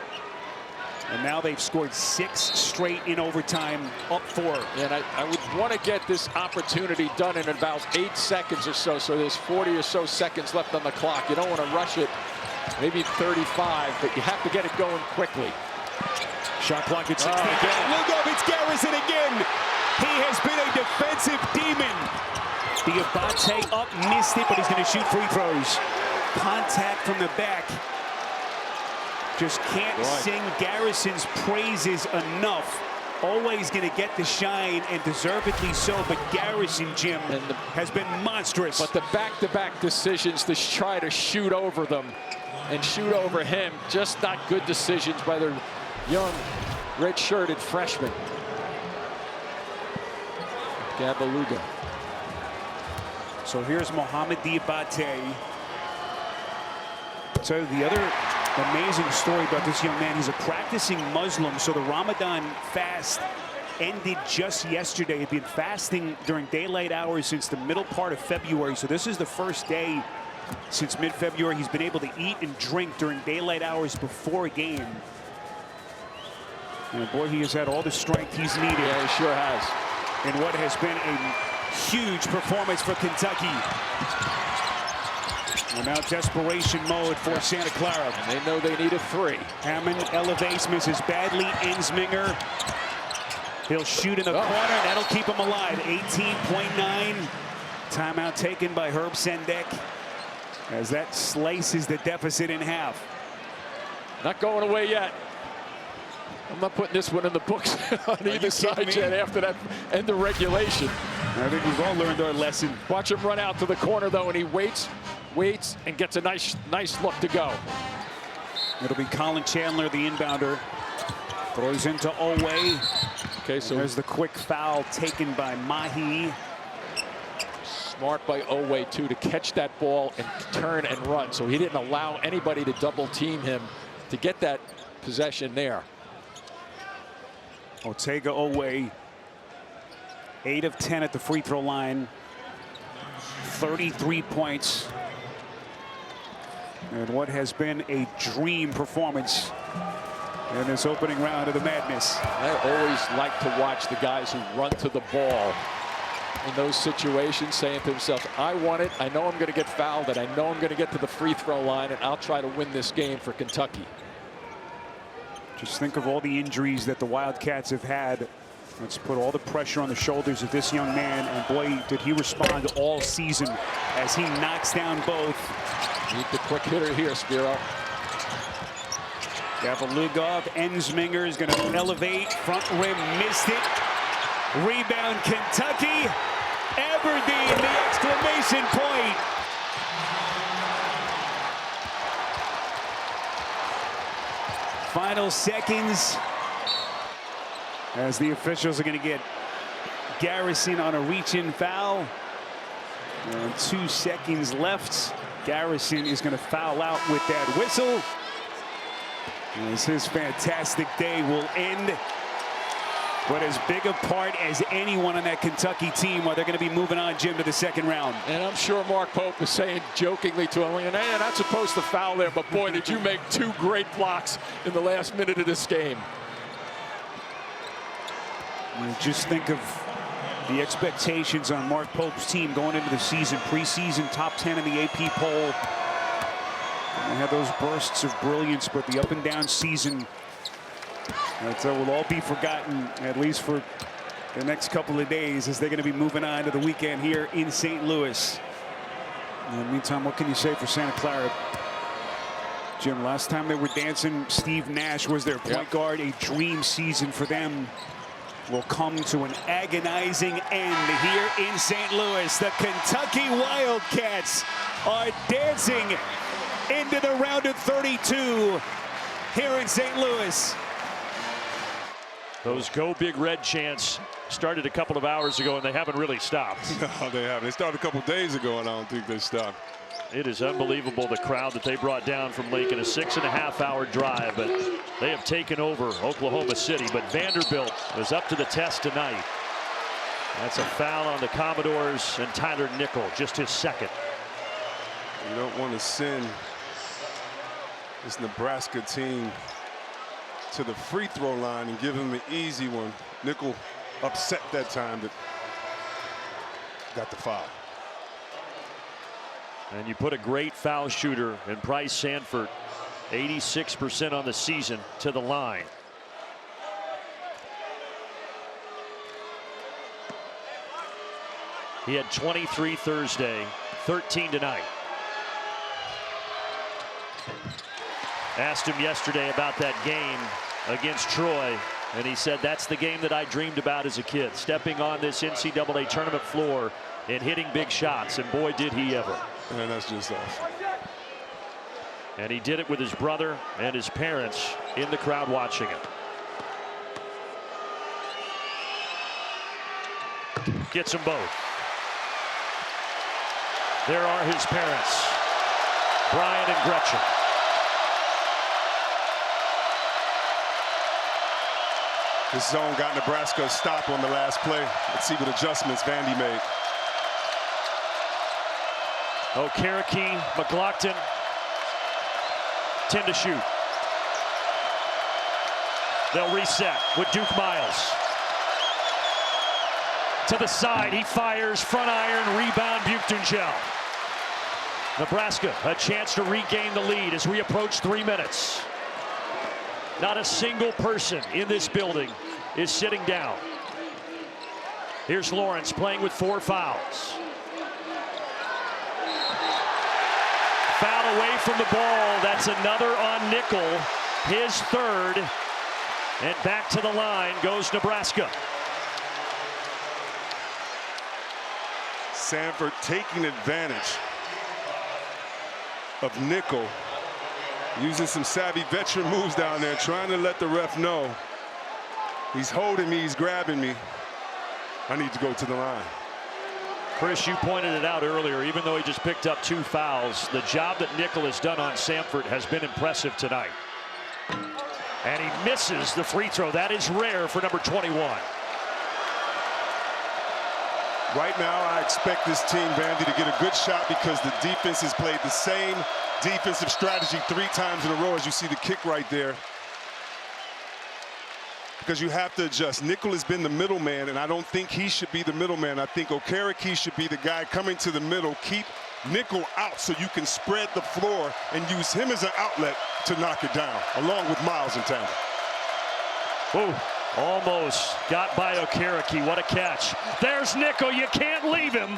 And now they've scored 6 straight in overtime, up 4. And I would want to get this opportunity done in about 8 seconds or so. So there's 40 or so seconds left on the clock. You don't want to rush it, maybe 35, but you have to get it going quickly. Shot clock at 16. Lugov, it's Garrison again. He has been a defensive demon. Diabate up, missed it, but he's going to shoot free throws. Contact from the back. Just can't sing Garrison's praises enough. Always going to get the shine, and deservedly so, but Garrison, Jim, has been monstrous. But the back-to-back decisions to try to shoot over them and shoot over him, just not good decisions by the young red-shirted freshman. Gavrilugov. So here's Mohamed Diabate. So the other amazing story about this young man, he's a practicing Muslim, so the Ramadan fast ended just yesterday. He'd been fasting during daylight hours since the middle part of February, so this is the first day since mid-February he's been able to eat and drink during daylight hours before a game. And boy, he has had all the strength he's needed. Yeah, he sure has. In what has been a huge performance for Kentucky. And now desperation mode for Santa Clara. And they know they need a 3. Hammond elevates, misses badly. Ensminger, he'll shoot in the corner, and that'll keep him alive. 18.9. Timeout taken by Herb Sendek as that slices the deficit in half. Not going away yet. I'm not putting this one in the books on either side yet after that end of regulation. I think we've all learned our lesson. Watch him run out to the corner, though, and he waits, and gets a nice look to go. It'll be Colin Chandler, the inbounder. Throws into Owe. Okay, so there's the quick foul taken by Mahi. Smart by Owe, too, to catch that ball and turn and run. So he didn't allow anybody to double team him to get that possession there. Ortega Owe, 8 of 10 at the free throw line, 33 points. And what has been a dream performance in this opening round of the Madness. I always like to watch the guys who run to the ball in those situations, saying to himself, I want it, I know I'm going to get fouled, and I know I'm going to get to the free throw line, and I'll try to win this game for Kentucky. Just think of all the injuries that the Wildcats have had. Let's put all the pressure on the shoulders of this young man, and boy, did he respond all season as he knocks down both. Need the quick hitter here, Spiro. Gavrilugov, Ensminger is going to elevate, front rim, missed it. Rebound, Kentucky. Everdeen, the exclamation point. Final seconds as the officials are going to get Garrison on a reach-in foul. And 2 seconds left. Garrison is going to foul out with that whistle. As his fantastic day will end. But as big a part as anyone on that Kentucky team, are they going to be moving on, Jim, to the second round? And I'm sure Mark Pope is saying jokingly to him, hey, you're not supposed to foul there, but boy, did you make 2 great blocks in the last minute of this game. Just think of the expectations on Mark Pope's team going into the season. Preseason top 10 in the AP poll. And they had those bursts of brilliance, but the up and down season that will all be forgotten, at least for the next couple of days as they're going to be moving on to the weekend here in St. Louis. In the meantime, what can you say for Santa Clara? Jim, last time they were dancing, Steve Nash was their point guard. A dream season for them will come to an agonizing end here in St. Louis. The Kentucky Wildcats are dancing into the round of 32 here in St. Louis. Those Go Big Red chants started a couple of hours ago, and they haven't really stopped. No, they haven't. They started a couple days ago, and I don't think they stopped. It is unbelievable, the crowd that they brought down from Lincoln. A 6.5-hour drive, but they have taken over Oklahoma City. But Vanderbilt is up to the test tonight. That's a foul on the Commodores and Tyler Nickel, just his second. You don't want to send this Nebraska team to the free throw line and give him an easy one. Nickel upset that time, but got the foul. And you put a great foul shooter in Bryce Sanford, 86% on the season, to the line. He had 23 Thursday, 13 tonight. Asked him yesterday about that game against Troy, and he said that's the game that I dreamed about as a kid, stepping on this NCAA tournament floor and hitting big shots, and boy did he ever. And that's just awesome. And he did it with his brother and his parents in the crowd watching him. Gets them both. There are his parents, Brian and Gretchen. This zone got Nebraska a stop on the last play. Let's see what adjustments Vandy made. Okereke, McLaughlin, 10 to shoot. They'll reset with Duke Miles. To the side, he fires, front iron, rebound, Buchtengel. Nebraska, a chance to regain the lead as we approach 3 minutes. Not a single person in this building is sitting down. Here's Lawrence playing with 4 fouls. Foul away from the ball. That's another on Nickel, his third. And back to the line goes Nebraska. Sanford taking advantage of Nickel, using some savvy veteran moves down there, trying to let the ref know he's holding me, he's grabbing me. I need to go to the line. Chris, you pointed it out earlier, even though he just picked up 2 fouls, the job that Nickel has done on Sanford has been impressive tonight. And he misses the free throw. That is rare for number 21. Right now, I expect this team, Vandy, to get a good shot because the defense has played the same defensive strategy 3 times in a row, as you see the kick right there. Because you have to adjust. Nickel has been the middleman, and I don't think he should be the middleman. I think Okereke should be the guy coming to the middle. Keep Nickel out so you can spread the floor and use him as an outlet to knock it down, along with Miles and Tanner. Oh, almost got by Okereke. What a catch. There's Nickel. You can't leave him.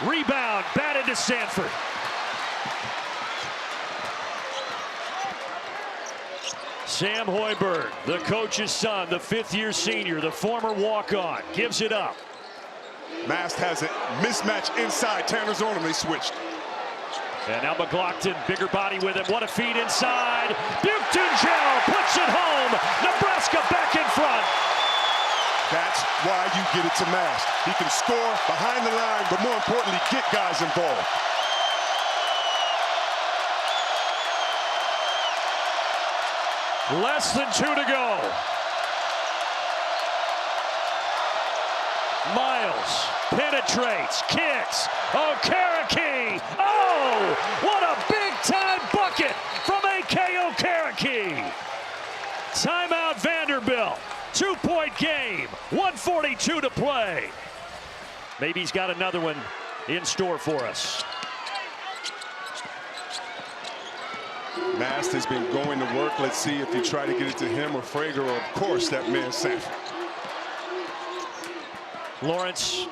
Rebound, batted to Sanford. Sam Hoiberg, the coach's son, the 5th-year senior, the former walk-on, gives it up. Mast has a mismatch inside. Tanner's on him. They switched. And now McLaughlin, bigger body with him. What a feed inside. Buchtengel puts it home. Nebraska back in front. That's why you get it to Mast. He can score behind the line, but more importantly, get guys involved. Less than 2 to go. Miles penetrates, kicks. Okereke. Oh, what a big-time bucket from A.K. Okereke. Timeout Vanderbilt. 2-point game. 1:42 to play. Maybe he's got another one in store for us. Mast has been going to work. Let's see if you try to get it to him or Frager, or of course that man Sanford. Lawrence.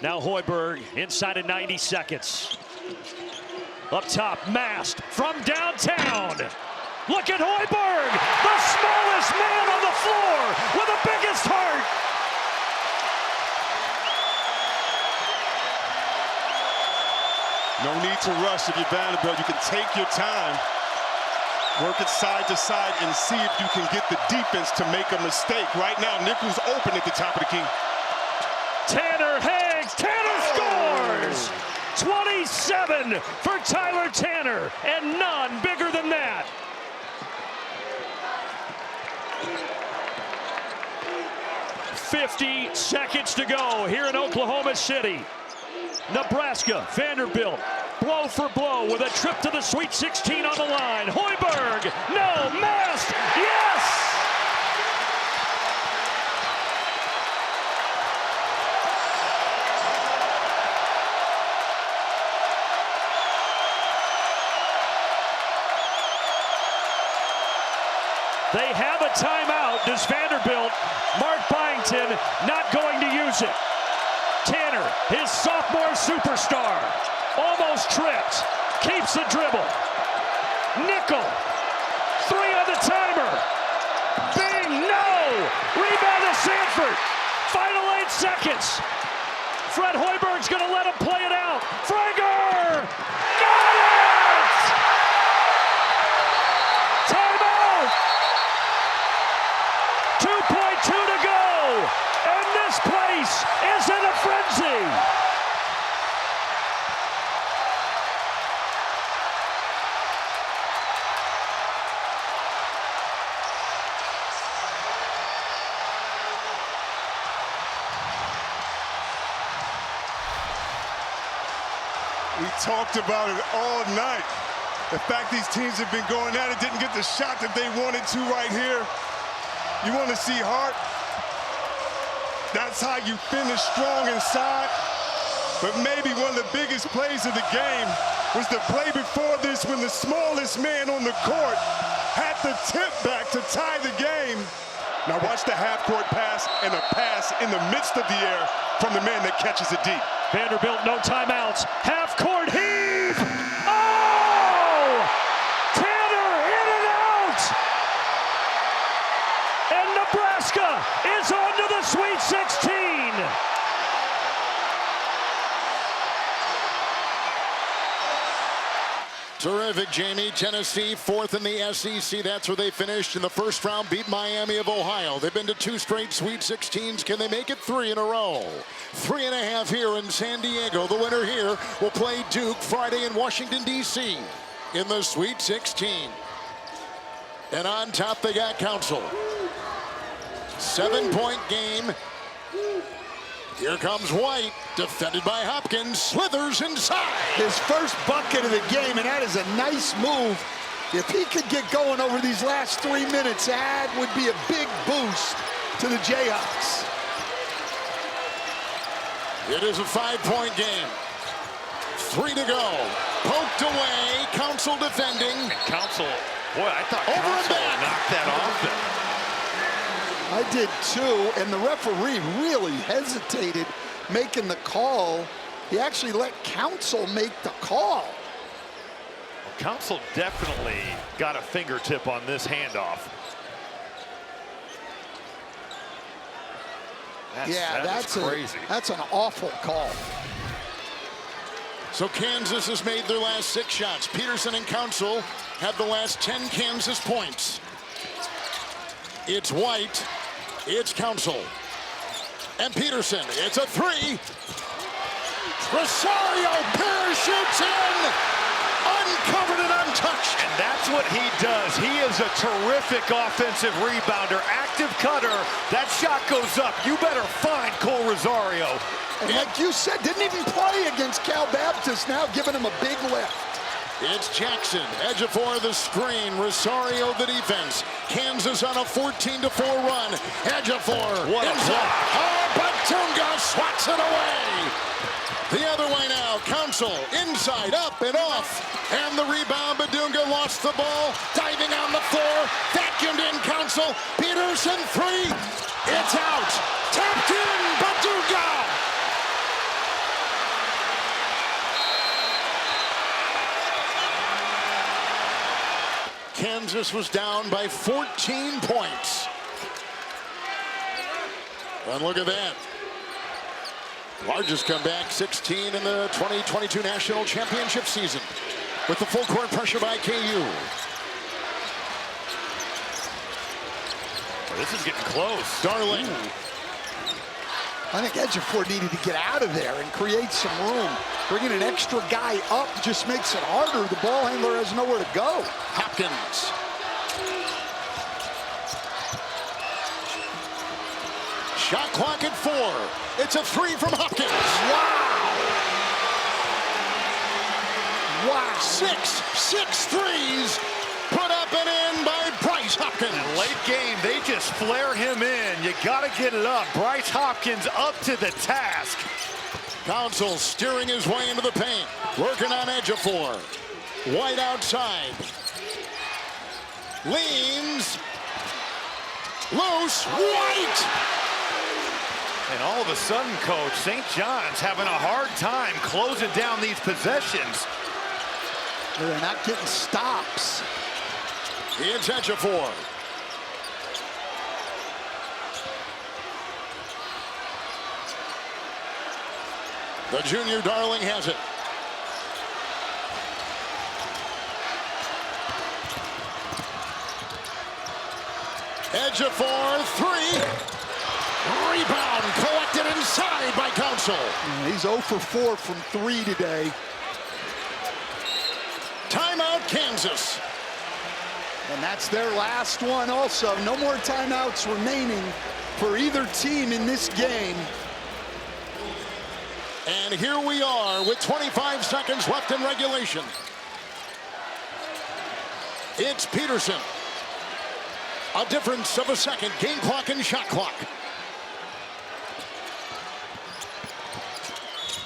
Now Hoiberg inside of 90 seconds. Up top, Mast from downtown. Look at Hoiberg, the smallest man on the floor with the biggest heart. No need to rush if you're Vanderbilt. You can take your time, work it side to side, and see if you can get the defense to make a mistake. Right now, Nichols open at the top of the key. Tanner hangs. Tanner scores! 27 for Tyler Tanner, and none bigger than that. "50 seconds to go here in Oklahoma City. Nebraska, Vanderbilt, blow for blow with a trip to the Sweet 16 on the line. Hoiberg, no, Mast, yes! They have a timeout. Does Vanderbilt? Mark Byington not going to use it. Tanner, his sophomore superstar, almost tripped, keeps the dribble. Nickel, 3 on the timer. Bing, no! Rebound to Sanford. Final 8 seconds. Fred Hoiberg's going to let him play it out. Frager! Got it! Timeout! 2.2 to go, and this place is in a frenzy. We talked about it all night. The fact these teams have been going at it, didn't get the shot that they wanted to right here. You want to see heart? That's how you finish strong inside. But maybe one of the biggest plays of the game was the play before this when the smallest man on the court had the tip back to tie the game. Now watch the half-court pass and a pass in the midst of the air from the man that catches it deep. Vanderbilt, no timeouts. Half-court heave! Oh! Tanner in and out! And Nebraska is on to the Sweet 16. Terrific, Jamie. Tennessee, 4th in the SEC. That's where they finished in the first round, beat Miami of Ohio. They've been to 2 straight Sweet 16s. Can they make it 3 in a row? 3.5 here in San Diego. The winner here will play Duke Friday in Washington, D.C. in the Sweet 16. And on top, they got Council. 7-point game. Here comes White, defended by Hopkins, slithers inside. His first bucket of the game, and that is a nice move. If he could get going over these last 3 minutes, that would be a big boost to the Jayhawks. It is a 5-point game. 3 to go. Poked away, Council defending. And Council, boy, I thought Council knocked that off. I did too, and the referee really hesitated making the call. He actually let Council make the call. Well, Council definitely got a fingertip on this handoff. That's crazy. That's an awful call. So Kansas has made their last 6 shots. Peterson and Council have the last 10 Kansas points. It's White. It's Council. And Peterson. It's a 3. Rosario parachutes in. Uncovered and untouched. And that's what he does. He is a terrific offensive rebounder. Active cutter. That shot goes up. You better find Cole Rosario. And like you said, didn't even play against Cal Baptist, now giving him a big lift. It's Jackson, Ejiofor the screen, Rosario the defense. Kansas on a 14-4 run. Ejiofor inside. Oh, Batunga swats it away. The other way now, Council inside, up and off. And the rebound, Badunga lost the ball, diving on the floor, vacuumed in Council. Peterson 3, it's out. Tapped in, Baduga! Kansas was down by 14 points. And look at that. Largest comeback, 16 in the 2022 National Championship season. With the full court pressure by KU. This is getting close. Darling. I think Ejiofor needed to get out of there and create some room. Bringing an extra guy up just makes it harder. The ball handler has nowhere to go. Hopkins. Shot clock at 4. It's a 3 from Hopkins. Wow. 6 threes put up and in by Bryce Hopkins. And late game, they just flare him in. You got to get it up. Bryce Hopkins up to the task. Council steering his way into the paint. Working on Ejiofor. White outside. Leans. Loose. White. And all of a sudden, Coach, St. John's having a hard time closing down these possessions. They're not getting stops. It's Ejiofor. The junior darling has it. Ejiofor, 3. Rebound collected inside by Council. He's 0 for 4 from 3 today. Timeout, Kansas. And that's their last one also. No more timeouts remaining for either team in this game. And here we are with 25 seconds left in regulation. It's Peterson. A difference of a second. Game clock and shot clock.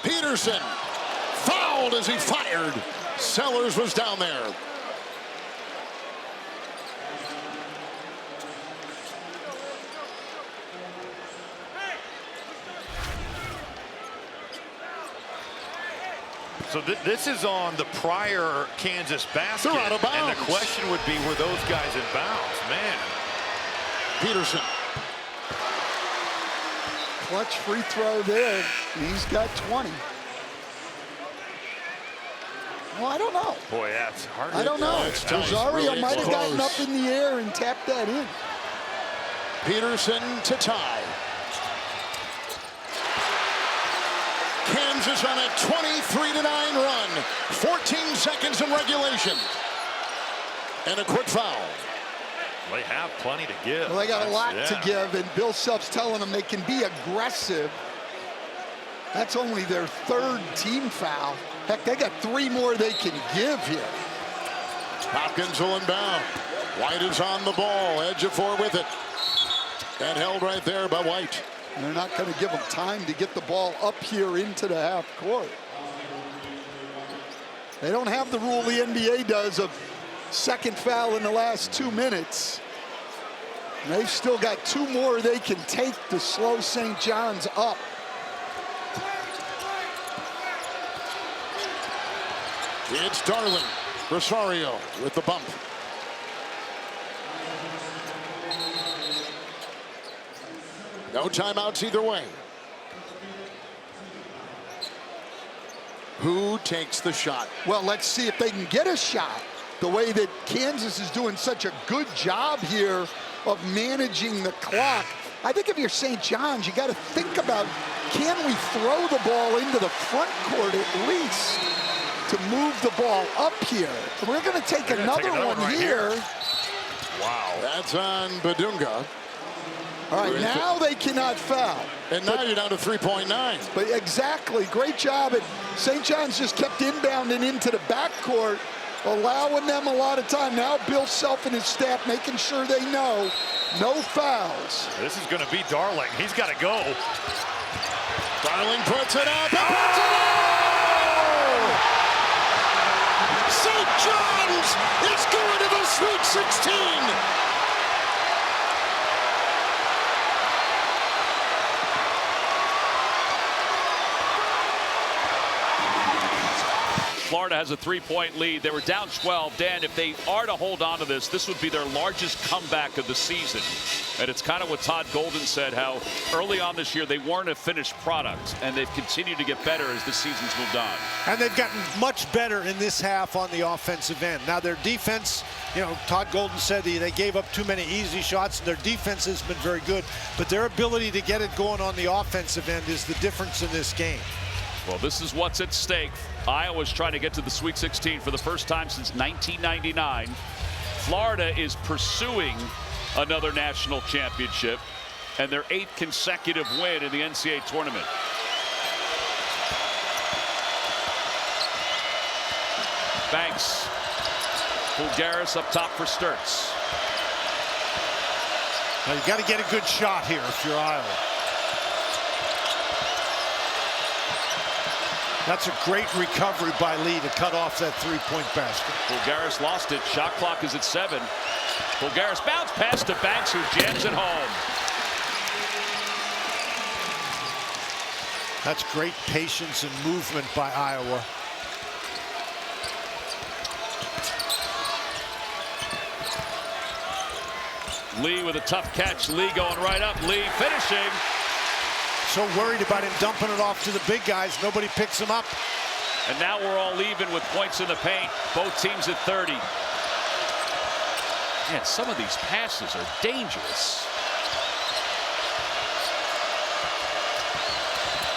Peterson fouled as he fired. Sellers was down there. So this is on the prior Kansas basket. They're out of bounds. And the question would be, were those guys in bounds? Man. Peterson. Clutch free throw there. He's got 20. Well, I don't know. Boy, that's hard. I don't know. Rosario really might have gotten close. up in the air and tapped that in. Peterson to tie. Kansas on a 23-9 run. 14 seconds in regulation. And a quick foul. They have plenty to give. Well, they got a lot to Yeah. give, and Bill Self's telling them they can be aggressive. That's only their 3rd team foul. Heck, they got 3 more they can give here. Hopkins will inbound. White is on the ball. Ejiofor with it. And held right there by White. And they're not going to give them time to get the ball up here into the half court. They don't have the rule the NBA does of second foul in the last 2 minutes. And they've still got 2 more they can take to slow St. John's up. It's Darling. Rosario with the bump. No timeouts either way. Who takes the shot? Well, let's see if they can get a shot. The way that Kansas is doing such a good job here of managing the clock. I think if you're St. John's, you got to think about, can we throw the ball into the front court at least to move the ball up here? We're going to take another one right here. Wow. That's on Badunga. All right, now they cannot foul. And now you're down to 3.9. But exactly, great job. And St. John's just kept inbounding into the backcourt, allowing them a lot of time. Now Bill Self and his staff making sure they know no fouls. This is going to be Darling. He's got to go. Darling puts it up. And puts it up! St. John's is going to the Sweet 16. Florida has a 3-point lead. They were down 12. Dan, if they are to hold on to this would be their largest comeback of the season. And it's kind of what Todd Golden said, how early on this year they weren't a finished product, and they've continued to get better as the season's moved on. And they've gotten much better in this half on the offensive end. Now their defense, Todd Golden said they gave up too many easy shots, and their defense has been very good. But their ability to get it going on the offensive end is the difference in this game. Well, this is what's at stake. Iowa's trying to get to the Sweet 16 for the first time since 1999. Florida is pursuing another national championship and their 8th consecutive win in the NCAA tournament. Banks. Fulgaris up top for Sturtz. Now you got to get a good shot here if you're Iowa. That's a great recovery by Lee to cut off that 3-point basket. Fulgaris lost it. Shot clock is at 7. Fulgaris bounce pass to Banks, who jams it home. That's great patience and movement by Iowa. Lee with a tough catch. Lee going right up. Lee finishing. So worried about him dumping it off to the big guys. Nobody picks him up. And now we're all even with points in the paint. Both teams at 30. Man, some of these passes are dangerous.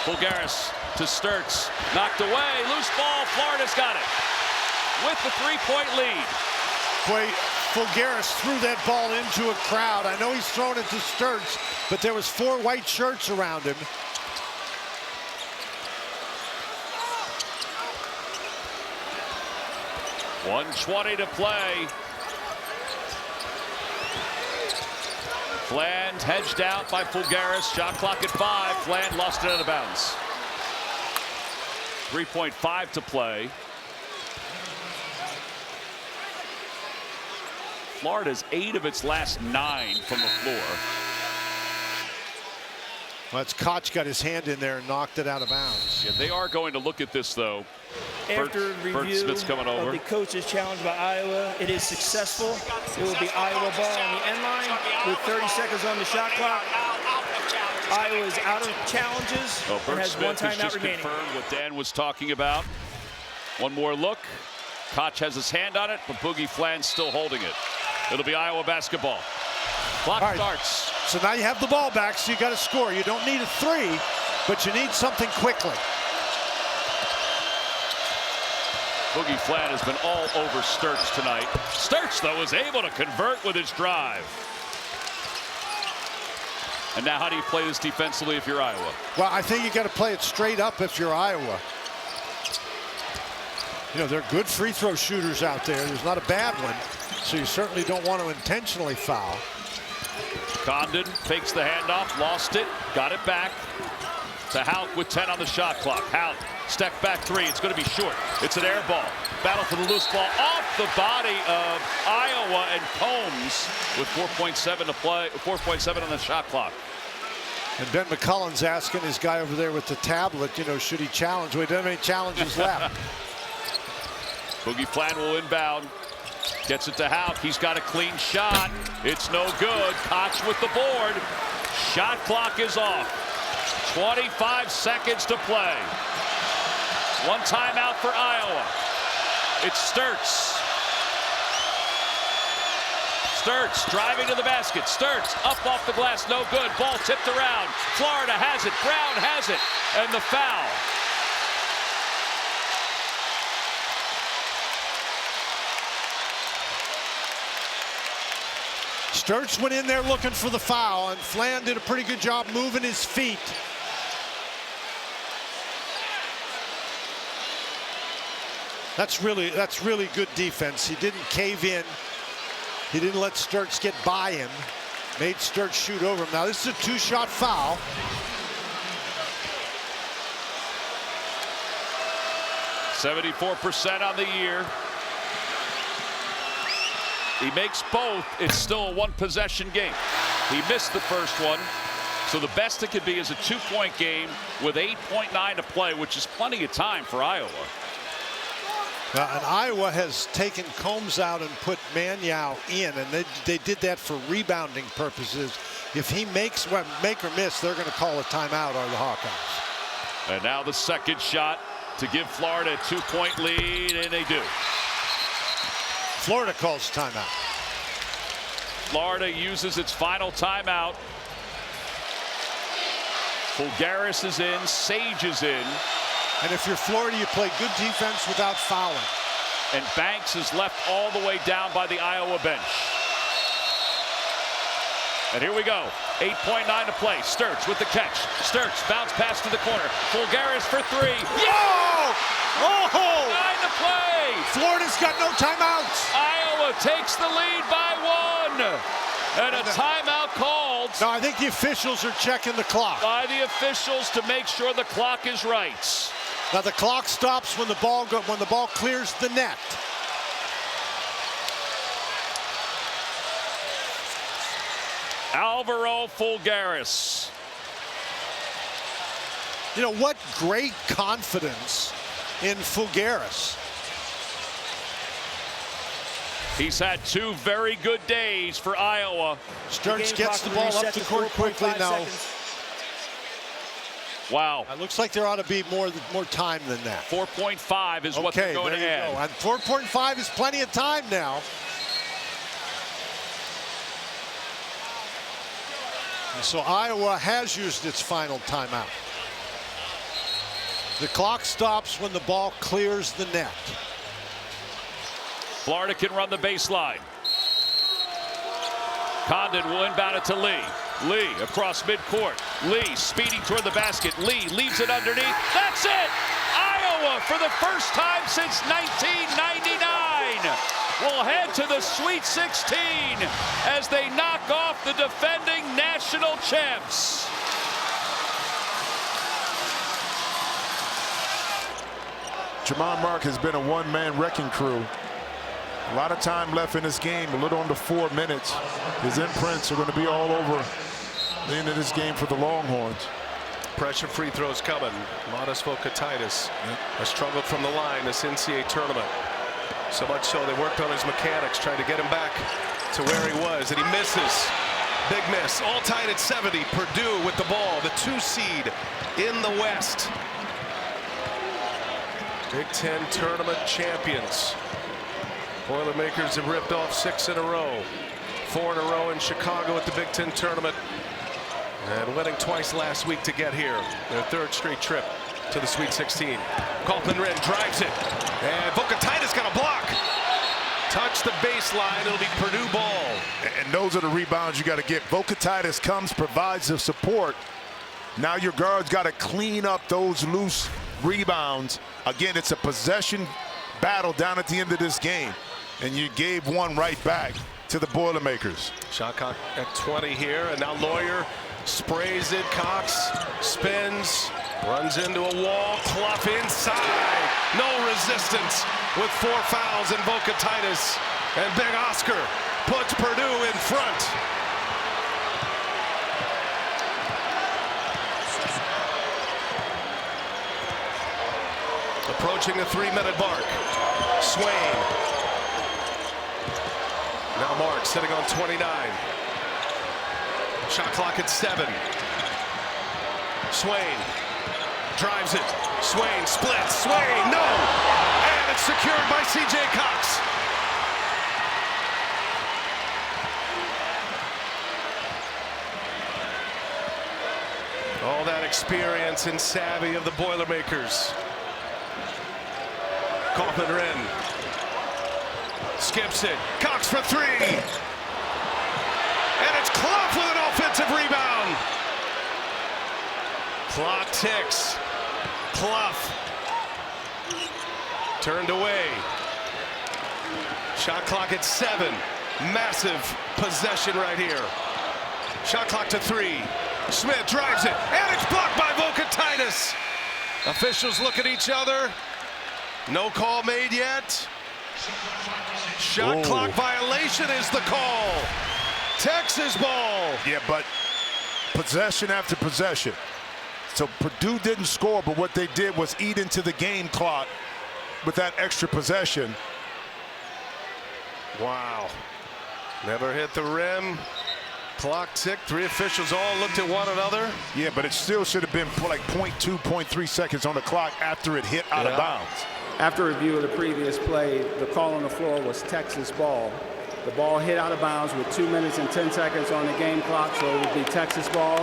Fulgaris to Sturtz. Knocked away. Loose ball. Florida's got it. With the 3-point lead. Boy, Fulgaris threw that ball into a crowd. I know he's thrown it to Sturtz, but there was 4 white shirts around him. .120 to play. Fland hedged out by Fulgaris. Shot clock at 5. Fland lost it out of bounds. 3.5 to play. Florida's 8 of its last 9 from the floor. Well, it's Koch got his hand in there and knocked it out of bounds. Yeah, they are going to look at this, though. After review Smith's coming over. of the coach's challenge by Iowa, it is successful. It will be Iowa ball on the end line with 30 seconds on the shot clock. Iowa is out of challenges and has one timeout remaining. Confirmed what Dan was talking about. One more look. Koch has his hand on it, but Boogie Fland's still holding it. It'll be Iowa basketball. Clock starts. So now you have the ball back, so you got to score. You don't need a 3, but you need something quickly. Boogie Fland has been all over Sturtz tonight. Sturtz, though, is able to convert with his drive. And now how do you play this defensively if you're Iowa? Well, I think you got to play it straight up if you're Iowa. They're good free throw shooters out there. There's not a bad one, so you certainly don't want to intentionally foul. Condon fakes the handoff, lost it, got it back to Houck with 10 on the shot clock. Houck, step back 3. It's going to be short. It's an air ball. Battle for the loose ball off the body of Iowa, and Combs with 4.7 to play, 4.7 on the shot clock. And Ben McCullen's asking his guy over there with the tablet, should he challenge? We don't have any challenges left. Boogie Fland will inbound. Gets it to Houck. He's got a clean shot. It's no good. Koch with the board. Shot clock is off. 25 seconds to play. One timeout for Iowa. It's Sturtz. Sturtz driving to the basket. Sturtz up off the glass. No good. Ball tipped around. Florida has it. Brown has it. And the foul. Sturtz went in there looking for the foul, and Fland did a pretty good job moving his feet. That's really good defense. He didn't cave in. He didn't let Sturtz get by him. Made Sturtz shoot over him. Now this is a 2-shot foul. .74% on the year. He makes both. It's still a 1-possession game. He missed the first one. So the best it could be is a 2-point game with 8.9 to play, which is plenty of time for Iowa. And Iowa has taken Combs out and put Manyow in, and they did that for rebounding purposes. If he makes make or miss, they're going to call a timeout, are the Hawkeyes. And now the second shot to give Florida a 2-point lead, and they do. Florida calls timeout. Florida uses its final timeout. Fulgaris is in, Sage is in. And if you're Florida, you play good defense without fouling. And Banks is left all the way down by the Iowa bench. And here we go. 8.9 to play. Sturts with the catch. Sturts bounce pass to the corner. Fulgaris for three. Yeah! Oh! 9 to play. Florida's got no timeouts. Iowa takes the lead by 1. And a timeout called. No, I think the officials are checking the clock. By the officials to make sure the clock is right. Now the clock stops when the ball clears the net. Alvaro Fulgaris. You know what? Great confidence in Fulgaris. He's had 2 very good days for Iowa. Sturts gets the ball up the court quickly now. Wow. It looks like there ought to be more time than that. 4.5 is what they're going to add. And 4.5 is plenty of time now. And so Iowa has used its final timeout. The clock stops when the ball clears the net. Florida can run the baseline. Condon will inbound it to Lee. Lee across midcourt. Lee speeding toward the basket. Lee leaves it underneath. That's it! Iowa, for the first time since 1999, will head to the Sweet 16 as they knock off the defending national champs. Jamon Mark has been a one-man wrecking crew. A lot of time left in this game, a little under 4 minutes. His imprints are going to be all over the end of this game for the Longhorns. Pressure free throws coming. Modest Vokatitis has struggled from the line this NCAA tournament. So much so they worked on his mechanics, trying to get him back to where he was, and he misses. Big miss. All tied at 70. Purdue with the ball, the 2 seed in the West. Big Ten tournament champions. Boilermakers have ripped off 6 in a row. 4 in a row in Chicago at the Big Ten tournament. And winning twice last week to get here. Their 3rd straight trip to the Sweet 16. Kaufman-Renn drives it. And Vokatitis got a block. Touch the baseline. It'll be Purdue ball. And those are the rebounds you got to get. Vokatitis comes, provides the support. Now your guards got to clean up those loose rebounds. Again, it's a possession battle down at the end of this game. And you gave one right back to the Boilermakers. Shot clock at 20 here, and now Lawyer sprays it. Cox spins, runs into a wall. Clough inside. No resistance with 4 fouls and Vokatitis. And Big Oscar puts Purdue in front. Approaching the 3-minute mark. Swain. Now Mark sitting on 29. Shot clock at 7. Swain drives it. Swain splits. Swain, no! And it's secured by C.J. Cox. All that experience and savvy of the Boilermakers. Kaufman-Renn skips it. Cox for 3. And it's Clough with an offensive rebound. Clock ticks. Clough turned away. Shot clock at 7. Massive possession right here. Shot clock to 3. Smith drives it, and it's blocked by Vokatitis. Officials look at each other. No call made yet. Shot clock violation is the call. Texas ball. Yeah, but possession after possession. So Purdue didn't score, but what they did was eat into the game clock with that extra possession. Wow. Never hit the rim. Clock ticked. 3 officials all looked at one another. Yeah, but it still should have been like 0.2, 0.3 seconds on the clock after it hit out of bounds. After review of the previous play, the call on the floor was Texas ball. The ball hit out of bounds with 2 minutes and 10 seconds on the game clock, so it would be Texas ball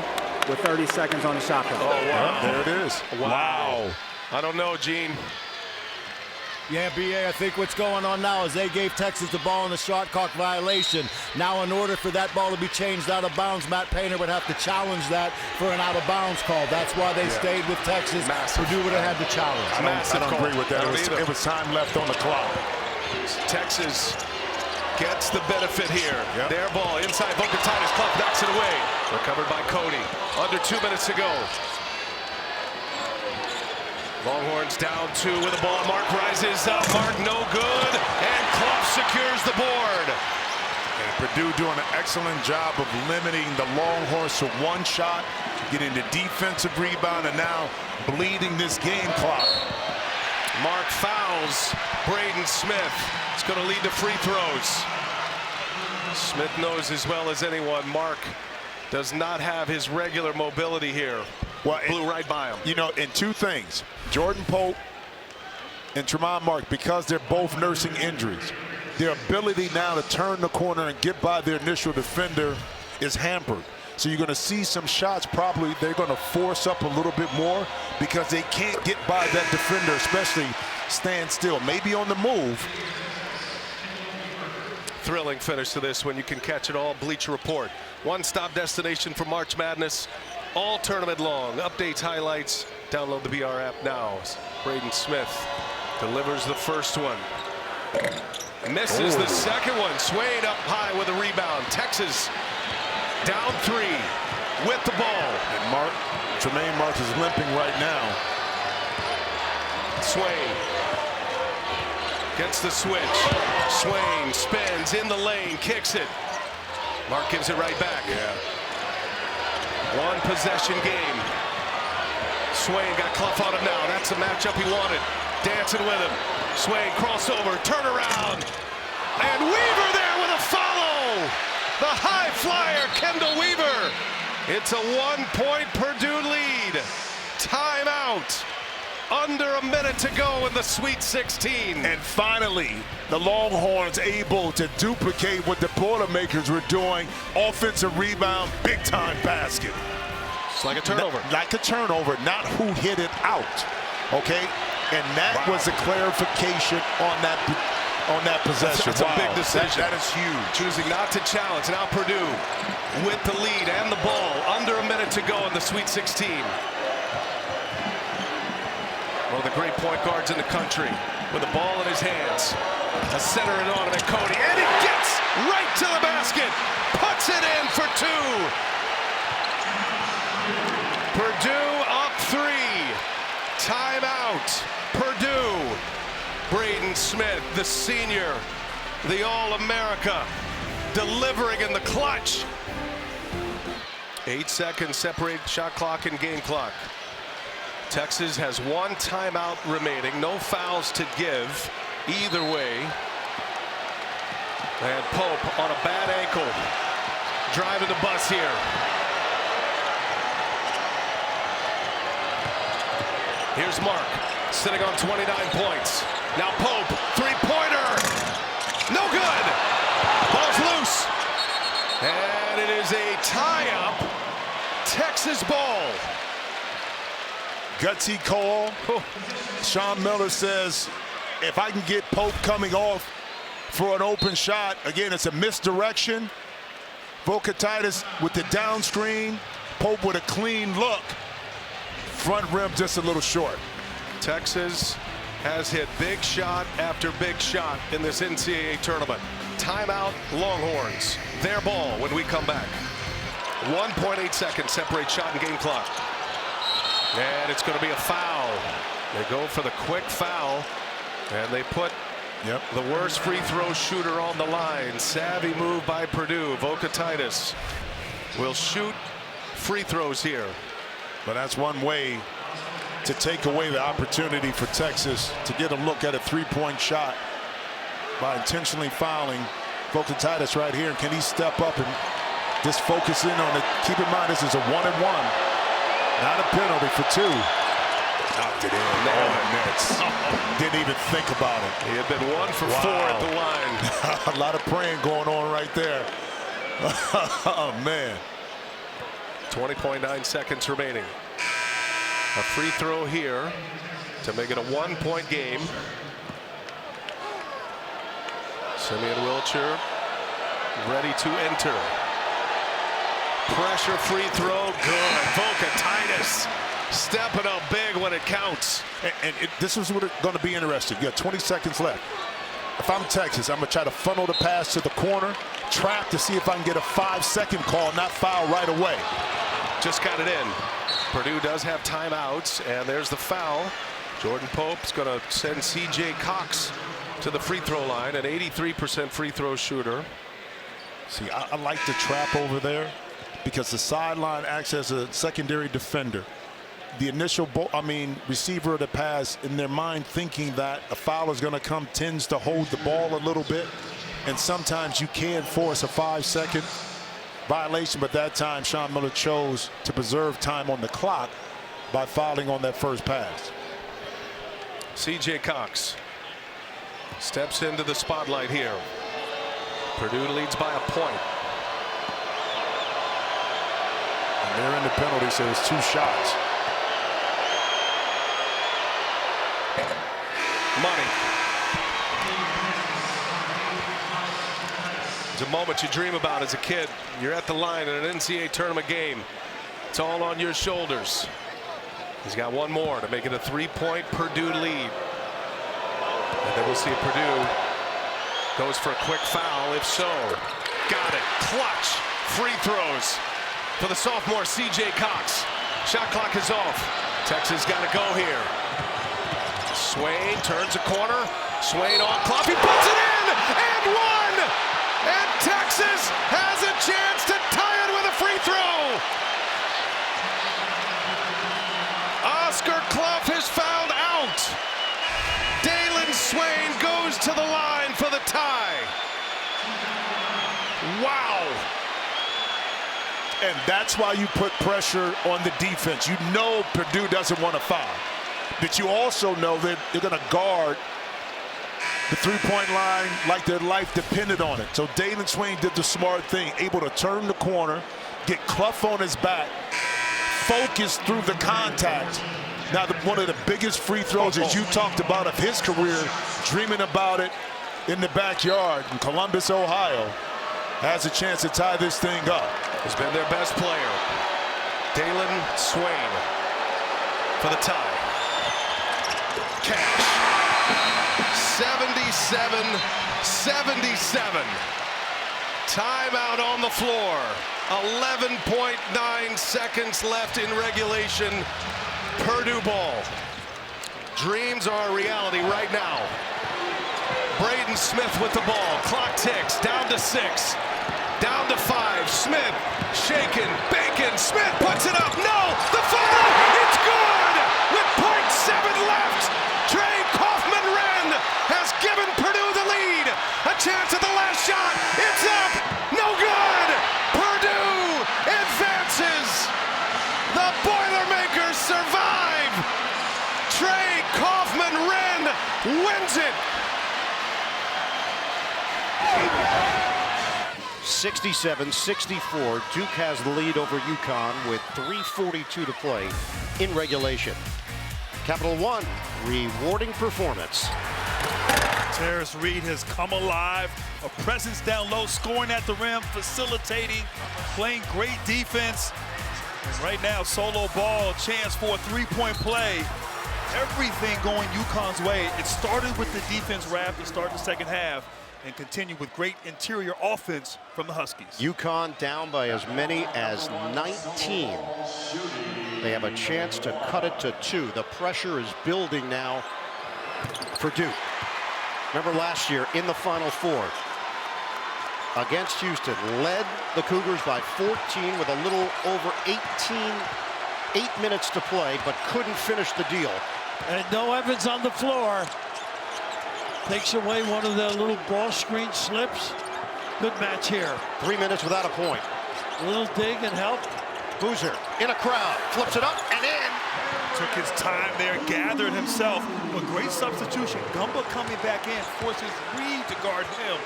with 30 seconds on the shot clock. Oh, wow. There it is. Wow. I don't know, Gene. Yeah, BA, I think what's going on now is they gave Texas the ball in the shot clock violation. Now, in order for that ball to be changed out of bounds, Matt Painter would have to challenge that for an out-of-bounds call. That's why they stayed with Texas. Purdue would have had the challenge. I don't agree with that. It was time left on the clock. Texas gets the benefit here. Their ball inside Vocatitis. Clock knocks it away. Recovered by Cody. Under 2 minutes to go. Longhorns down 2 with the ball. Mark rises up. Mark no good. And Clough secures the board. And Purdue doing an excellent job of limiting the Longhorns to 1 shot, getting the defensive rebound, and now bleeding this game clock. Mark fouls Braden Smith. It's going to lead to free throws. Smith knows as well as anyone, Mark does not have his regular mobility here. Well, blew right by him. You know, in 2 things, Jordan Pope and Tremont Mark, because they're both nursing injuries, their ability now to turn the corner and get by their initial defender is hampered. So you're going to see some shots probably they're going to force up a little bit more because they can't get by that defender, especially stand still, maybe on the move. Thrilling finish to this when you can catch it all. Bleacher Report. One-stop destination for March Madness. All tournament long. Updates, highlights. Download the BR app now. Braden Smith delivers the first one. Misses the second one. Swayed up high with a rebound. Texas down 3 with the ball. And Tremaine Mark is limping right now. Swain gets the switch. Swain spins in the lane, kicks it. Mark gives it right back. One possession game. Swain got Clough on him now. That's the matchup he wanted. Dancing with him. Swain crossover, turn around. And Weaver there with a follow. The high flyer, Kendall Weaver. It's a 1-point Purdue lead. Timeout. Under a minute to go in the Sweet 16. And finally, the Longhorns able to duplicate what the Boilermakers were doing. Offensive rebound, big-time basket. It's like a turnover. Like a turnover, not who hit it out, okay? And that was a clarification on that possession. That's a big decision. That is huge. Choosing not to challenge. Now Purdue with the lead and the ball. Under a minute to go in the Sweet 16. One of the great point guards in the country with the ball in his hands. A center it on him at Cody. And he gets right to the basket. Puts it in for 2. Purdue up 3. Timeout. Purdue. Braden Smith, the senior, the All-America, delivering in the clutch. 8 seconds separate shot clock and game clock. Texas has 1 timeout remaining. No fouls to give either way. And Pope on a bad ankle. Driving the bus here. Here's Mark sitting on 29 points. Now Pope, 3-pointer. No good. Ball's loose. And it is a tie-up. Texas ball. Gutsy call. Sean Miller says, if I can get Pope coming off for an open shot, again, it's a misdirection. Vocatitis with the down screen. Pope with a clean look. Front rim just a little short. Texas has hit big shot after big shot in this NCAA tournament. Timeout, Longhorns. Their ball when we come back. 1.8 seconds separate shot and game clock. And it's going to be a foul. They go for the quick foul, and they put the worst free throw shooter on the line. Savvy move by Purdue. Vocatitis will shoot free throws here. But that's one way to take away the opportunity for Texas to get a look at a three-point shot by intentionally fouling Vokatitis right here. And can he step up and just focus in on it? Keep in mind, this is a 1-and-1, not a penalty for 2. Knocked it in. Nets. Didn't even think about it. He had been 1 for 4 at the line. A lot of praying going on right there. Oh, man. 20.9 seconds remaining. A free throw here to make it a 1-point game. Simeon Wilcher ready to enter. Pressure free throw, good. Vokatitis stepping up big when it counts. And this is what it's going to be interesting. You got 20 seconds left. If I'm Texas, I'm going to try to funnel the pass to the corner, trap to see if I can get a 5-second call, not foul right away. Just got it in. Purdue does have timeouts, and there's the foul. Jordan Pope's going to send C.J. Cox to the free throw line, an 83% free throw shooter. See, I like the trap over there because the sideline acts as a secondary defender. The initial receiver of the pass, in their mind thinking that a foul is going to come, tends to hold the ball a little bit, and sometimes you can force a 5-second violation, but that time Sean Miller chose to preserve time on the clock by fouling on that first pass. C.J. Cox steps into the spotlight here. Purdue leads by a point. And they're in the penalty, so it's 2 shots. Money. It's a moment you dream about as a kid. You're at the line in an NCAA tournament game. It's all on your shoulders. He's got one more to make it a 3-point Purdue lead. And then we'll see if Purdue goes for a quick foul. If so, got it. Clutch. Free throws for the sophomore C.J. Cox. Shot clock is off. Texas got to go here. Swain turns a corner. Swain on clock. He puts it in and one. And Texas has a chance to tie it with a free throw. Oscar Clough is fouled out. Dalen Swain goes to the line for the tie. Wow. And that's why you put pressure on the defense. You know Purdue doesn't want to foul, but you also know that they're going to guard the three-point line like their life depended on it. So Dalen Swain did the smart thing, able to turn the corner, get Clough on his back, focus through the contact. Now, one of the biggest free throws, as you talked about, of his career, dreaming about it in the backyard in Columbus, Ohio, has a chance to tie this thing up. Has been their best player, Dalen Swain, for the tie. Cash. 77-77. Timeout on the floor. 11.9 seconds left in regulation. Purdue ball. Dreams are a reality right now. Braden Smith with the ball. Clock ticks. Down to 6. Down to 5. Smith shaken. Bacon. Smith puts it up. No! The foul! It's good! With .7 left. Trey Kaufman-Renn has given Purdue the lead. A chance at the last shot. It's up. No good. Purdue advances. The Boilermakers survive. Trey Kaufman-Renn wins it. 67-64. Duke has the lead over UConn with 3:42 to play in regulation. Capital One, rewarding performance. Terrace Reed has come alive. A presence down low, scoring at the rim, facilitating, playing great defense. And right now, solo ball, chance for a three-point play. Everything going UConn's way. It started with the defense wrap to start the second half and continue with great interior offense from the Huskies. UConn down by as many as 19. They have a chance to cut it to 2. The pressure is building now for Duke. Remember last year in the Final Four against Houston, led the Cougars by 14 with a little over 18 8 minutes to play, but couldn't finish the deal. And no Evans on the floor. Takes away one of the little ball screen slips. Good match here. 3 minutes without a point. A little dig and help. Boozer in a crowd, flips it up and in. Took his time there, gathered himself. A great substitution. Gumba coming back in, forces Reed to guard him.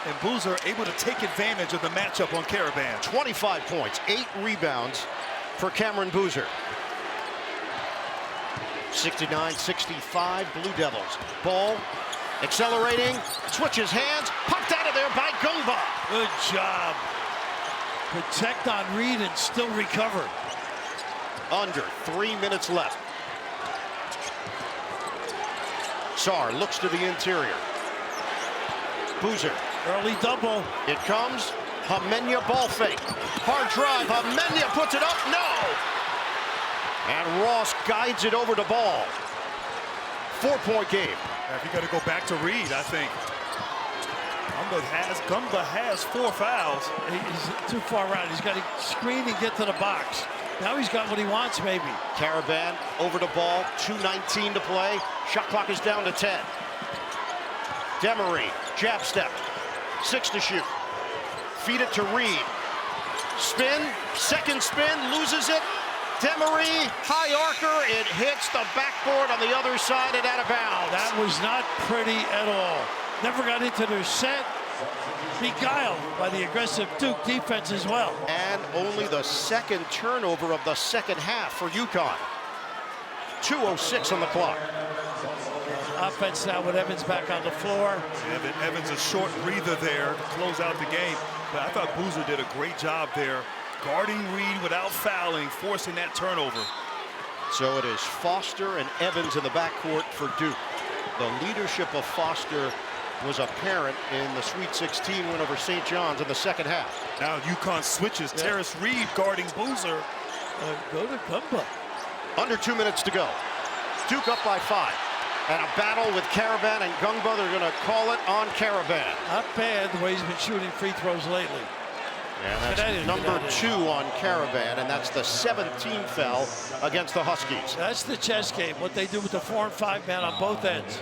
And Boozer able to take advantage of the matchup on Caravan. 25 points, 8 rebounds for Cameron Boozer. 69-65 Blue Devils. Ball accelerating, switches hands, popped out of there by Gumba. Good job. Protect on Reed and still recover. Under 3 minutes left. Sarr looks to the interior. Boozer. Early double. It comes. Hamenya ball fake. Hard drive. Hamenya puts it up. No. And Ross guides it over to Ball. 4-point game. If you got to go back to Reed, I think. Gumba has 4 fouls. He's too far out. He's got to screen and get to the box. Now he's got what he wants, maybe. Caravan over the ball. 2:19 to play. Shot clock is down to 10. Demery, jab step. 6 to shoot. Feed it to Reed. Spin, second spin, loses it. Demery, high arcer. It hits the backboard on the other side and out of bounds. That was not pretty at all. Never got into their set. Beguiled by the aggressive Duke defense as well. And only the second turnover of the second half for UConn. 2:06 on the clock. Offense now with Evans back on the floor. Evans a short breather there to close out the game. But I thought Boozer did a great job there, guarding Reed without fouling, forcing that turnover. So it is Foster and Evans in the backcourt for Duke. The leadership of Foster was apparent in the Sweet 16 win over St. John's in the second half. Now UConn switches. Yeah. Terrace Reed guarding Boozer. Go to Gumba. Under 2 minutes to go. Duke up by 5. And a battle with Caravan and Gumba. They're going to call it on Caravan. Not bad the way he's been shooting free throws lately. And that's number 2 on Caravan, and that's the 17th foul against the Huskies. That's the chess game, what they do with the 4 and 5 man on both ends.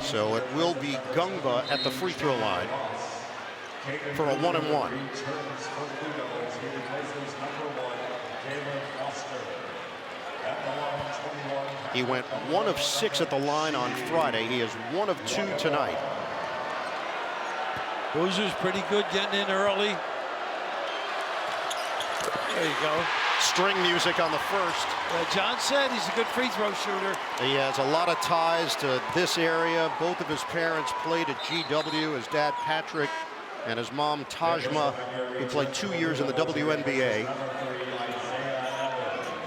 So it will be Gumba at the free throw line for a 1-and-1. He went 1 of 6 at the line on Friday. He is 1 of 2 tonight. Boozer's pretty good getting in early. There you go. String music on the first. John said he's a good free throw shooter. He has a lot of ties to this area. Both of his parents played at GW. His dad, Patrick, and his mom, Tajma, who played 2 years in the WNBA.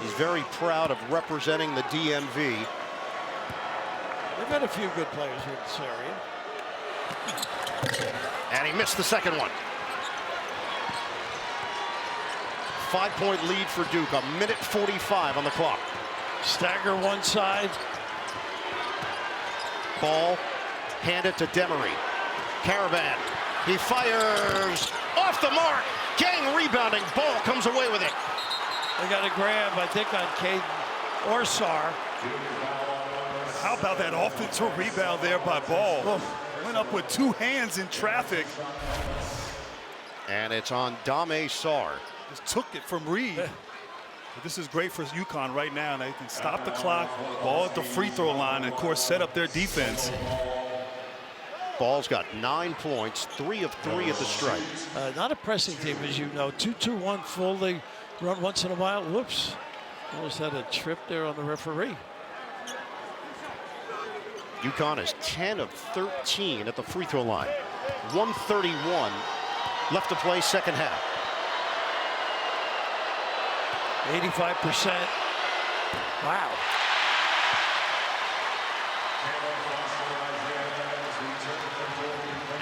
He's very proud of representing the DMV. They've had a few good players here in this area. And he missed the second one. 5-point lead for Duke, 1:45 on the clock. Stagger one side. Ball handed to Demery. Caravan, he fires off the mark. Gang rebounding, Ball comes away with it. They got a grab, I think, on Caden or Sarr. How about that offensive rebound there by Ball? Oh. Went up with 2 hands in traffic. And it's on Dame Sarr. Just took it from Reed. But this is great for UConn right now. They can stop the clock, Ball at the free throw line, and of course set up their defense. Ball's got 9 points, 3 of 3 at the stripe. Not a pressing team, as you know. 2-2-1 full. They run once in a while. Whoops. Almost had a trip there on the referee. UConn is 10 of 13 at the free throw line. 1:31 left to play, second half. 85%. Wow.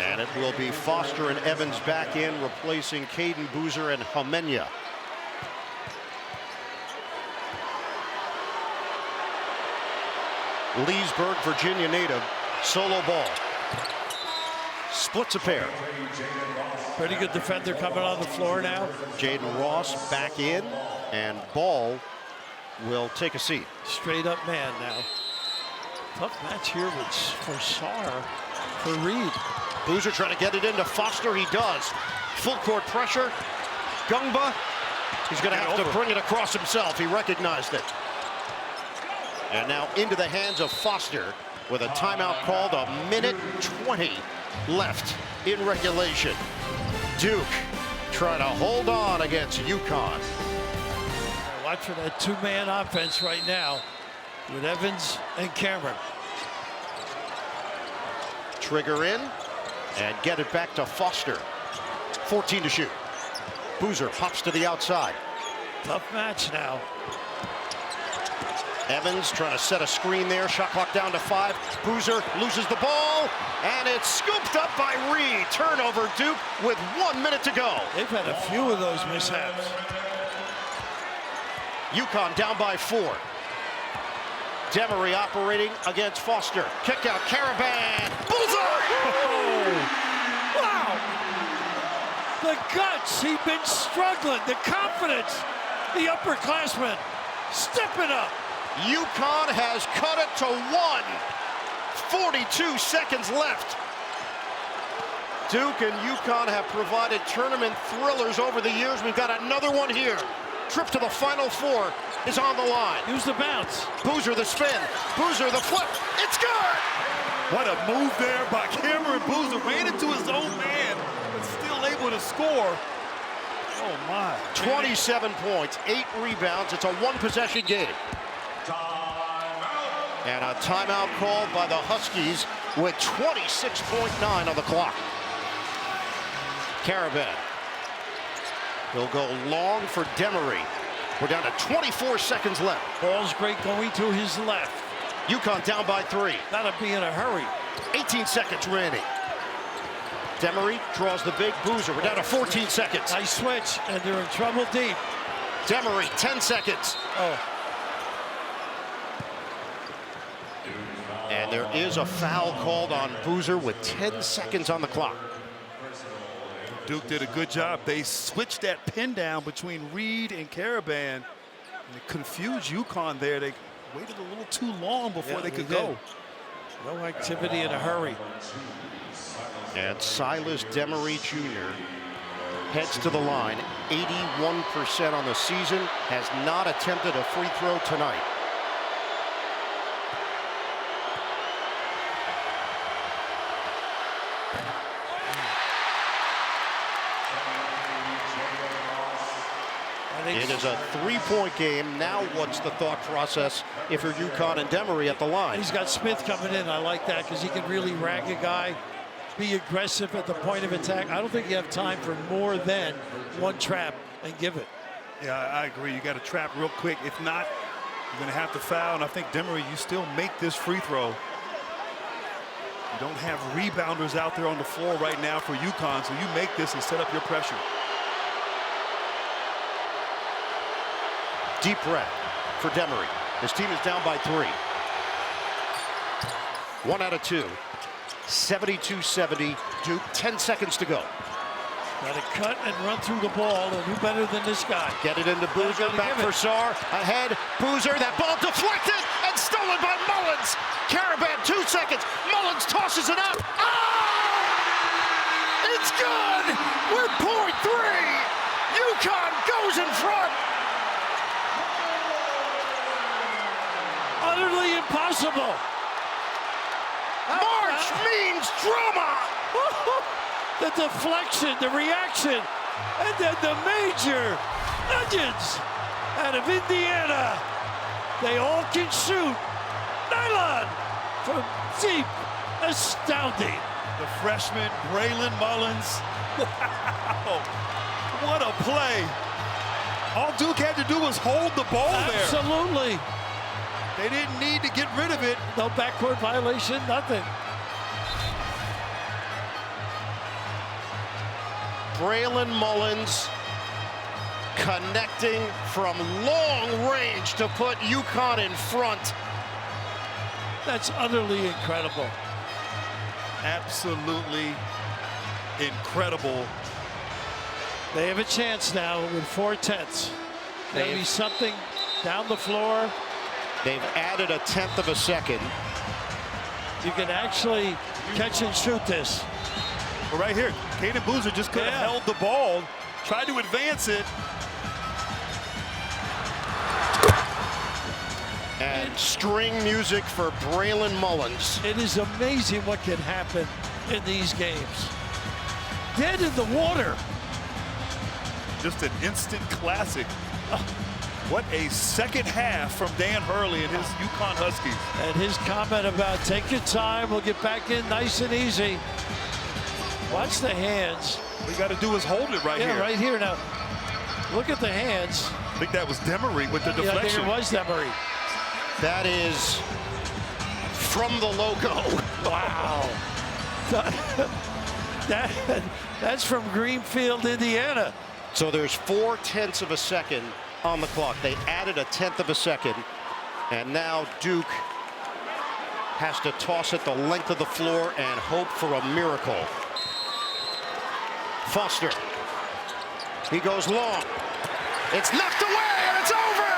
And it will be Foster and Evans back in, replacing Caden Boozer and Hamenya. Leesburg, Virginia native, solo ball. Splits a pair. Pretty good defender coming on the floor now. Jaden Ross back in, and Ball will take a seat. Straight up man now. Tough match here for Sarr, for Reed. Boozer trying to get it into Foster. He does. Full court pressure. Gungba. He's going to have to bring it across himself. He recognized it. And now into the hands of Foster with a timeout called. 1:20 left in regulation. Duke trying to hold on against UConn. Watch for that two-man offense right now with Evans and Cameron. Trigger in and get it back to Foster. 14 to shoot. Boozer pops to the outside. Tough match now. Evans trying to set a screen there. Shot clock down to 5. Boozer loses the ball, and it's scooped up by Reed. Turnover, Duke, with 1 minute to go. They've had a few of those mishaps. UConn down by 4. Demery operating against Foster. Kick out, Caravan. Bullseye! Wow! The guts, he's been struggling. The confidence, the upperclassmen stepping up. UConn has cut it to 1. 42 seconds left. Duke and UConn have provided tournament thrillers over the years. We've got another one here. Trip to the Final Four is on the line. Use the bounce. Boozer the spin. Boozer the flip. It's good! What a move there by Cameron Boozer. Ran into his own man, but still able to score. Oh, my. 27 points, 8 rebounds. It's a one-possession game. And a timeout called by the Huskies with 26.9 on the clock. Caravan. He'll go long for Demery. We're down to 24 seconds left. Ball's great going to his left. UConn down by 3. Gotta be in a hurry. 18 seconds remaining. Demery draws the big. Boozer. We're down to 14 seconds. Nice switch, and they're in trouble deep. Demery, 10 seconds. Oh. And there is a foul called on Boozer with 10 seconds on the clock. Duke did a good job. They switched that pin down between Reed and Caravan. And it confused UConn there. They waited a little too long before they could go. No activity in a hurry. And Silas Demery Jr. heads to the line. 81% on the season. Has not attempted a free throw tonight. It is a 3-point game. Now what's the thought process if you're UConn and Demery at the line? He's got Smith coming in. I like that because he can really rag a guy, be aggressive at the point of attack. I don't think you have time for more than one trap and give it. Yeah, I agree. You got to trap real quick. If not, you're going to have to foul. And I think Demery, you still make this free throw. You don't have rebounders out there on the floor right now for UConn, so you make this and set up your pressure. Deep breath for Demery. His team is down by 3. 1 out of 2. 72-70. Duke, 10 seconds to go. Got to cut and run through the ball, and who better than this guy? Get it into Boozer, back for Sarr, ahead, Boozer, that ball deflected and stolen by Mullins. Caravan, 2 seconds, Mullins tosses it up. Oh! It's good! We're .3! UConn goes in front! Utterly impossible. March means drama! The deflection, the reaction, and then the major Nuggets out of Indiana. They all can shoot. Nylon from deep. Astounding. The freshman, Braylon Mullins. Wow. What a play. All Duke had to do was hold the ball there. Absolutely. They didn't need to get rid of it. No backcourt violation, nothing. Braylon Mullins connecting from long range to put UConn in front. That's utterly incredible. Absolutely incredible. They have a chance now with 4/10. There'll be something down the floor. They've added a 1/10 of a second. You can actually catch and shoot this. Well, right here, Caden Boozer just could have held the ball, tried to advance it. And string music for Braylon Mullins. It is amazing what can happen in these games. Dead in the water. Just an instant classic. What a second half from Dan Hurley and his UConn Huskies. And his comment about take your time, we'll get back in nice and easy. Watch the hands. What you got to do is hold it right here. Yeah, right here now. Look at the hands. I think that was Demery with the deflection. I think it was Demery. That is from the logo. Wow. That's from Greenfield, Indiana. So there's 4/10 of a second on the clock. They added a 1/10 of a second. And now Duke has to toss it the length of the floor and hope for a miracle. Foster. He goes long. It's knocked away and it's over.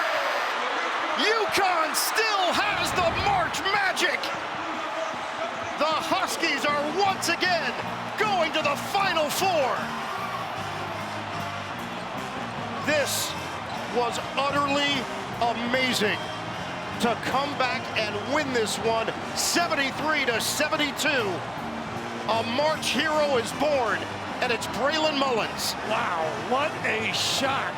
UConn still has the March magic. The Huskies are once again going to the Final Four. This was utterly amazing to come back and win this one 73-72. A March hero is born, and it's Braylon Mullins. Wow, what a shock.